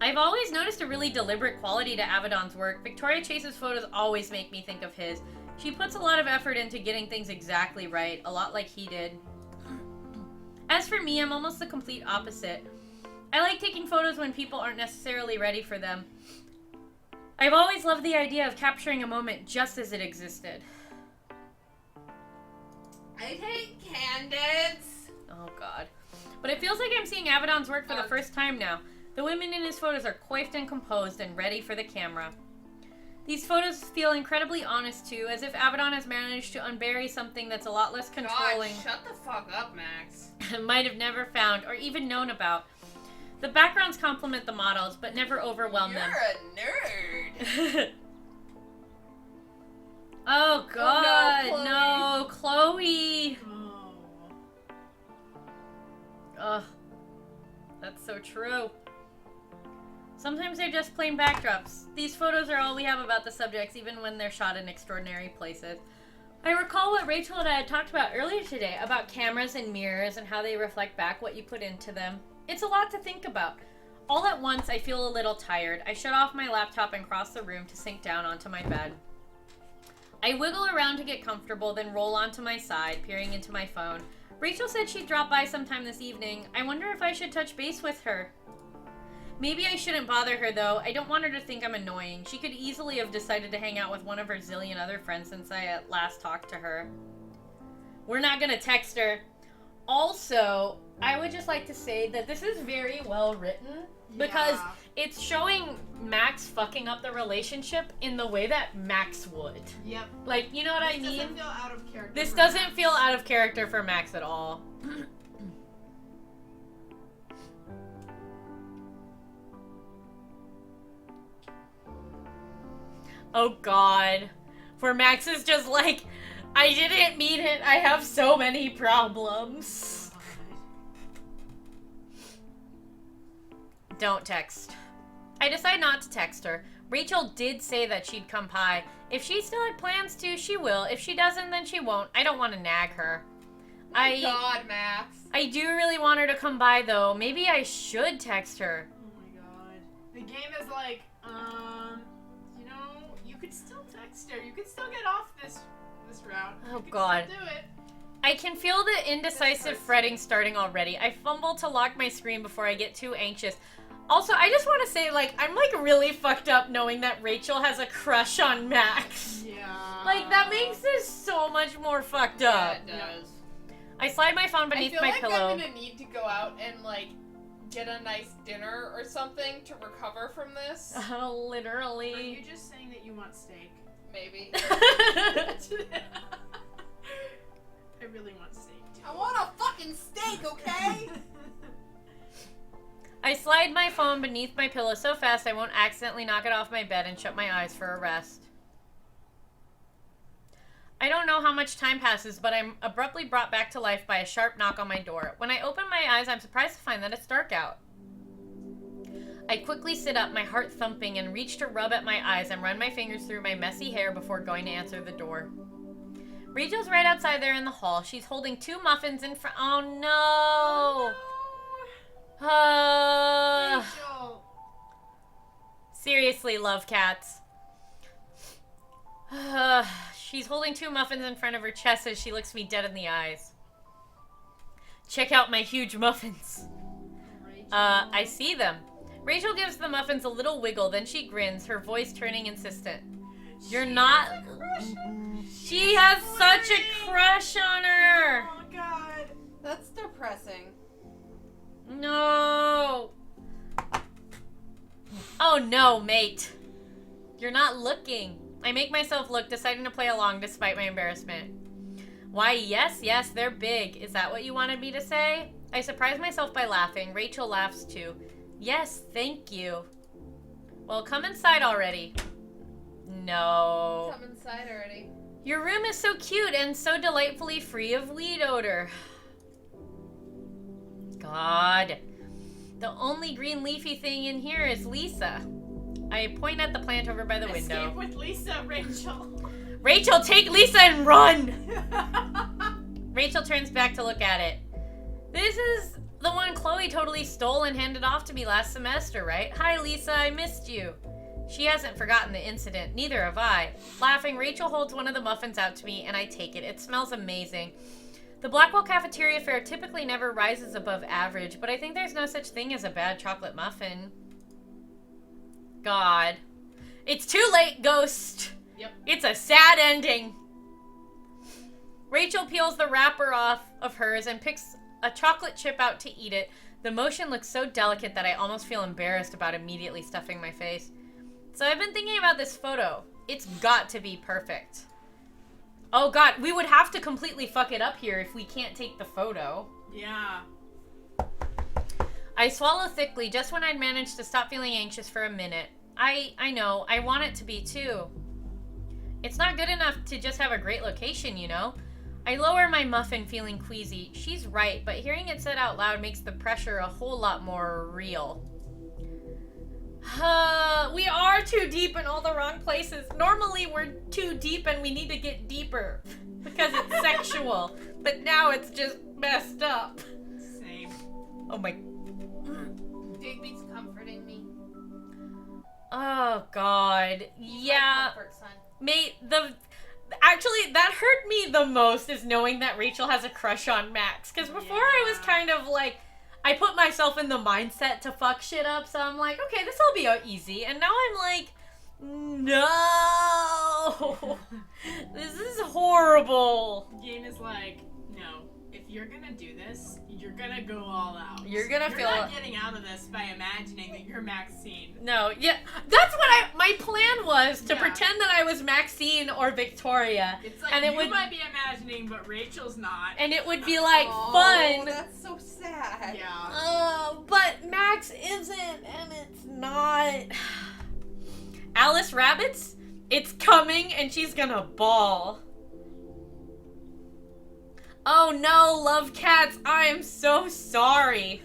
I've always noticed a really deliberate quality to Avedon's work. Victoria Chase's photos always make me think of his. She puts a lot of effort into getting things exactly right, a lot like he did. As for me, I'm almost the complete opposite. I like taking photos when people aren't necessarily ready for them. I've always loved the idea of capturing a moment just as it existed. I hate candids. Oh god. But it feels like I'm seeing Avedon's work for the first time now. The women in his photos are coiffed and composed and ready for the camera. These photos feel incredibly honest too, as if Avedon has managed to unbury something that's a lot less controlling. God, shut the fuck up, Max. Might have never found or even known about. The backgrounds complement the models, but never overwhelm them. You're a nerd. Oh god, Chloe. no, Chloe. Oh. Ugh, that's so true. Sometimes they're just plain backdrops. These photos are all we have about the subjects, even when they're shot in extraordinary places. I recall what Rachel and I had talked about earlier today, about cameras and mirrors and how they reflect back what you put into them. It's a lot to think about. All at once, I feel a little tired. I shut off my laptop and cross the room to sink down onto my bed. I wiggle around to get comfortable, then roll onto my side, peering into my phone. Rachel said she'd drop by sometime this evening. I wonder if I should touch base with her. Maybe I shouldn't bother her, though. I don't want her to think I'm annoying. She could easily have decided to hang out with one of her zillion other friends since I last talked to her. We're not gonna text her. Also, I would just like to say that this is very well written because Yeah. it's showing Max fucking up the relationship in the way that Max would. Yep. Like, you know what I This mean? doesn't feel out of character. This for doesn't Max. feel out of character for Max at all. Oh god. For Max is just like, I didn't mean it. I have so many problems. Don't text. I decide not to text her. Rachel did say that she'd come by. If she still had plans to, she will. If she doesn't, then she won't. I don't want to nag her. God, Max. I do really want her to come by, though. Maybe I should text her. Oh my god. The game is like, you know, you could still text her. You could still get off this route. Oh, You could God. Still do it. I can feel the indecisive fretting starting already. I fumble to lock my screen before I get too anxious. Also, I just want to say, like, I'm, like, really fucked up knowing that Rachel has a crush on Max. Yeah. Like, that makes this so much more fucked Yeah, up. it does. I slide my phone I beneath feel my like pillow. I'm gonna need to go out and, like, get a nice dinner or something to recover from this. Are Literally. you just saying that you want steak? Maybe. I really want steak too. I want a fucking steak, okay? I slide my phone beneath my pillow so fast I won't accidentally knock it off my bed and shut my eyes for a rest. I don't know how much time passes, but I'm abruptly brought back to life by a sharp knock on my door. When I open my eyes, I'm surprised to find that it's dark out. I quickly sit up, my heart thumping, and reach to rub at my eyes and run my fingers through my messy hair before going to answer the door. Rachel's right outside there in the hall. She's holding 2 muffins in front. Oh no! Rachel. Seriously, love cats. She's holding 2 muffins in front of her chest as she looks me dead in the eyes. Check out my huge muffins. I see them. Rachel gives the muffins a little wiggle, then she grins, her voice turning insistent. You're not... She has such a crush on her! Oh god. That's depressing. No! Oh no, mate. You're not looking. I make myself look, deciding to play along despite my embarrassment. Why, yes, they're big. Is that what you wanted me to say? I surprise myself by laughing. Rachel laughs too. Yes, thank you. Well, come inside already. No. Come inside already. Your room is so cute and so delightfully free of weed odor. God. The only green leafy thing in here is Lisa. I point at the plant over by the window. Escape with Lisa, Rachel. Rachel, take Lisa and run! Rachel turns back to look at it. This is the one Chloe totally stole and handed off to me last semester, right? Hi, Lisa, I missed you. She hasn't forgotten the incident. Neither have I. Laughing, Rachel holds one of the muffins out to me, and I take it. It smells amazing. The Blackwell cafeteria fare typically never rises above average, but I think there's no such thing as a bad chocolate muffin. God. It's too late, Ghost. Yep. It's a sad ending. Rachel peels the wrapper off of hers and picks a chocolate chip out to eat it. The motion looks so delicate that I almost feel embarrassed about immediately stuffing my face. So I've been thinking about this photo. It's got to be perfect. Oh god, we would have to completely fuck it up here if we can't take the photo. Yeah. I swallow thickly just when I'd managed to stop feeling anxious for a minute. I know, I want it to be too. It's not good enough to just have a great location, you know? I lower my muffin, feeling queasy. She's right, but hearing it said out loud makes the pressure a whole lot more real. We are too deep in all the wrong places. Normally we're too deep and we need to get deeper because it's sexual. But now it's just messed up. Same. Oh my... Digby's comforting me. Oh god. Yeah. Comfort, son. Mate, actually, that hurt me the most is knowing that Rachel has a crush on Max. Because before I was kind of like, I put myself in the mindset to fuck shit up, so I'm like, okay, this will be easy. And now I'm like, no! This is horrible. Game is like, no, if you're gonna do this, you're gonna go all out. You're gonna feel... You're not getting out of this by imagining that you're Maxine. No, yeah, that's what my plan was, to pretend that I was Maxine or Victoria. It's like, and it you might be imagining, but Rachel's not. And it would be like fun. That's so sad. Yeah. But Max isn't, and it's not. Alice Rabbits, it's coming, and she's gonna bawl. Oh no, love cats, I am so sorry.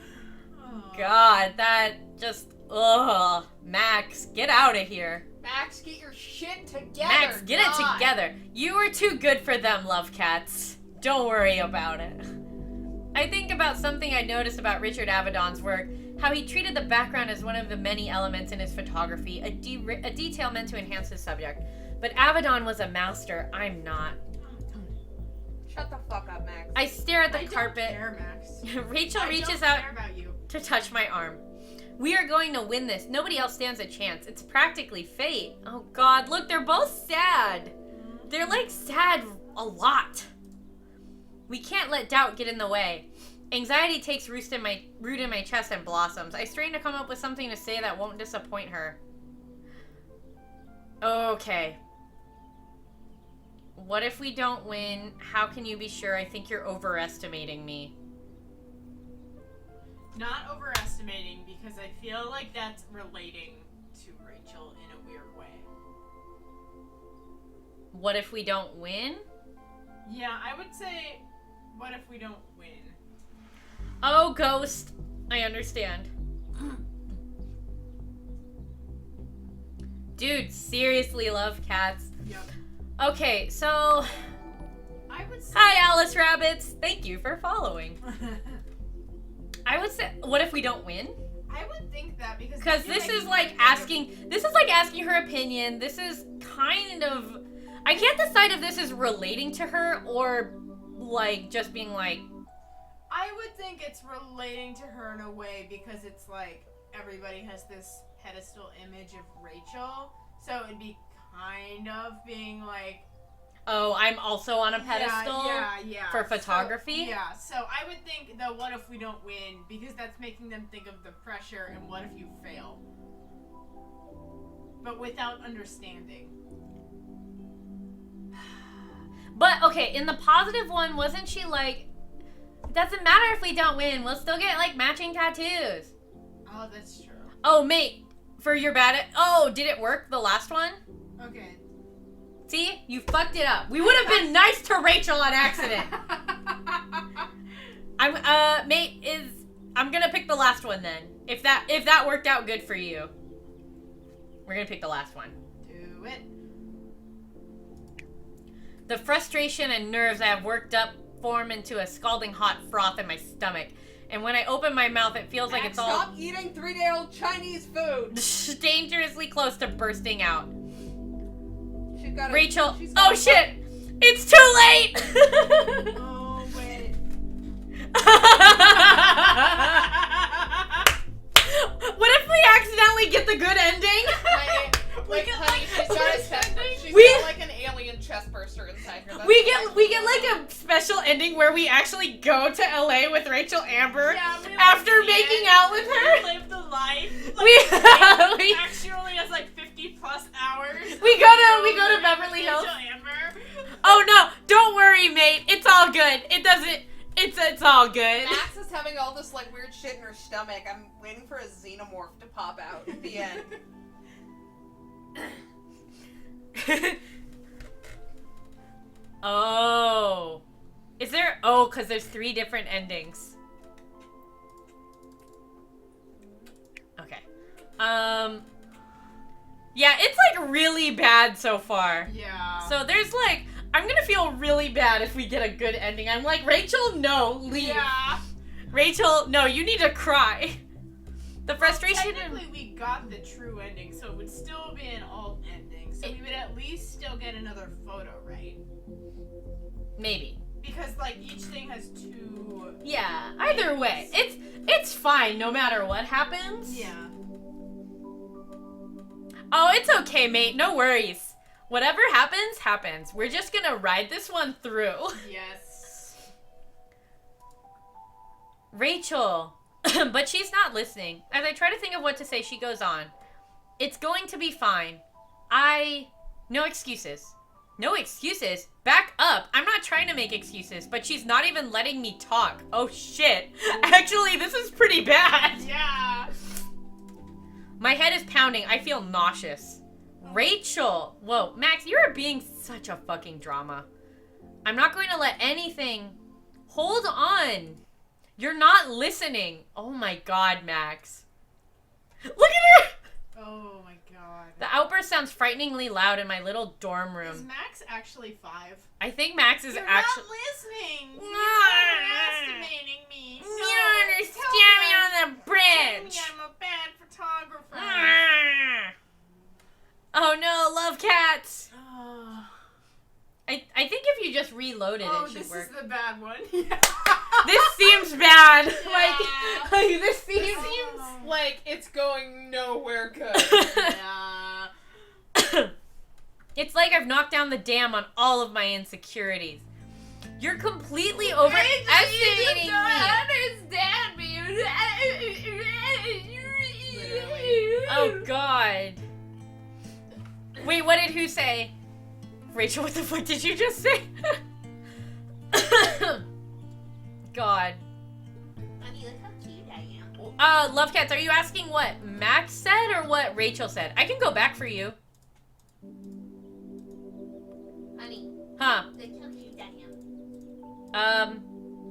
Oh. God, that just, ugh. Max, get out of here. Max, get your shit together. Max, get God. it together. You are too good for them, love cats. Don't worry about it. I think about something I noticed about Richard Avedon's work, how he treated the background as one of the many elements in his photography, a detail meant to enhance his subject. But Avedon was a master, I'm not. Shut the fuck up, Max. I stare at the carpet. Don't care, Max. Rachel reaches I don't out care about you. to touch my arm. We are going to win this. Nobody else stands a chance. It's practically fate. Oh god, look, they're both sad. They're like sad a lot. We can't let doubt get in the way. Anxiety takes root in my chest and blossoms. I strain to come up with something to say that won't disappoint her. Okay. What if we don't win? How can you be sure? I think you're overestimating me. Not overestimating, because I feel like that's relating to Rachel in a weird way. What if we don't win? Yeah, I would say, what if we don't win? Oh, Ghost. I understand. Dude, seriously, love cats. Yep. Okay, so Rabbits. Hi, Alice Rabbits. Thank you for following. I would say, what if we don't win? I would think that because This is like asking her opinion. This is kind of, I can't decide if this is relating to her or like just being like. I would think it's relating to her in a way because it's like everybody has this pedestal image of Rachel, so it'd be kind of being like, Oh, I'm also on a pedestal yeah. for photography? So I would think the what if we don't win, because that's making them think of the pressure and what if you fail. But without understanding. But, okay, in the positive one, wasn't she like, it doesn't matter if we don't win, we'll still get, like, matching tattoos. Oh, that's true. Oh, mate, for your oh, did it work, the last one? Okay. See? You fucked it up. We would have been nice to Rachel on accident. I'm gonna pick the last one then. If that worked out good for you. We're gonna pick the last one. Do it. The frustration and nerves I have worked up form into a scalding hot froth in my stomach. And when I open my mouth, it feels like it's all... Stop eating 3-day-old Chinese food! dangerously close to bursting out. Rachel, oh shit! It's too late! Oh, wait. What if we accidentally get the good ending? Honey, she's We- got like an alien chest burster inside her. That's We get like a special ending where we actually go to LA with Rachel Amber after making out with her. Live the life. We Actually has like 50 plus hours. We go to Beverly Hills. Amber. Oh no, don't worry, mate. It's all good. It's all good. Max is having all this like weird shit in her stomach. I'm waiting for a xenomorph to pop out at the end. Oh. Is there... Oh, because there's 3 different endings. Okay. Yeah, it's like really bad so far. Yeah. So there's like... I'm gonna feel really bad if we get a good ending. I'm like, Rachel, no, leave. Yeah. Rachel, no, you need to cry. The frustration... Technically, we got the true ending, so it would still be an alt ending. So we would at least still get another photo, right? Maybe. Because like each thing has 2. Yeah, either way. It's fine no matter what happens. Yeah. Oh, it's okay, mate. No worries. Whatever happens, happens. We're just gonna ride this one through. Yes. Rachel. But she's not listening. As I try to think of what to say, she goes on. It's going to be fine. No excuses. No excuses? Back up. I'm not trying to make excuses, but she's not even letting me talk. Oh, shit. Actually, this is pretty bad. Yeah. My head is pounding. I feel nauseous. Rachel. Whoa, Max, you are being such a fucking drama. I'm not going to let anything... Hold on. You're not listening. Oh my god, Max. Look at her! Oh my god. The outburst sounds frighteningly loud in my little dorm Is room. Max actually 5? I think Max is You're actually... not listening. No. You're underestimating me. You don't understand me on the bridge. I'm a bad photographer. Oh no, love cats. Oh, I think if you just reload it, it should this work. is the bad one. This seems bad. Yeah. Like this seems... It seems like it's going nowhere good. Yeah. It's like I've knocked down the dam on all of my insecurities. You're completely overestimating me. understand me. Oh god. Wait, what did who say? Rachel, what the fuck did you just say? God. Honey, look how cute I am. Love cats, are you asking what Max said or what Rachel said? I can go back for you. Honey, Huh. look how cute I am.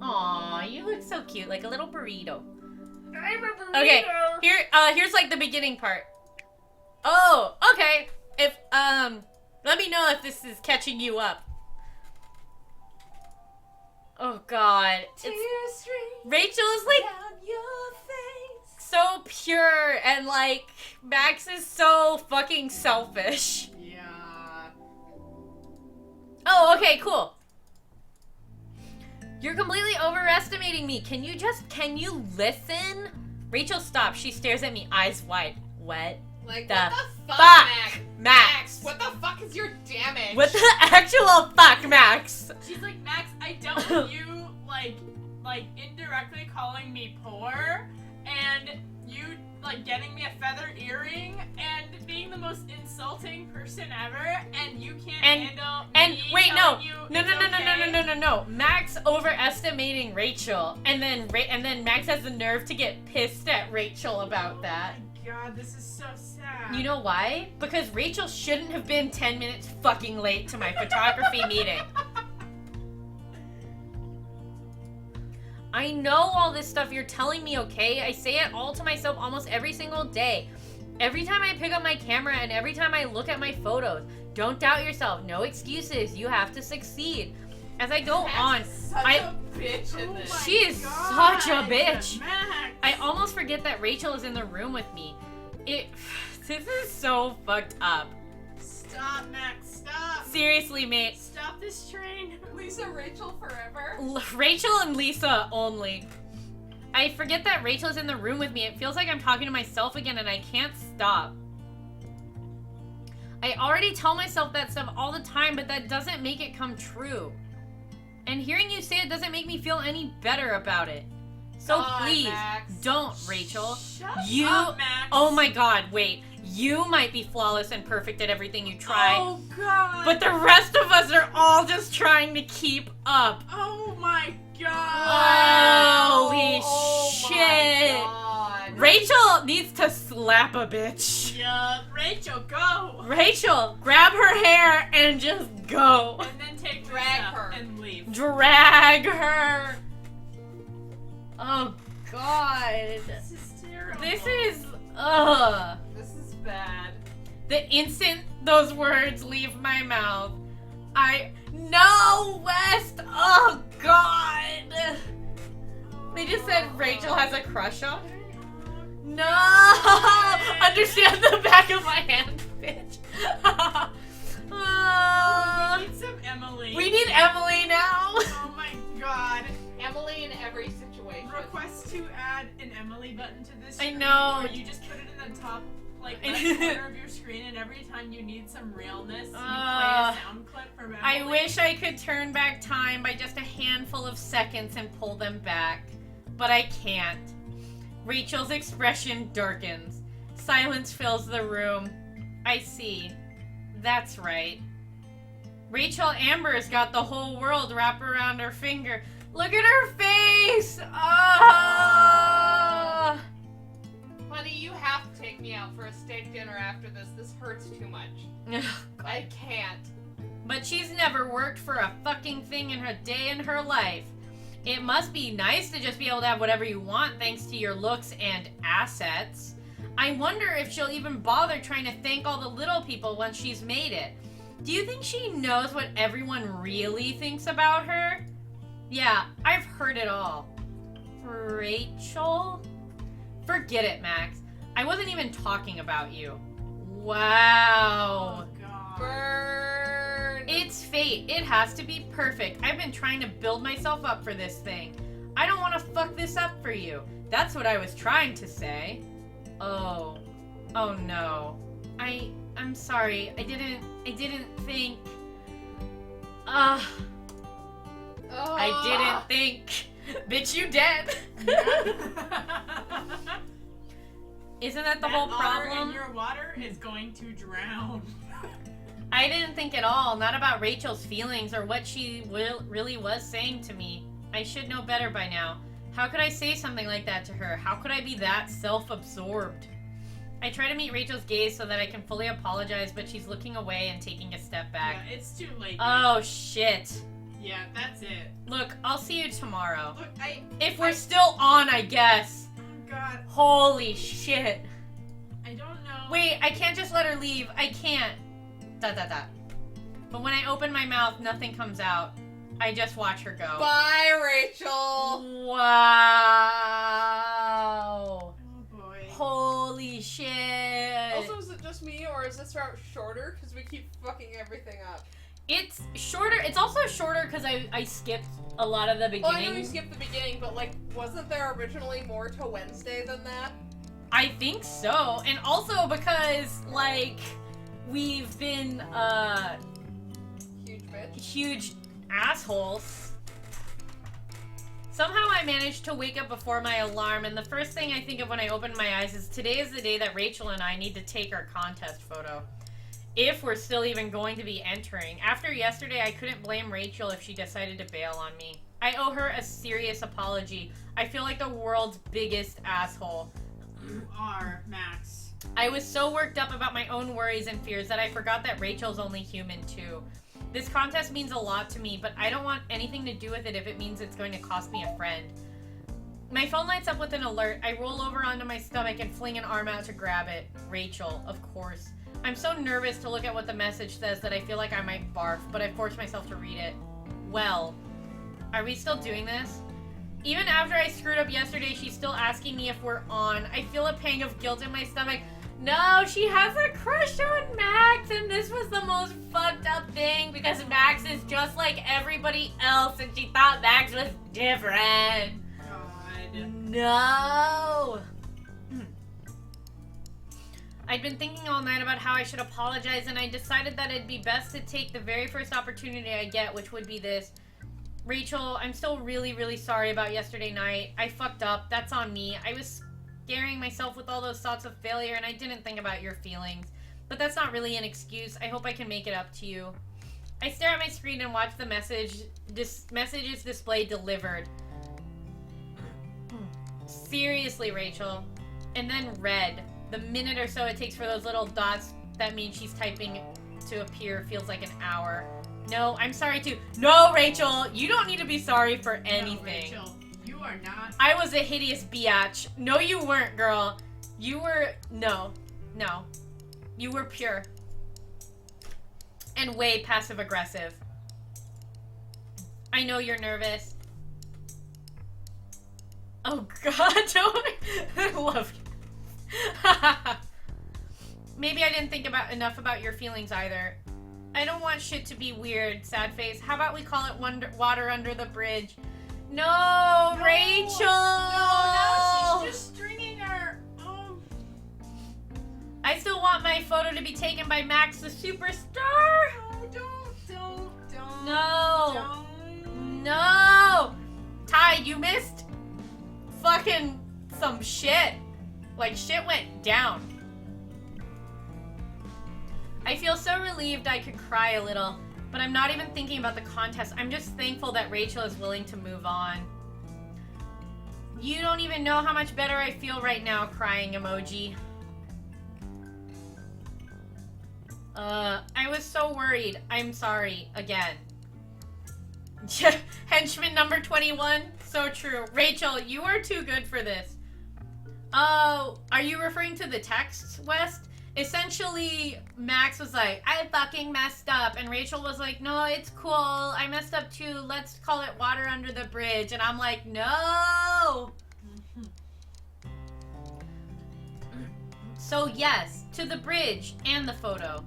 Aw, you look so cute, like a little burrito. I'm a burrito. Okay, here's like the beginning part. Oh, okay. If, let me know if this is catching you up. Oh god. Rachel is like so pure and like Max is so fucking selfish. Yeah. Oh, okay, cool. You're completely overestimating me. Can you listen? Rachel stops. She stares at me, eyes wide. What? Like, The what the fuck, fuck, Max? What the fuck is your damage? What the actual fuck, Max? She's like, Max, I dealt with you, like indirectly calling me poor, and you, like, getting me a feather earring, and being the most insulting person ever, and you can't handle And me wait, no. telling you No. it's okay? Max overestimating Rachel, and then Max has the nerve to get pissed at Rachel about that. Oh my god, this is so sad. You know why? Because Rachel shouldn't have been 10 minutes fucking late to my photography meeting. I know all this stuff you're telling me, okay? I say it all to myself almost every single day. Every time I pick up my camera and every time I look at my photos. Don't doubt yourself. No excuses. You have to succeed. As I go on, Such a bitch in this. she is such a bitch. Max. I almost forget that Rachel is in the room with me. This is so fucked up. Stop, Max, stop. Seriously, mate. Stop this train. Lisa Rachel forever. Rachel and Lisa only. I forget that Rachel is in the room with me. It feels like I'm talking to myself again and I can't stop. I already tell myself that stuff all the time, but that doesn't make it come true. And hearing you say it doesn't make me feel any better about it. So God, please, Max. don't, Rachel. Shut You- up, Max. Oh my god, wait. You might be flawless and perfect at everything you try. Oh god. But the rest of us are all just trying to keep up. Oh my god. Holy Oh shit. my God. Rachel needs to slap a bitch. Yeah, Rachel, go. Rachel, grab her hair and just go. And then take Drag Lisa her. and leave. Drag her. Oh god. This is terrible. This is ugh. This is bad. The instant those words leave my mouth, no, West. Oh god. They just said Rachel has a crush on her. No! Understand the back of my hand, bitch. We need some Emily. We need Emily now. Oh my god. Emily in every situation. Request to add an Emily button to this I screen, know. Or you just put it in the top, like, left corner of your screen, and every time you need some realness, you play a sound clip from Emily. I wish I could turn back time by just a handful of seconds and pull them back, but I can't. Rachel's expression darkens. Silence fills the room. I see. That's right. Rachel Amber's got the whole world wrapped around her finger. Look at her face! Ah! Honey, you have to take me out for a steak dinner after this. This hurts too much. I can't. But she's never worked for a fucking thing in her day in her life. It must be nice to just be able to have whatever you want thanks to your looks and assets. I wonder if she'll even bother trying to thank all the little people once she's made it. Do you think she knows what everyone really thinks about her? Yeah, I've heard it all. Rachel? Forget it, Max. I wasn't even talking about you. Wow. Oh god. Burn. It's fate. It has to be perfect. I've been trying to build myself up for this thing. I don't want to fuck this up for you. That's what I was trying to say. Oh. Oh no. I'm sorry. I didn't think. Oh. I didn't think. Bitch, you dead. Isn't that the whole otter problem? in your water is going to drown. I didn't think at all, not about Rachel's feelings or what she really was saying to me. I should know better by now. How could I say something like that to her? How could I be that self-absorbed? I try to meet Rachel's gaze so that I can fully apologize, but she's looking away and taking a step back. Yeah, it's too late. Oh, shit. Yeah, that's it. Look, I'll see you tomorrow. Look, If we're still on, I guess. oh god, Holy shit. I don't know. Wait, I can't just let her leave. I can't. But when I open my mouth, nothing comes out. I just watch her go. Bye, Rachel. Wow. Oh boy. Holy shit. Also, is it just me, or is this route shorter? Because we keep fucking everything up. It's shorter. It's also shorter because I skipped a lot of the beginning. Well, I know you skipped the beginning, but, like, wasn't there originally more to Wednesday than that? I think so. And also because, like, we've been, Huge bitch. huge assholes. Somehow I managed to wake up before my alarm, and the first thing I think of when I open my eyes is today is the day that Rachel and I need to take our contest photo. If we're still even going to be entering. After yesterday, I couldn't blame Rachel if she decided to bail on me. I owe her a serious apology. I feel like the world's biggest asshole. You are, Max. I was so worked up about my own worries and fears that I forgot that Rachel's only human too. This contest means a lot to me, but I don't want anything to do with it if it means it's going to cost me a friend. My phone lights up with an alert. I roll over onto my stomach and fling an arm out to grab it. Rachel, of course. I'm so nervous to look at what the message says that I feel like I might barf, but I force myself to read it. Well, are we still doing this? Even after I screwed up yesterday, she's still asking me if we're on. I feel a pang of guilt in my stomach. No, she has a crush on Max, and this was the most fucked up thing because Max is just like everybody else, and she thought Max was different. God. No. I'd been thinking all night about how I should apologize, and I decided that it'd be best to take the very first opportunity I get, which would be this. Rachel, I'm still really, really sorry about yesterday night. I fucked up. That's on me. I was scaring myself with all those thoughts of failure, and I didn't think about your feelings. But that's not really an excuse. I hope I can make it up to you. I stare at my screen and watch the messages displayed delivered. Seriously, Rachel. And then read. The minute or so it takes for those little dots, that means she's typing to appear, feels like an hour. No, I'm sorry too. No, Rachel, you don't need to be sorry for anything. No, Rachel, you are not. I was a hideous biatch. No, you weren't, girl. You were... No. You were pure. And way passive-aggressive. I know you're nervous. Oh, God, don't... I love you. Maybe I didn't think enough about your feelings either. I don't want shit to be weird, sad face. How about we call it water under the bridge? No, Rachel! No, she's just stringing her. Oh. I still want my photo to be taken by Max the superstar. Don't. No. No. Ty, you missed fucking some shit. Like, shit went down. I feel so relieved I could cry a little, but I'm not even thinking about the contest. I'm just thankful that Rachel is willing to move on. You don't even know how much better I feel right now, crying emoji. I was so worried. I'm sorry, again. Henchman number 21, so true. Rachel, you are too good for this. Oh, are you referring to the text, West? Essentially, Max was like, I fucking messed up. And Rachel was like, no, it's cool. I messed up too. Let's call it water under the bridge. And I'm like, no. So yes, to the bridge and the photo.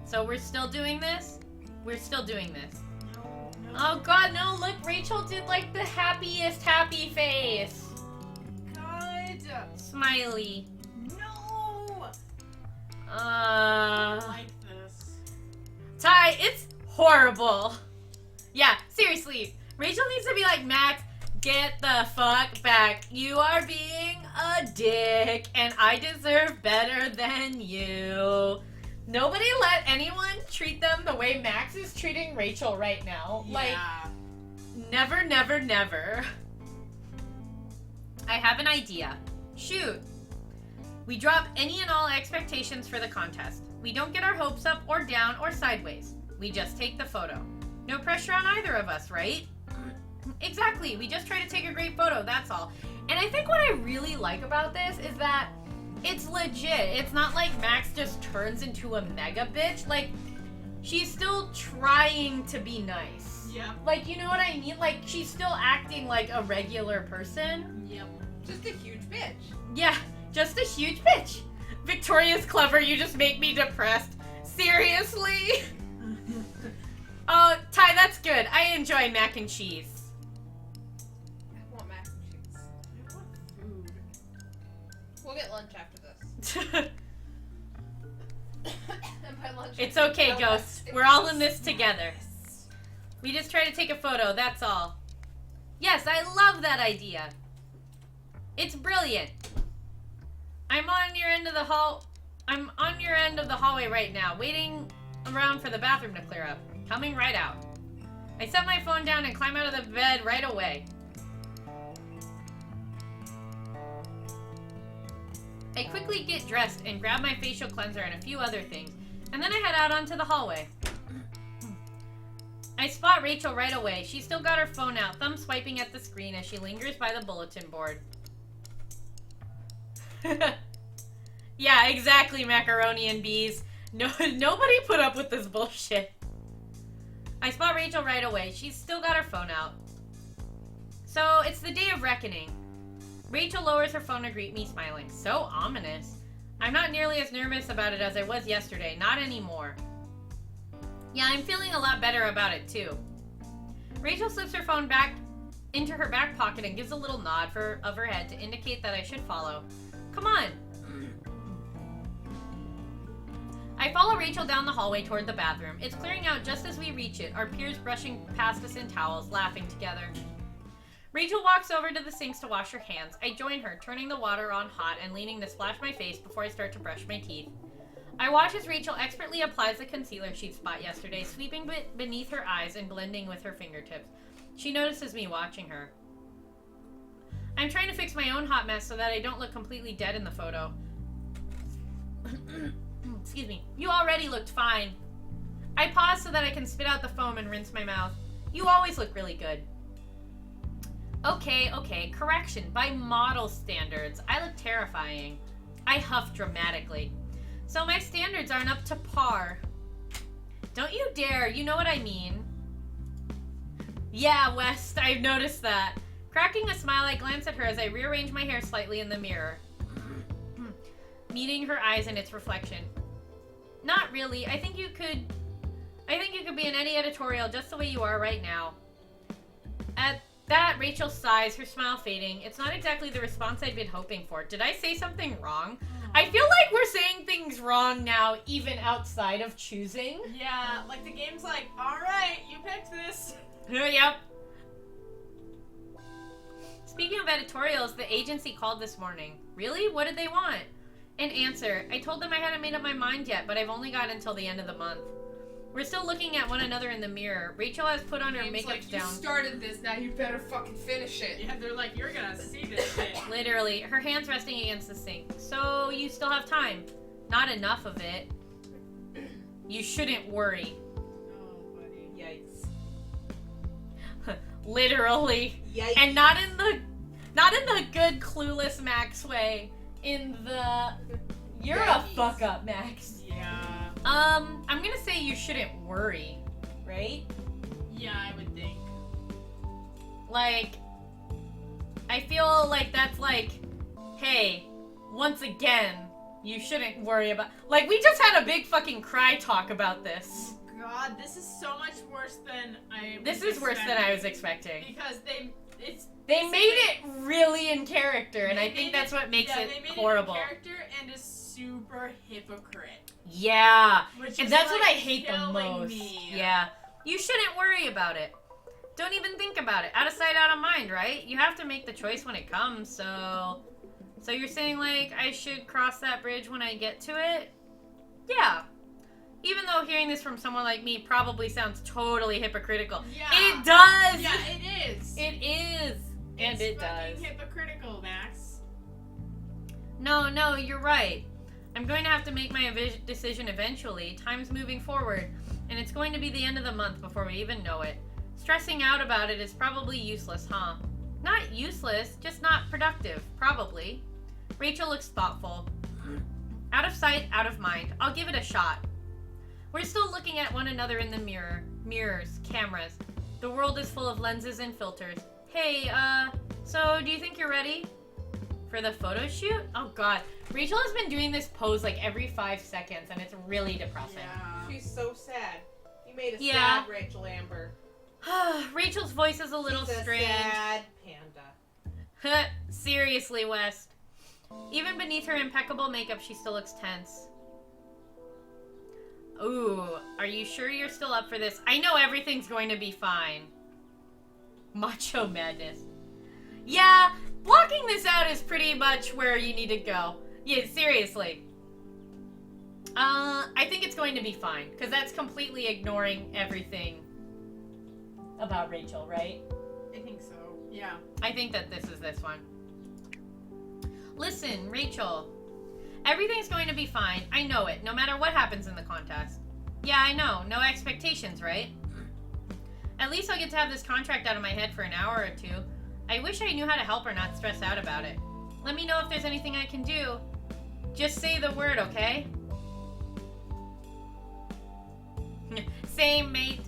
So we're still doing this? We're still doing this. No. Oh God, no, look, Rachel did like the happiest happy face. God. Smiley. No. I don't like this. Ty, it's horrible. Yeah, seriously. Rachel needs to be like, Max, get the fuck back. You are being a dick, and I deserve better than you. Nobody let anyone treat them the way Max is treating Rachel right now. Yeah. Like, never, never, never. I have an idea. Shoot. We drop any and all expectations for the contest. We don't get our hopes up or down or sideways. We just take the photo. No pressure on either of us, right? Exactly. We just try to take a great photo, that's all. And I think what I really like about this is that it's legit. It's not like Max just turns into a mega bitch. Like, she's still trying to be nice. Yep. Like, you know what I mean? Like, she's still acting like a regular person. Yep. Just a huge bitch. Yeah, just a huge bitch. Victoria's clever, you just make me depressed. Seriously? Oh, Ty, that's good. I enjoy mac and cheese. I want mac and cheese. I want food. We'll get lunch after this. And by lunch, It's I mean okay, no Ghost. less We're all in this together. We just try to take a photo, that's all. Yes, I love that idea. It's brilliant. I'm on your end of the hallway right now, waiting around for the bathroom to clear up. Coming right out. I set my phone down and climb out of the bed right away. I quickly get dressed and grab my facial cleanser and a few other things, and then I head out onto the hallway. I spot Rachel right away. She's still got her phone out, thumb swiping at the screen as she lingers by the bulletin board. Yeah, exactly, macaroni and bees. No, nobody put up with this bullshit. I spot Rachel right away. She's still got her phone out. So, it's the day of reckoning. Rachel lowers her phone to greet me, smiling. So ominous. I'm not nearly as nervous about it as I was yesterday. Not anymore. Yeah, I'm feeling a lot better about it, too. Rachel slips her phone back into her back pocket and gives a little nod of her head to indicate that I should follow. Come on. I follow Rachel down the hallway toward the bathroom. It's clearing out just as we reach it, our peers brushing past us in towels, laughing together. Rachel walks over to the sinks to wash her hands. I join her, turning the water on hot and leaning to splash my face before I start to brush my teeth. I watch as Rachel expertly applies the concealer she'd spot yesterday, sweeping beneath her eyes and blending with her fingertips. She notices me watching her. I'm trying to fix my own hot mess so that I don't look completely dead in the photo. Excuse me. You already looked fine. I pause so that I can spit out the foam and rinse my mouth. You always look really good. Okay, correction. By model standards, I look terrifying. I huff dramatically. So my standards aren't up to par. Don't you dare, you know what I mean. Yeah, West, I've noticed that. Cracking a smile, I glance at her as I rearrange my hair slightly in the mirror, meeting her eyes in its reflection. Not really. I think you could be in any editorial just the way you are right now. At that, Rachel sighs, her smile fading. It's not exactly the response I'd been hoping for. Did I say something wrong? I feel like we're saying things wrong now, even outside of choosing. Yeah, like the game's like, alright, you picked this. Yep. Speaking of editorials, the agency called this morning. Really? What did they want? An answer. I told them I hadn't made up my mind yet, but I've only got until the end of the month. We're still looking at one another in the mirror. Rachel has put on her Game's makeup like, down. You started this, now you better fucking finish it. Yeah, they're like, you're gonna see this shit. Literally, her hands resting against the sink. So, you still have time. Not enough of it. You shouldn't worry. Oh, buddy. Yikes. Literally. Yikes. And not in the good clueless Max way. In the you're a fuck up, Max. Yeah. I'm gonna say you shouldn't worry, right? Yeah, I would think. Like, I feel like that's like, hey, once again, you shouldn't worry about. Like, we just had a big fucking cry talk about this. God, this is so much worse than I was This is worse than I was expecting. Because They made it really in character, and I think that's what makes it horrible. It in character and is super hypocrite. Yeah, Which and is, that's like, what I hate the killing most. me. Yeah, you shouldn't worry about it. Don't even think about it. Out of sight, out of mind, right? You have to make the choice when it comes. So you're saying like I should cross that bridge when I get to it? Yeah. Even though hearing this from someone like me probably sounds totally hypocritical. Yeah. It does! Yeah, it is. It is! And it does. It's fucking hypocritical, Max. No, you're right. I'm going to have to make my decision eventually. Time's moving forward, and it's going to be the end of the month before we even know it. Stressing out about it is probably useless, huh? Not useless, just not productive, probably. Rachel looks thoughtful. Out of sight, out of mind. I'll give it a shot. We're still looking at one another in the mirrors, cameras. The world is full of lenses and filters. Hey, so do you think you're ready for the photo shoot? Oh god. Rachel has been doing this pose like every 5 seconds and it's really depressing. Yeah. She's so sad. You made a Yeah. sad Rachel Amber. Rachel's voice is a little She's strange. A sad panda. Seriously, West. Even beneath her impeccable makeup, she still looks tense. Ooh, are you sure you're still up for this? I know everything's going to be fine. Macho madness. Yeah, blocking this out is pretty much where you need to go. Yeah, seriously. I think it's going to be fine, because that's completely ignoring everything about Rachel, right? I think so. Yeah. I think that this is this one. Listen, Rachel. Everything's going to be fine. I know it, no matter what happens in the contest. Yeah, I know. No expectations, right? At least I'll get to have this contract out of my head for an hour or two. I wish I knew how to help her not stress out about it. Let me know if there's anything I can do. Just say the word, okay? Same, mate.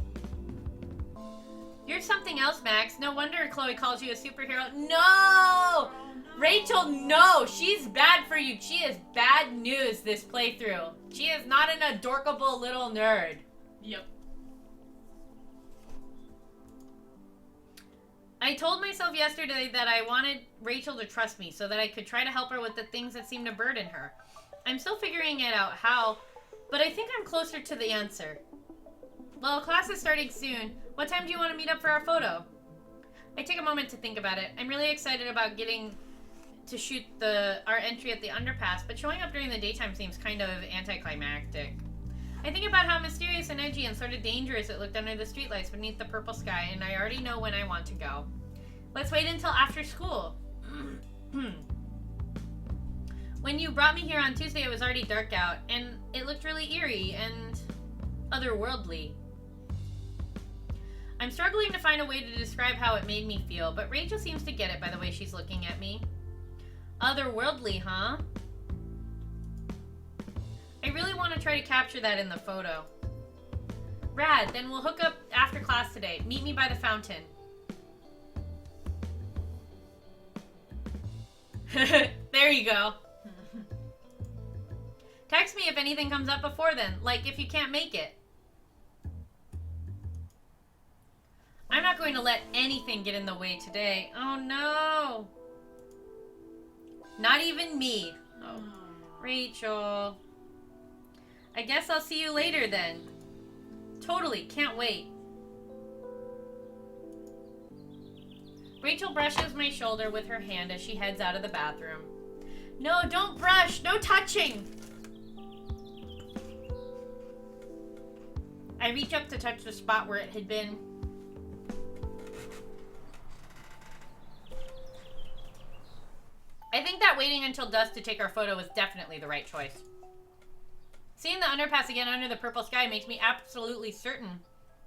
You're something else, Max. No wonder Chloe calls you a superhero. No! Rachel, no! She's bad for you. She is bad news this playthrough. She is not an adorkable little nerd. Yep. I told myself yesterday that I wanted Rachel to trust me so that I could try to help her with the things that seem to burden her. I'm still figuring it out how, but I think I'm closer to the answer. Well, class is starting soon. What time do you want to meet up for our photo? I take a moment to think about it. I'm really excited about getting to shoot our entry at the underpass, but showing up during the daytime seems kind of anticlimactic. I think about how mysterious and edgy and sort of dangerous it looked under the streetlights beneath the purple sky, and I already know when I want to go. Let's wait until after school. When you brought me here on Tuesday, it was already dark out, and it looked really eerie and otherworldly. I'm struggling to find a way to describe how it made me feel, but Rachel seems to get it by the way she's looking at me. Otherworldly, huh? I really want to try to capture that in the photo. Rad, then we'll hook up after class today. Meet me by the fountain. There you go. Text me if anything comes up before then, like if you can't make it. I'm not going to let anything get in the way today. Oh no. Not even me. Oh, Rachel. I guess I'll see you later then. Totally, can't wait. Rachel brushes my shoulder with her hand as she heads out of the bathroom. No, don't brush! No touching! I reach up to touch the spot where it had been. I think that waiting until dusk to take our photo was definitely the right choice. Seeing the underpass again under the purple sky makes me absolutely certain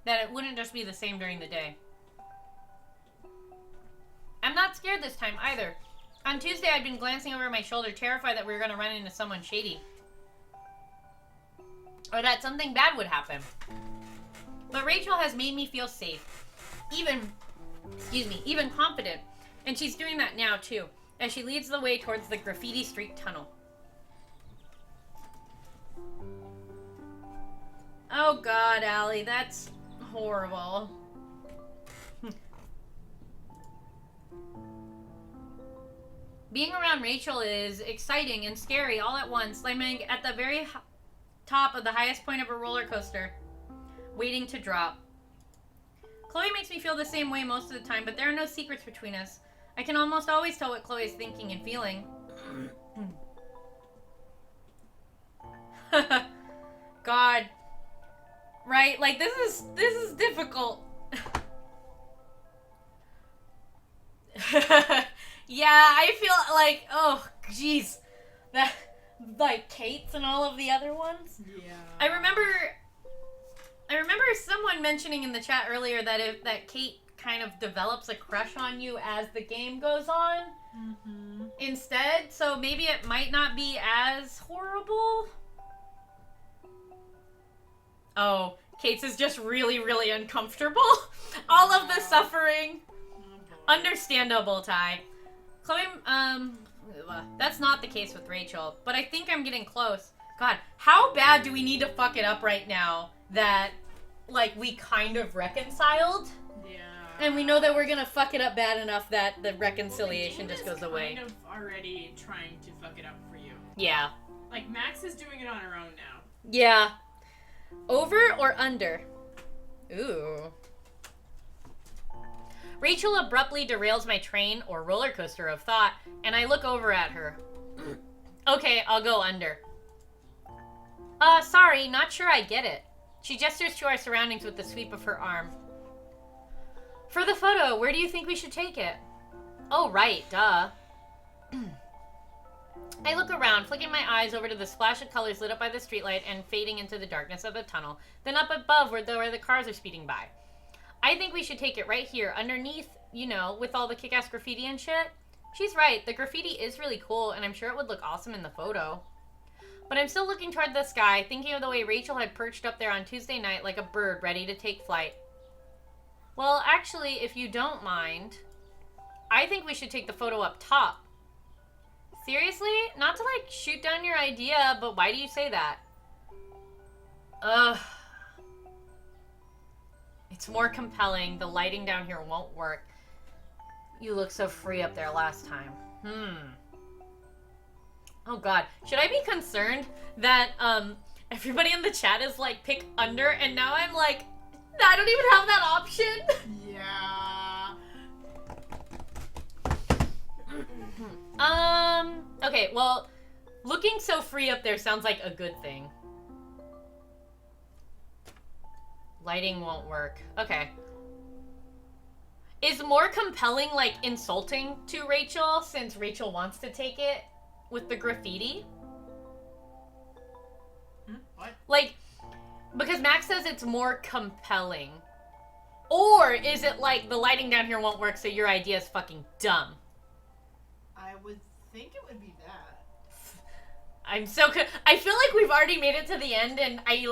that it wouldn't just be the same during the day. I'm not scared this time either. On Tuesday, I'd been glancing over my shoulder, terrified that we were going to run into someone shady. Or that something bad would happen. But Rachel has made me feel safe. Even confident. And she's doing that now, too, as she leads the way towards the Graffiti Street tunnel. Oh god, Allie, that's horrible. Being around Rachel is exciting and scary all at once, landing at the very top of the highest point of a roller coaster, waiting to drop. Chloe makes me feel the same way most of the time, but there are no secrets between us. I can almost always tell what Chloe is thinking and feeling. God. Right? Like, this is difficult. Yeah, I feel like, oh, jeez. That, like, Kate's and all of the other ones. Yeah. I remember someone mentioning in the chat earlier that Kate kind of develops a crush on you as the game goes on. Mm-hmm. Instead, so maybe it might not be as horrible. Oh, Kate's is just really, really uncomfortable. All of the suffering. Understandable, Ty. Chloe, that's not the case with Rachel, but I think I'm getting close. God, how bad do we need to fuck it up right now that, like, we kind of reconciled? Yeah. And we know that we're gonna fuck it up bad enough that the reconciliation just goes away. Kind of already trying to fuck it up for you. Yeah. Like, Max is doing it on her own now. Yeah. Over or under? Ooh. Rachel abruptly derails my train or roller coaster of thought, and I look over at her. Okay, I'll go under. Sorry, not sure I get it. She gestures to our surroundings with the sweep of her arm. For the photo, where do you think we should take it? Oh, right, duh. I look around, flicking my eyes over to the splash of colors lit up by the streetlight and fading into the darkness of the tunnel, then up above where the cars are speeding by. I think we should take it right here, underneath, you know, with all the kick-ass graffiti and shit. She's right, the graffiti is really cool, and I'm sure it would look awesome in the photo. But I'm still looking toward the sky, thinking of the way Rachel had perched up there on Tuesday night like a bird ready to take flight. Well, actually, if you don't mind, I think we should take the photo up top. Seriously? Not to, like, shoot down your idea, but why do you say that? Ugh. It's more compelling. The lighting down here won't work. You look so free up there last time. Oh god. Should I be concerned that, everybody in the chat is like, pick under, and now I'm like, I don't even have that option? Yeah. Okay, well, looking so free up there sounds like a good thing. Lighting won't work. Okay. Is more compelling, like, insulting to Rachel, since Rachel wants to take it with the graffiti? What? Like, because Max says it's more compelling. Or is it like, the lighting down here won't work, so your idea is fucking dumb? I would think it would be that. I'm so I feel like we've already made it to the end, and I'm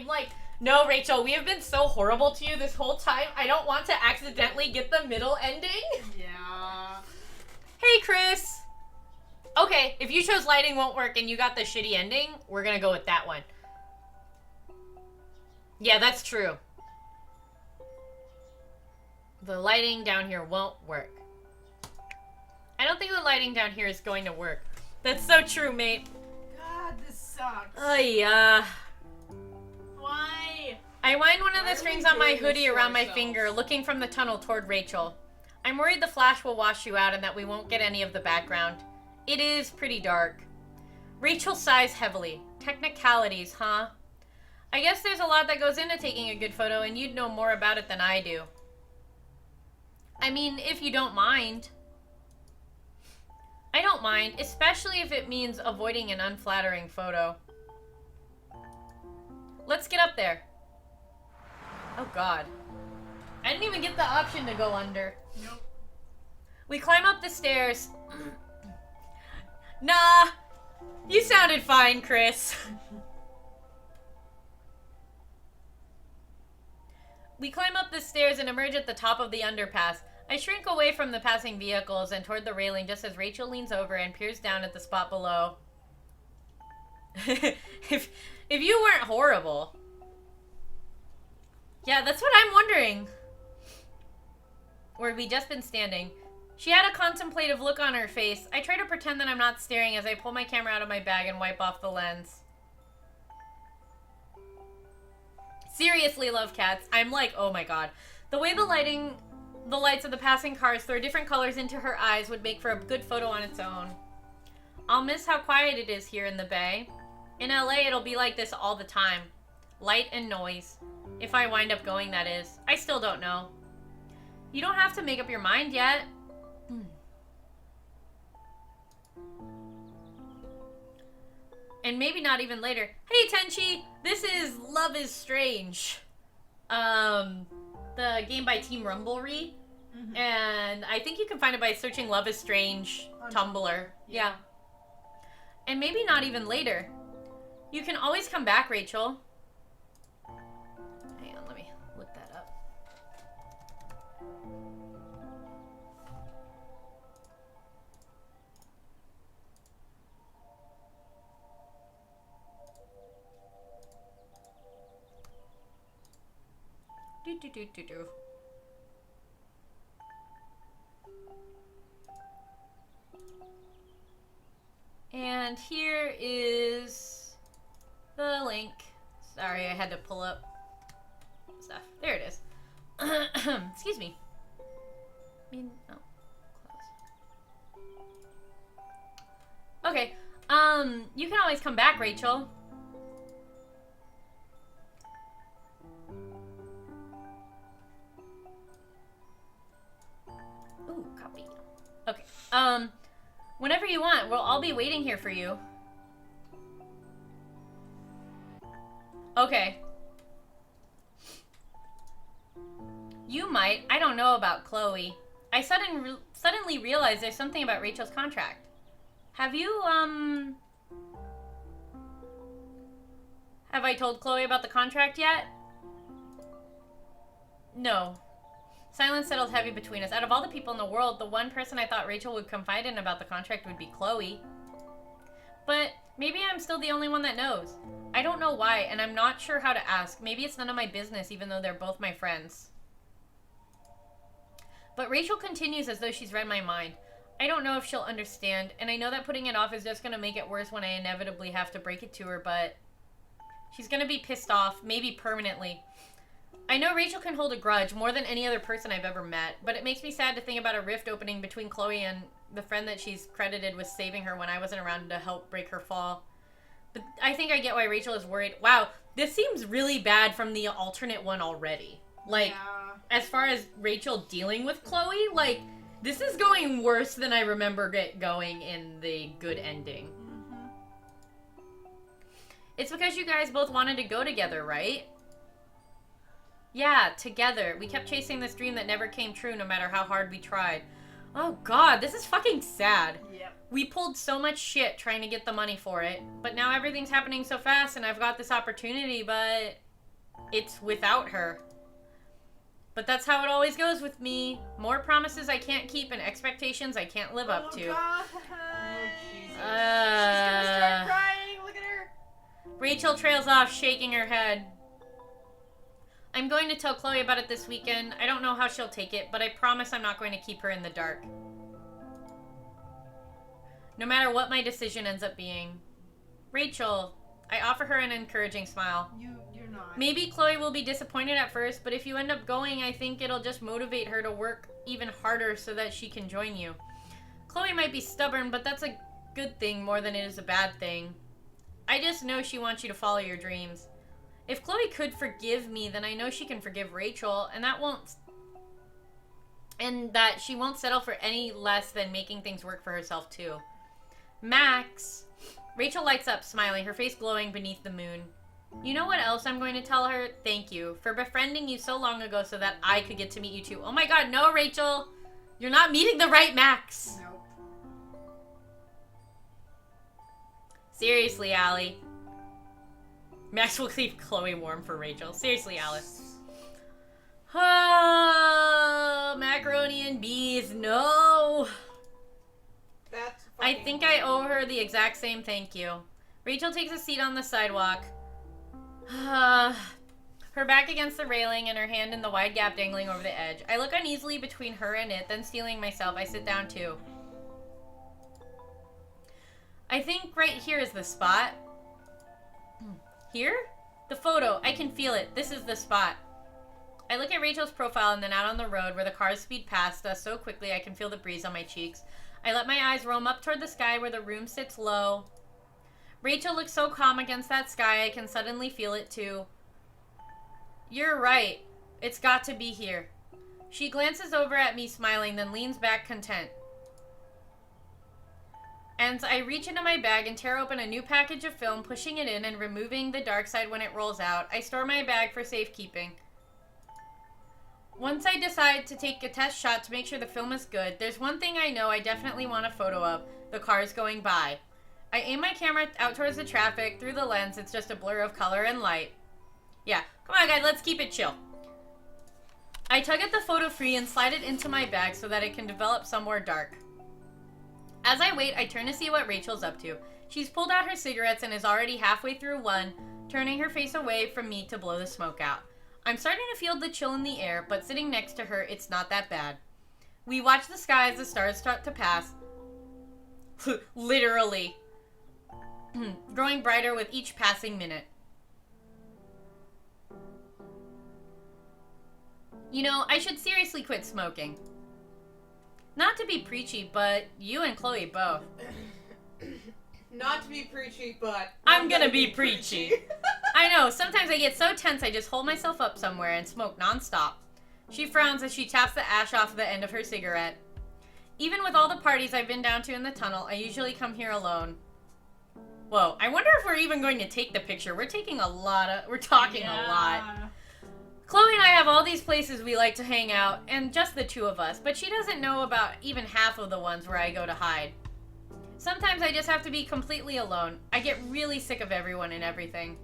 like, no, Rachel, we have been so horrible to you this whole time. I don't want to accidentally get the middle ending. Yeah. Hey, Chris. Okay, if you chose lighting won't work and you got the shitty ending, we're gonna go with that one. Yeah, that's true. The lighting down here won't work. I don't think the lighting down here is going to work. That's so true, mate. God, this sucks. Oh, yeah. Why? I wind one of the Why are strings we on my doing this hoodie to around my ourselves? finger, looking from the tunnel toward Rachel. I'm worried the flash will wash you out and that we won't get any of the background. It is pretty dark. Rachel sighs heavily. Technicalities, huh? I guess there's a lot that goes into taking a good photo, and you'd know more about it than I do. I mean, if you don't mind. I don't mind, especially if it means avoiding an unflattering photo. Let's get up there. Oh god. I didn't even get the option to go under. Nope. We climb up the stairs. Nah. You sounded fine, Chris. We climb up the stairs and emerge at the top of the underpass. I shrink away from the passing vehicles and toward the railing just as Rachel leans over and peers down at the spot below. If you weren't horrible. Yeah, that's what I'm wondering. Where have we just been standing? She had a contemplative look on her face. I try to pretend that I'm not staring as I pull my camera out of my bag and wipe off the lens. Seriously, love cats. I'm like, oh my god. The way the lights of the passing cars throw different colors into her eyes would make for a good photo on its own. I'll miss how quiet it is here in the Bay. In LA, it'll be like this all the time. Light and noise. If I wind up going, that is. I still don't know. You don't have to make up your mind yet. And maybe not even later. Hey, Tenchi! This is Love is Strange. The game by Team Rumblery. Mm-hmm. And I think you can find it by searching Love is Strange On Tumblr. Yeah. And maybe not even later. You can always come back, Rachel. And here is the link. Sorry, I had to pull up stuff. There it is. Excuse me. Oh, close. Okay. You can always come back, Rachel. Ooh, copy. Okay. Whenever you want, we'll all be waiting here for you. Okay. You might. I don't know about Chloe. I suddenly realized there's something about Rachel's contract. Have you, have I told Chloe about the contract yet? No. Silence settled heavy between us. Out of all the people in the world, the one person I thought Rachel would confide in about the contract would be Chloe. But maybe I'm still the only one that knows. I don't know why, and I'm not sure how to ask. Maybe it's none of my business, even though they're both my friends. But Rachel continues as though she's read my mind. I don't know if she'll understand, and I know that putting it off is just going to make it worse when I inevitably have to break it to her, but she's going to be pissed off, maybe permanently. I know Rachel can hold a grudge more than any other person I've ever met, but it makes me sad to think about a rift opening between Chloe and the friend that she's credited with saving her when I wasn't around to help break her fall. But I think I get why Rachel is worried. Wow, this seems really bad from the alternate one already. Like, as far as Rachel dealing with Chloe, like, this is going worse than I remember it going in the good ending. Mm-hmm. It's because you guys both wanted to go together, right? Yeah, together. We kept chasing this dream that never came true no matter how hard we tried. Oh god, this is fucking sad. Yep. We pulled so much shit trying to get the money for it, but now everything's happening so fast and I've got this opportunity, but it's without her. But that's how it always goes with me. More promises I can't keep and expectations I can't live up to. God. Jesus. She's gonna start crying. Look at her. Rachel trails off, shaking her head. I'm going to tell Chloe about it this weekend. I don't know how she'll take it, but I promise I'm not going to keep her in the dark. No matter what my decision ends up being. Rachel, I offer her an encouraging smile. You're not. Maybe Chloe will be disappointed at first, but if you end up going, I think it'll just motivate her to work even harder so that she can join you. Chloe might be stubborn, but that's a good thing more than it is a bad thing. I just know she wants you to follow your dreams. If Chloe could forgive me, then I know she can forgive Rachel, and that she won't settle for any less than making things work for herself too. Max. Rachel lights up, smiling, her face glowing beneath the moon. You know what else I'm going to tell her? Thank you for befriending you so long ago so that I could get to meet you too. Oh my god, no, Rachel! You're not meeting the right Max! Nope. Seriously, Allie. Max will keep Chloe warm for Rachel. Seriously, Alice. Oh, macaroni and bees, no! That's I fucking think I owe her the exact same thank you. Rachel takes a seat on the sidewalk. Her back against the railing and her hand in the wide gap dangling over the edge. I look uneasily between her and it, then steeling myself, I sit down too. I think right here is the spot. Here? The photo. I can feel it. This is the spot. I look at Rachel's profile and then out on the road where the cars speed past us so quickly I can feel the breeze on my cheeks. I let my eyes roam up toward the sky where the room sits low. Rachel looks so calm against that sky I can suddenly feel it too. You're right. It's got to be here. She glances over at me smiling, then leans back content. And I reach into my bag and tear open a new package of film, pushing it in and removing the dark side when it rolls out. I store my bag for safekeeping. Once I decide to take a test shot to make sure the film is good, there's one thing I know I definitely want a photo of. The cars going by. I aim my camera out towards the traffic. Through the lens, it's just a blur of color and light. Yeah, come on guys, let's keep it chill. I tug at the photo free and slide it into my bag so that it can develop somewhere dark. As I wait, I turn to see what Rachel's up to. She's pulled out her cigarettes and is already halfway through one, turning her face away from me to blow the smoke out. I'm starting to feel the chill in the air, but sitting next to her, it's not that bad. We watch the sky as the stars start to pass. Literally. Growing brighter with each passing minute. You know, I should seriously quit smoking. Not to be preachy, but you and Chloe both. Not to be preachy, but I'm gonna be preachy. I know, sometimes I get so tense I just hold myself up somewhere and smoke nonstop. She frowns as she taps the ash off the end of her cigarette. Even with all the parties I've been down to in the tunnel, I usually come here alone. Whoa, I wonder if we're even going to take the picture. We're talking a lot. Chloe and I have all these places we like to hang out, and just the two of us, but she doesn't know about even half of the ones where I go to hide. Sometimes I just have to be completely alone. I get really sick of everyone and everything.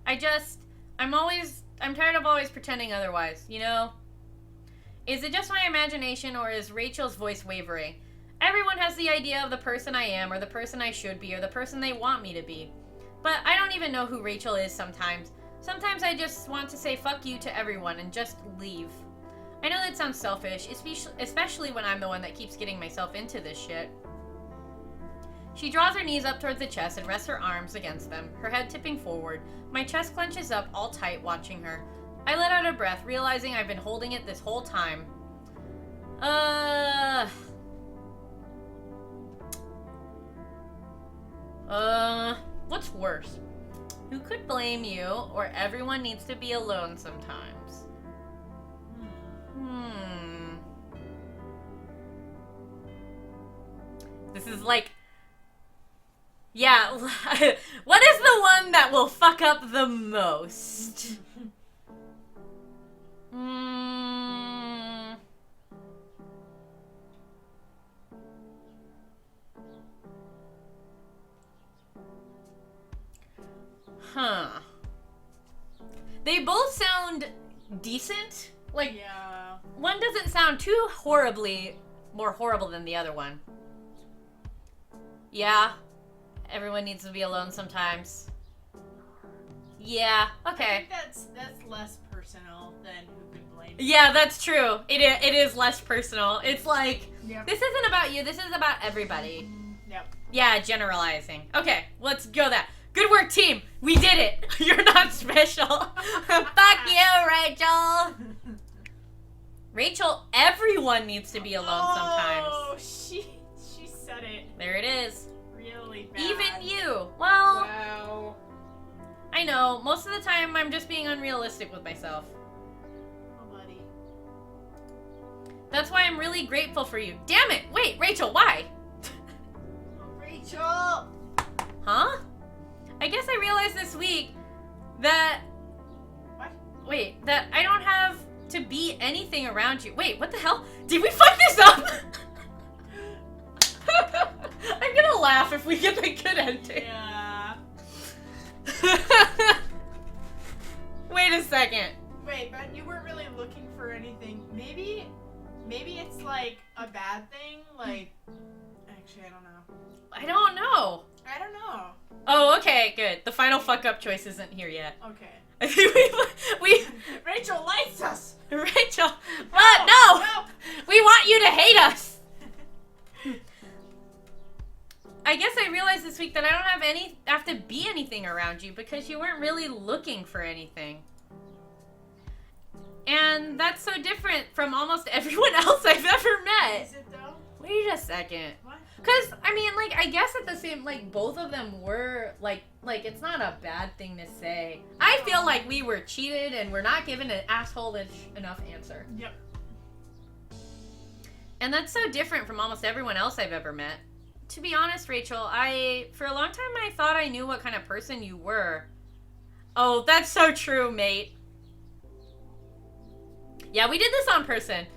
I'm tired of always pretending otherwise, you know? Is it just my imagination, or is Rachel's voice wavering? Everyone has the idea of the person I am, or the person I should be, or the person they want me to be. But I don't even know who Rachel is sometimes. Sometimes I just want to say fuck you to everyone and just leave. I know that sounds selfish, especially when I'm the one that keeps getting myself into this shit. She draws her knees up towards the chest and rests her arms against them, her head tipping forward. My chest clenches up all tight watching her. I let out a breath, realizing I've been holding it this whole time. What's worse? Who could blame you, or everyone needs to be alone sometimes? This is like... Yeah, what is the one that will fuck up the most? Huh. They both sound decent. Like, yeah. One doesn't sound too horribly more horrible than the other one. Yeah. Everyone needs to be alone sometimes. Yeah, okay. I think that's less personal than who could blame you. Yeah, that's true. It is less personal. It's like, Yep. This isn't about you, this is about everybody. Yep. Yeah, generalizing. Okay, let's go that. Good work, team! We did it! You're not special! Fuck you, Rachel! Rachel, everyone needs to be alone sometimes. Oh, she said it. There it is. Really bad. Even you. Well, Wow. I know. Most of the time, I'm just being unrealistic with myself. Oh, buddy. That's why I'm really grateful for you. Damn it! Wait, Rachel, why? Rachel! Huh? I guess I realized this week that... What? Wait, that I don't have to be anything around you. Wait, what the hell? Did we fuck this up? I'm gonna laugh if we get the good ending. Yeah. Wait a second. Wait, but you weren't really looking for anything. Maybe it's like a bad thing. Like, actually, I don't know. I don't know. I don't know. Oh, okay, good. The final fuck up choice isn't here yet. Okay. we Rachel likes us. Rachel, what? No! We want you to hate us. I guess I realized this week that I don't have to be anything around you because you weren't really looking for anything. And that's so different from almost everyone else I've ever met. Is it though? Wait a second. What? Because, I mean, like, I guess at the same, like, both of them were, like, it's not a bad thing to say. I feel like we were cheated and we're not given an asshole-ish enough answer. Yep. And that's so different from almost everyone else I've ever met. To be honest, Rachel, for a long time I thought I knew what kind of person you were. Oh, that's so true, mate. Yeah, we did this on person.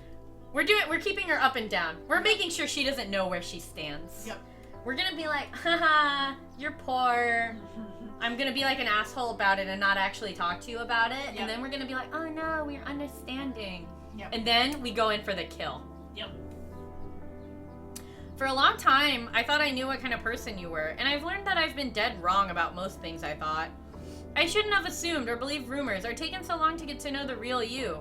We're keeping her up and down. We're making sure she doesn't know where she stands. Yep. We're gonna be like, haha, you're poor. I'm gonna be like an asshole about it and not actually talk to you about it. Yep. And then we're gonna be like, oh no, we're understanding. Yep. And then we go in for the kill. Yep. For a long time, I thought I knew what kind of person you were, and I've learned that I've been dead wrong about most things I thought. I shouldn't have assumed or believed rumors or taken so long to get to know the real you.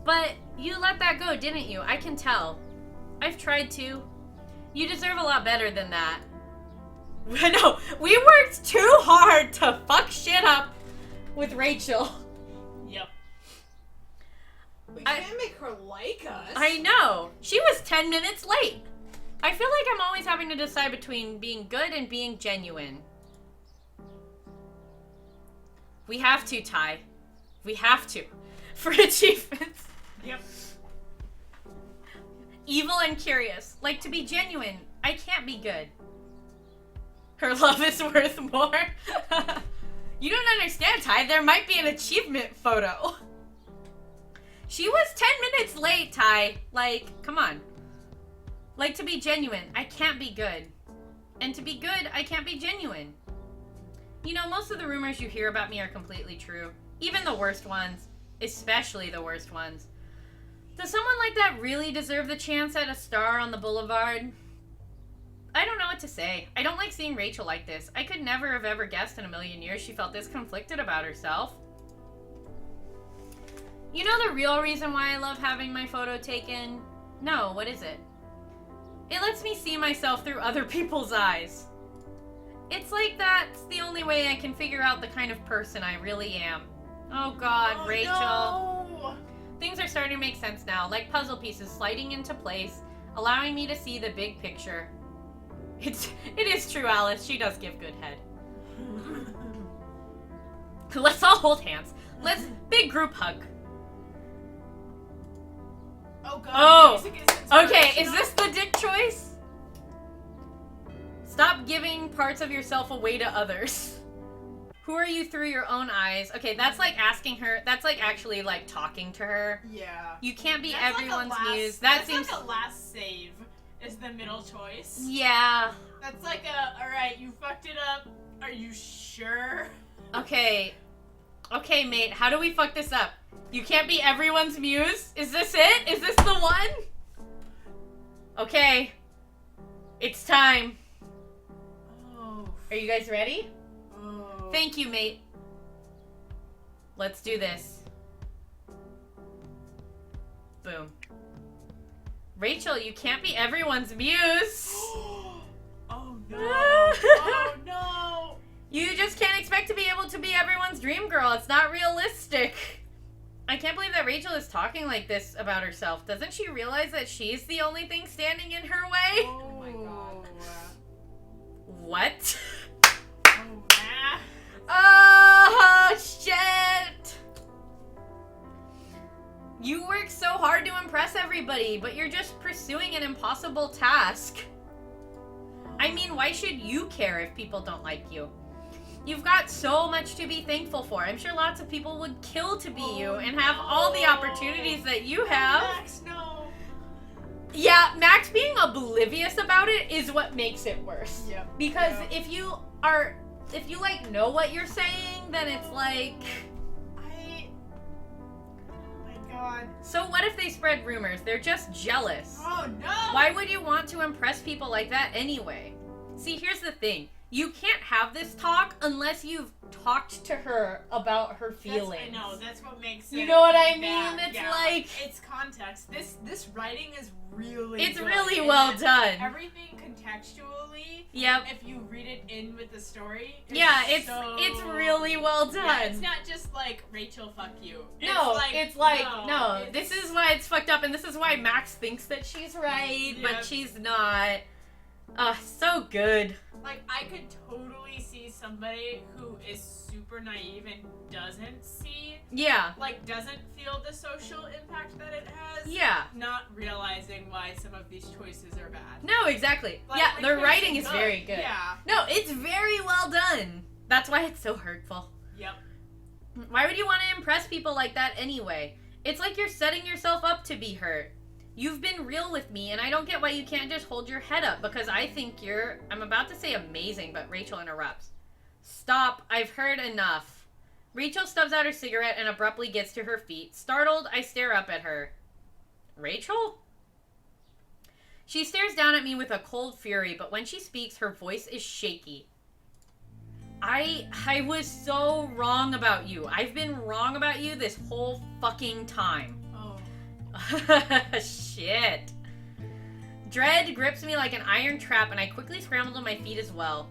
But you let that go, didn't you? I can tell. I've tried to. You deserve a lot better than that. No, we worked too hard to fuck shit up with Rachel. Yep. We can't make her like us. I know. She was 10 minutes late. I feel like I'm always having to decide between being good and being genuine. We have to, Ty. We have to. For achievements. Yep. Evil and curious. Like, to be genuine, I can't be good. Her love is worth more. You don't understand, Ty. There might be an achievement photo. She was 10 minutes late, Ty. Like, come on. Like, to be genuine, I can't be good. And to be good, I can't be genuine. You know, most of the rumors you hear about me are completely true. Even the worst ones. Especially the worst ones. Does someone like that really deserve the chance at a star on the boulevard? I don't know what to say. I don't like seeing Rachel like this. I could never have ever guessed in a million years she felt this conflicted about herself. You know the real reason why I love having my photo taken? No, what is it? It lets me see myself through other people's eyes. It's like that's the only way I can figure out the kind of person I really am. Oh God, Rachel. No. Things are starting to make sense now, like puzzle pieces sliding into place, allowing me to see the big picture. It is true, Alice. She does give good head. Let's all hold hands. Let's big group hug. Oh God. Oh, the music is okay, is inspirational. this the dick choice? Stop giving parts of yourself away to others. Who are you through your own eyes? Okay, that's like asking her, that's like actually like talking to her. Yeah. You can't be That's everyone's like a last, muse. That that's seems... like a last save is the middle choice. Yeah. That's like a, alright, you fucked it up. Are you sure? Okay. Okay, mate, how do we fuck this up? You can't be everyone's muse? Is this it? Is this the one? Okay. It's time. Oh. Are you guys ready? Oh. Thank you, mate. Let's do this. Boom. Rachel, you can't be everyone's muse. Oh no. Oh no. You just can't expect to be able to be everyone's dream girl. It's not realistic. I can't believe that Rachel is talking like this about herself. Doesn't she realize that she's the only thing standing in her way? Oh my God. What? Oh, nah. Oh, shit! You work so hard to impress everybody, but you're just pursuing an impossible task. I mean, why should you care if people don't like you? You've got so much to be thankful for. I'm sure lots of people would kill to be you and have all the opportunities that you have. Max, no. Yeah, Max being oblivious about it is what makes it worse. Yep. Because Yep. if you like know what you're saying, then it's like... Oh my God. So what if they spread rumors? They're just jealous. Oh no. Why would you want to impress people like that anyway? See, here's the thing. You can't have this talk unless you've talked to her about her feelings. I know, that's what makes it. You know what I mean? bad. It's Yeah. like... It's context. This writing is really It's good. really And well it's done. Everything contextually. Yep. If you read it in with the story. Yeah, so- it's really well done. Yeah, it's not just like Rachel, fuck you. No, it's no, this is why it's fucked up, and this is why Max thinks that she's right, Yep. but she's not. So good. Like, I could totally see somebody who is super naive and doesn't see, Yeah. like, doesn't feel the social impact that it has. Yeah. Not realizing why some of these choices are bad. No, exactly. Like, yeah, like, the there's writing some is very good. Yeah. No, it's very well done. That's why it's so hurtful. Yep. Why would you want to impress people like that anyway? It's like you're setting yourself up to be hurt. You've been real with me, and I don't get why you can't just hold your head up, because I think you're... I'm about to say amazing, but Rachel interrupts. Stop. I've heard enough. Rachel stubs out her cigarette and abruptly gets to her feet. Startled, I stare up at her. Rachel? She stares down at me with a cold fury, but when she speaks, her voice is shaky. I was so wrong about you. I've been wrong about you this whole fucking time. Oh. Shit. Dread grips me like an iron trap, and I quickly scramble to my feet as well.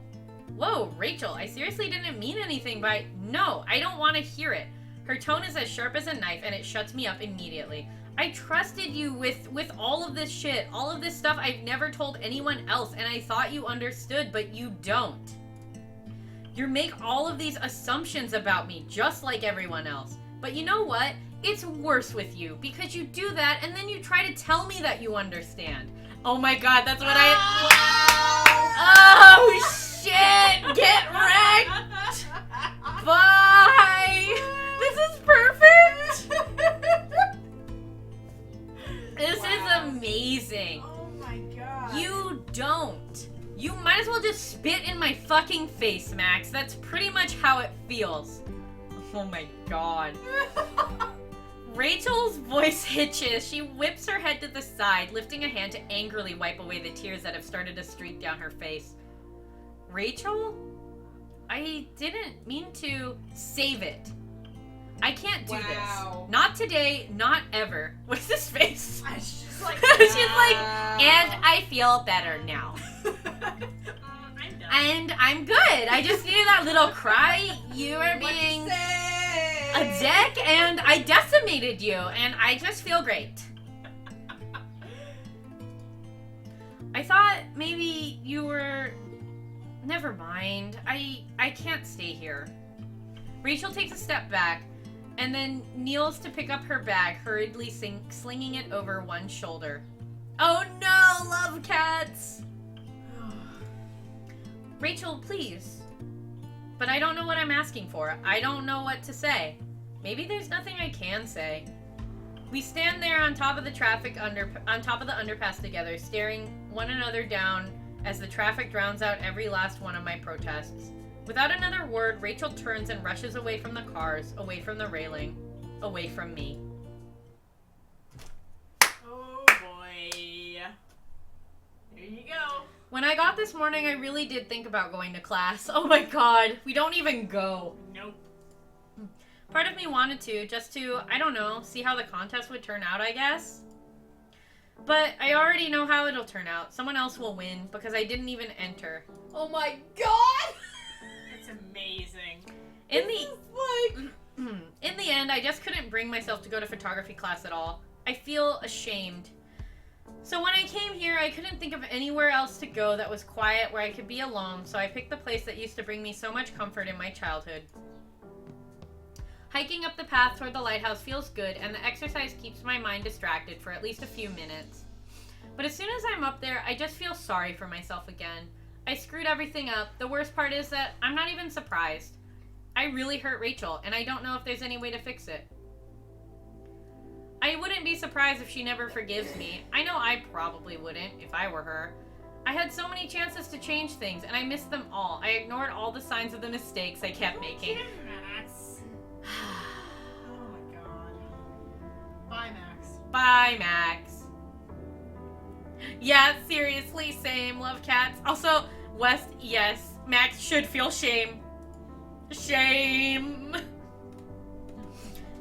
Whoa, Rachel, I seriously didn't mean anything by... No, I don't want to hear it. Her tone is as sharp as a knife, and it shuts me up immediately. I trusted you with all of this shit, all of this stuff I've never told anyone else, and I thought you understood, but you don't. You make all of these assumptions about me, just like everyone else. But you know what? It's worse with you, because you do that, and then you try to tell me that you understand. Oh my god, that's what Oh, shit! Get wrecked! Bye! This is perfect! This is amazing. Oh my god. You don't. You might as well just spit in my fucking face, Max. That's pretty much how it feels. Oh my god. Rachel's voice hitches. She whips her head to the side, lifting a hand to angrily wipe away the tears that have started to streak down her face. Rachel? I didn't mean to save it. I can't do this. Not today, not ever. What's this face? She's like, She's like, and I feel better now. I'm done. And I'm good. I just needed that little cry. You are being a dick, and I decimated you, and I just feel great. I thought maybe you were... Never mind. I can't stay here. Rachel takes a step back, and then kneels to pick up her bag, hurriedly slinging it over one shoulder. Oh no, love cats! Rachel, please. But I don't know what I'm asking for. I don't know what to say. Maybe there's nothing I can say. We stand there on top of the underpass together, staring one another down as the traffic drowns out every last one of my protests. Without another word, Rachel turns and rushes away from the cars, away from the railing, away from me. Oh boy. There you go. When I got this morning, I really did think about going to class. Oh my god, we don't even go. Nope. Part of me wanted to, just to, I don't know, see how the contest would turn out, I guess. But I already know how it'll turn out. Someone else will win, because I didn't even enter. Oh my god! It's amazing. In the end, I just couldn't bring myself to go to photography class at all. I feel ashamed. So when I came here, I couldn't think of anywhere else to go that was quiet, where I could be alone, so I picked the place that used to bring me so much comfort in my childhood. Hiking up the path toward the lighthouse feels good, and the exercise keeps my mind distracted for at least a few minutes. But as soon as I'm up there, I just feel sorry for myself again. I screwed everything up. The worst part is that I'm not even surprised. I really hurt Rachel, and I don't know if there's any way to fix it. I wouldn't be surprised if she never forgives me. I know I probably wouldn't if I were her. I had so many chances to change things, and I missed them all. I ignored all the signs of the mistakes I kept making. Max. Oh my god. Bye, Max. Bye, Max. Yeah, seriously, same. Love cats. Also, West, yes. Max should feel shame. Shame.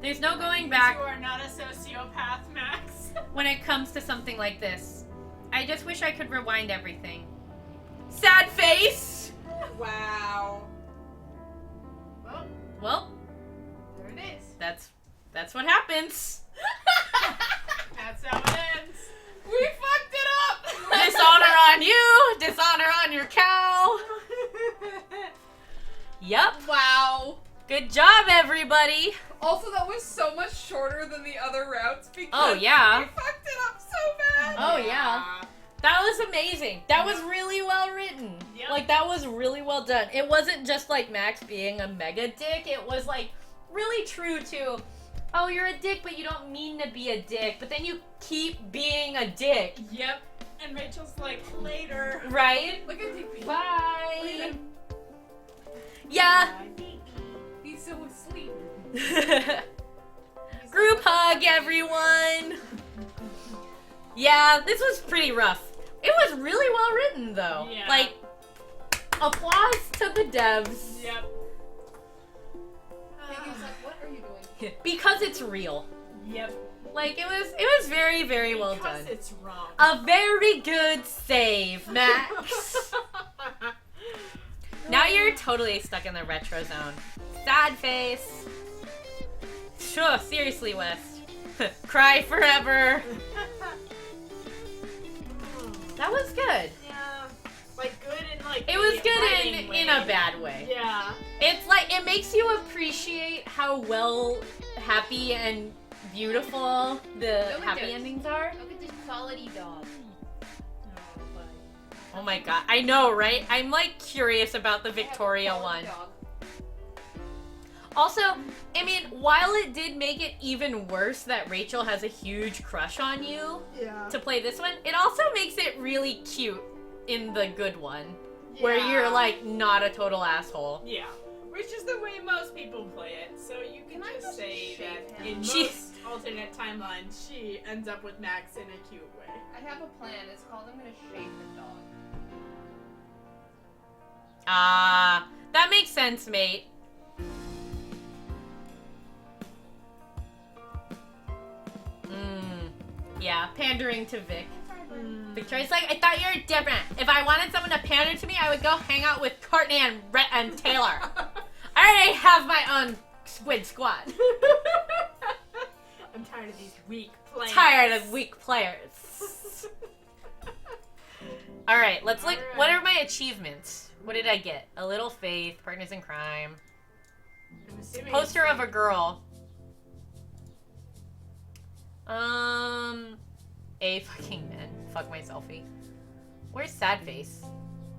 There's no going back. You are not a sociopath, Max. When it comes to something like this. I just wish I could rewind everything. Sad face! Wow. Well, There it is. that's what happens. That's how it ends. We fucked it up! Dishonor on you, dishonor on your cow. Yep. Wow. Good job, everybody. Also, that was so much shorter than the other routes because Oh, yeah. we fucked it up so bad. Oh, yeah. That was amazing. That was really well written. Yep. Like, that was really well done. It wasn't just like Max being a mega dick. It was like really true to, oh, you're a dick, but you don't mean to be a dick. But then you keep being a dick. Yep. And Rachel's like, later. Right? Look at DP. Bye. Yeah. He's so asleep. Group hug, everyone. Yeah, this was pretty rough. It was really well written, though. Yeah. Like, Applause to the devs. Yep. Megan's like, what are you doing? Because it's real. Yep. Like, it was very, very well done. Because it's wrong. A very good save, Max. Now you're totally stuck in the retro zone. Sad face. Sure, seriously, West. Cry forever. That was good. Yeah. Like, good in, like... It was the good writing in way. a bad way. Yeah. It's like, it makes you appreciate how well happy and beautiful the Look at happy this. endings are. Look at this quality dog. Oh my god, I know, right? I'm like curious about the Victoria one. Also, I mean, while it did make it even worse that Rachel has a huge crush on you Yeah. to play this one, it also makes it really cute in the good one, where you're like not a total asshole. Yeah. Which is the way most people play it, so you can Can I just just say shave that him? in She- most alternate timelines, she ends up with Max in a cute way. I have a plan. It's called I'm gonna shave the dog. Ah, that makes sense, mate. Yeah, pandering to Vic. Victoria's like, I thought you were different. If I wanted someone to pander to me, I would go hang out with Courtney and Brett and Taylor. I already have my own squid squad. I'm tired of these weak players. Tired of weak players. Alright, let's look. What are my achievements? What did I get? A little faith, partners in crime. I'm assuming Poster it's of a girl. A fucking man. Fuck my selfie. Where's sad face?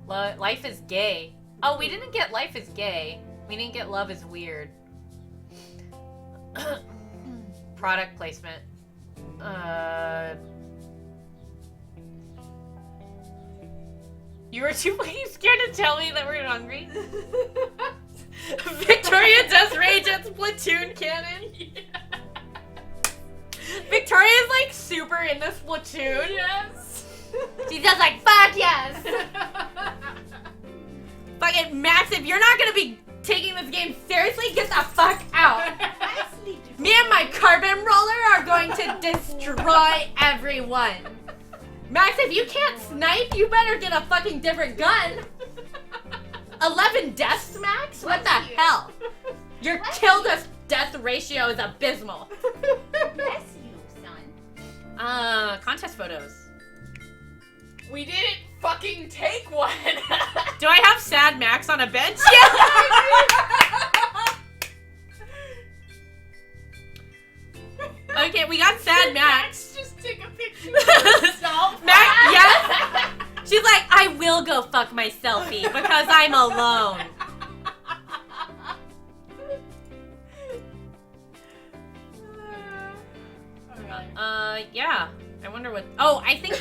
Life is gay. Oh, we didn't get life is gay. We didn't get love is weird. Product placement. You were too fucking scared to tell me that we're hungry? Victoria does rage at Splatoon cannon. Victoria's like super in the Splatoon. Yes. She's just like, fuck yes. Fucking Max, if you're not gonna be taking this game seriously, get the fuck out. Me and my carbon roller are going to destroy everyone. Max, if you can't snipe, you better get a fucking different gun. 11 deaths, Max? What the hell? Your kill to death ratio is abysmal. Bless you, son. Contest photos. We didn't fucking take one. Do I have sad Max on a bench? Yeah. Okay, we got sad Max. Just take a picture of yourself. Max, yes. She's like, I will go fuck my selfie because I'm alone. Yeah. I wonder what. Oh, I think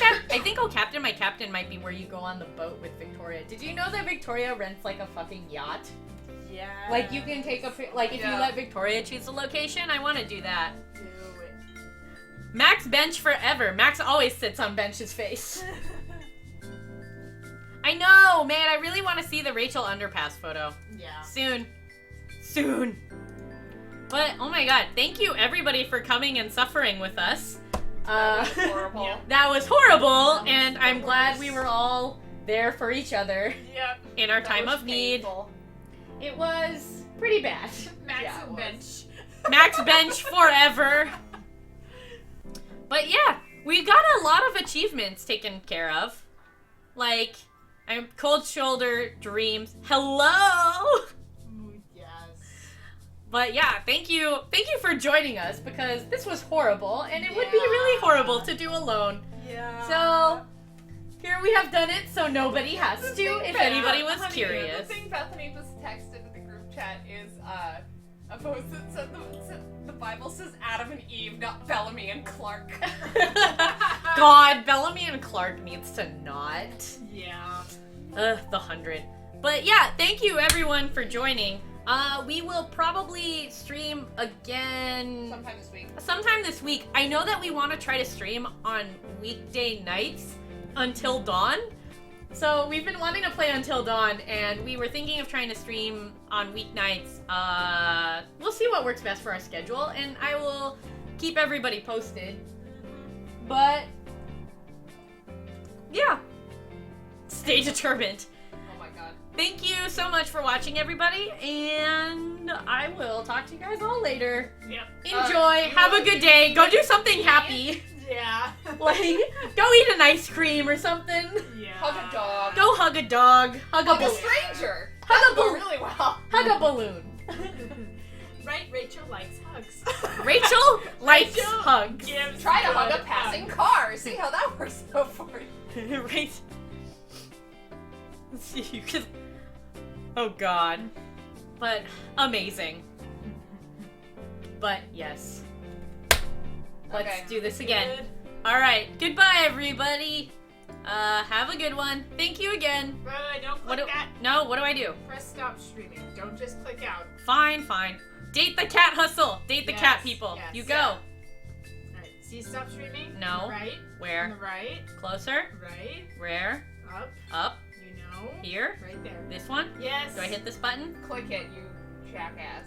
Oh Captain, My Captain might be where you go on the boat with Victoria. Did you know that Victoria rents like a fucking yacht? Yeah. Like you can take like if you Yeah. let Victoria choose the location, I want to do that. Do it. Max bench forever. Max always sits on Bench's face. I know, man. I really want to see the Rachel underpass photo. Yeah. Soon. But oh my god, thank you everybody for coming and suffering with us. Horrible. Yeah. That was horrible, and I'm glad we were all there for each other Yep. in our That time was of need. painful. It was pretty bad. Max Yeah, it and was. bench. Max bench forever. But yeah, we got a lot of achievements taken care of. Like, I'm Cold Shoulder Dreams. Hello! Yes. But yeah, thank you for joining us because this was horrible and it would be really horrible to do alone. Yeah. So, here we have done it so nobody has to, if anybody was Honey, curious. The thing Bethany just texted in the group chat is a post that said the Bible says Adam and Eve, not Bellamy and Clark. God, Bellamy and Clark needs to not. Yeah. Ugh, the 100. But yeah, thank you everyone for joining. We will probably stream again Sometime this week. I know that we want to try to stream on weekday nights until dawn, So we've been wanting to play Until Dawn, and we were thinking of trying to stream on weeknights. We'll see what works best for our schedule, and I will keep everybody posted. But yeah, stay determined. Oh my god. Thank you so much for watching, everybody, and I will talk to you guys all later. Yep. Enjoy. Have a good day. Go do something happy. Yeah. Like, go eat an ice cream or something. Yeah. Hug a dog. Go hug a dog. Hug a Hug a balloon. stranger. Hug a That'll go balloon. really well. Hug a balloon. Right, Rachel likes hugs. Rachel likes Rachel hugs. gives Try to hug good a passing hugs. car. See how that works out for you. Right. Let's see, you can. Oh god. But amazing. But yes. Let's Okay. do this again. Good. Alright. Goodbye, everybody. Have a good one. Thank you again. Don't What click do that. No, what do I do? Press stop streaming. Don't just click out. Fine, fine. Date the cat hustle. Date the cat Yes, people. yes. You go. Alright, see stop streaming? No. On the right. On the Where? right. Closer. Right. Where? Up. Up. You know. Here. Right there. This one? Yes. Do I hit this button? Click it, you jackass.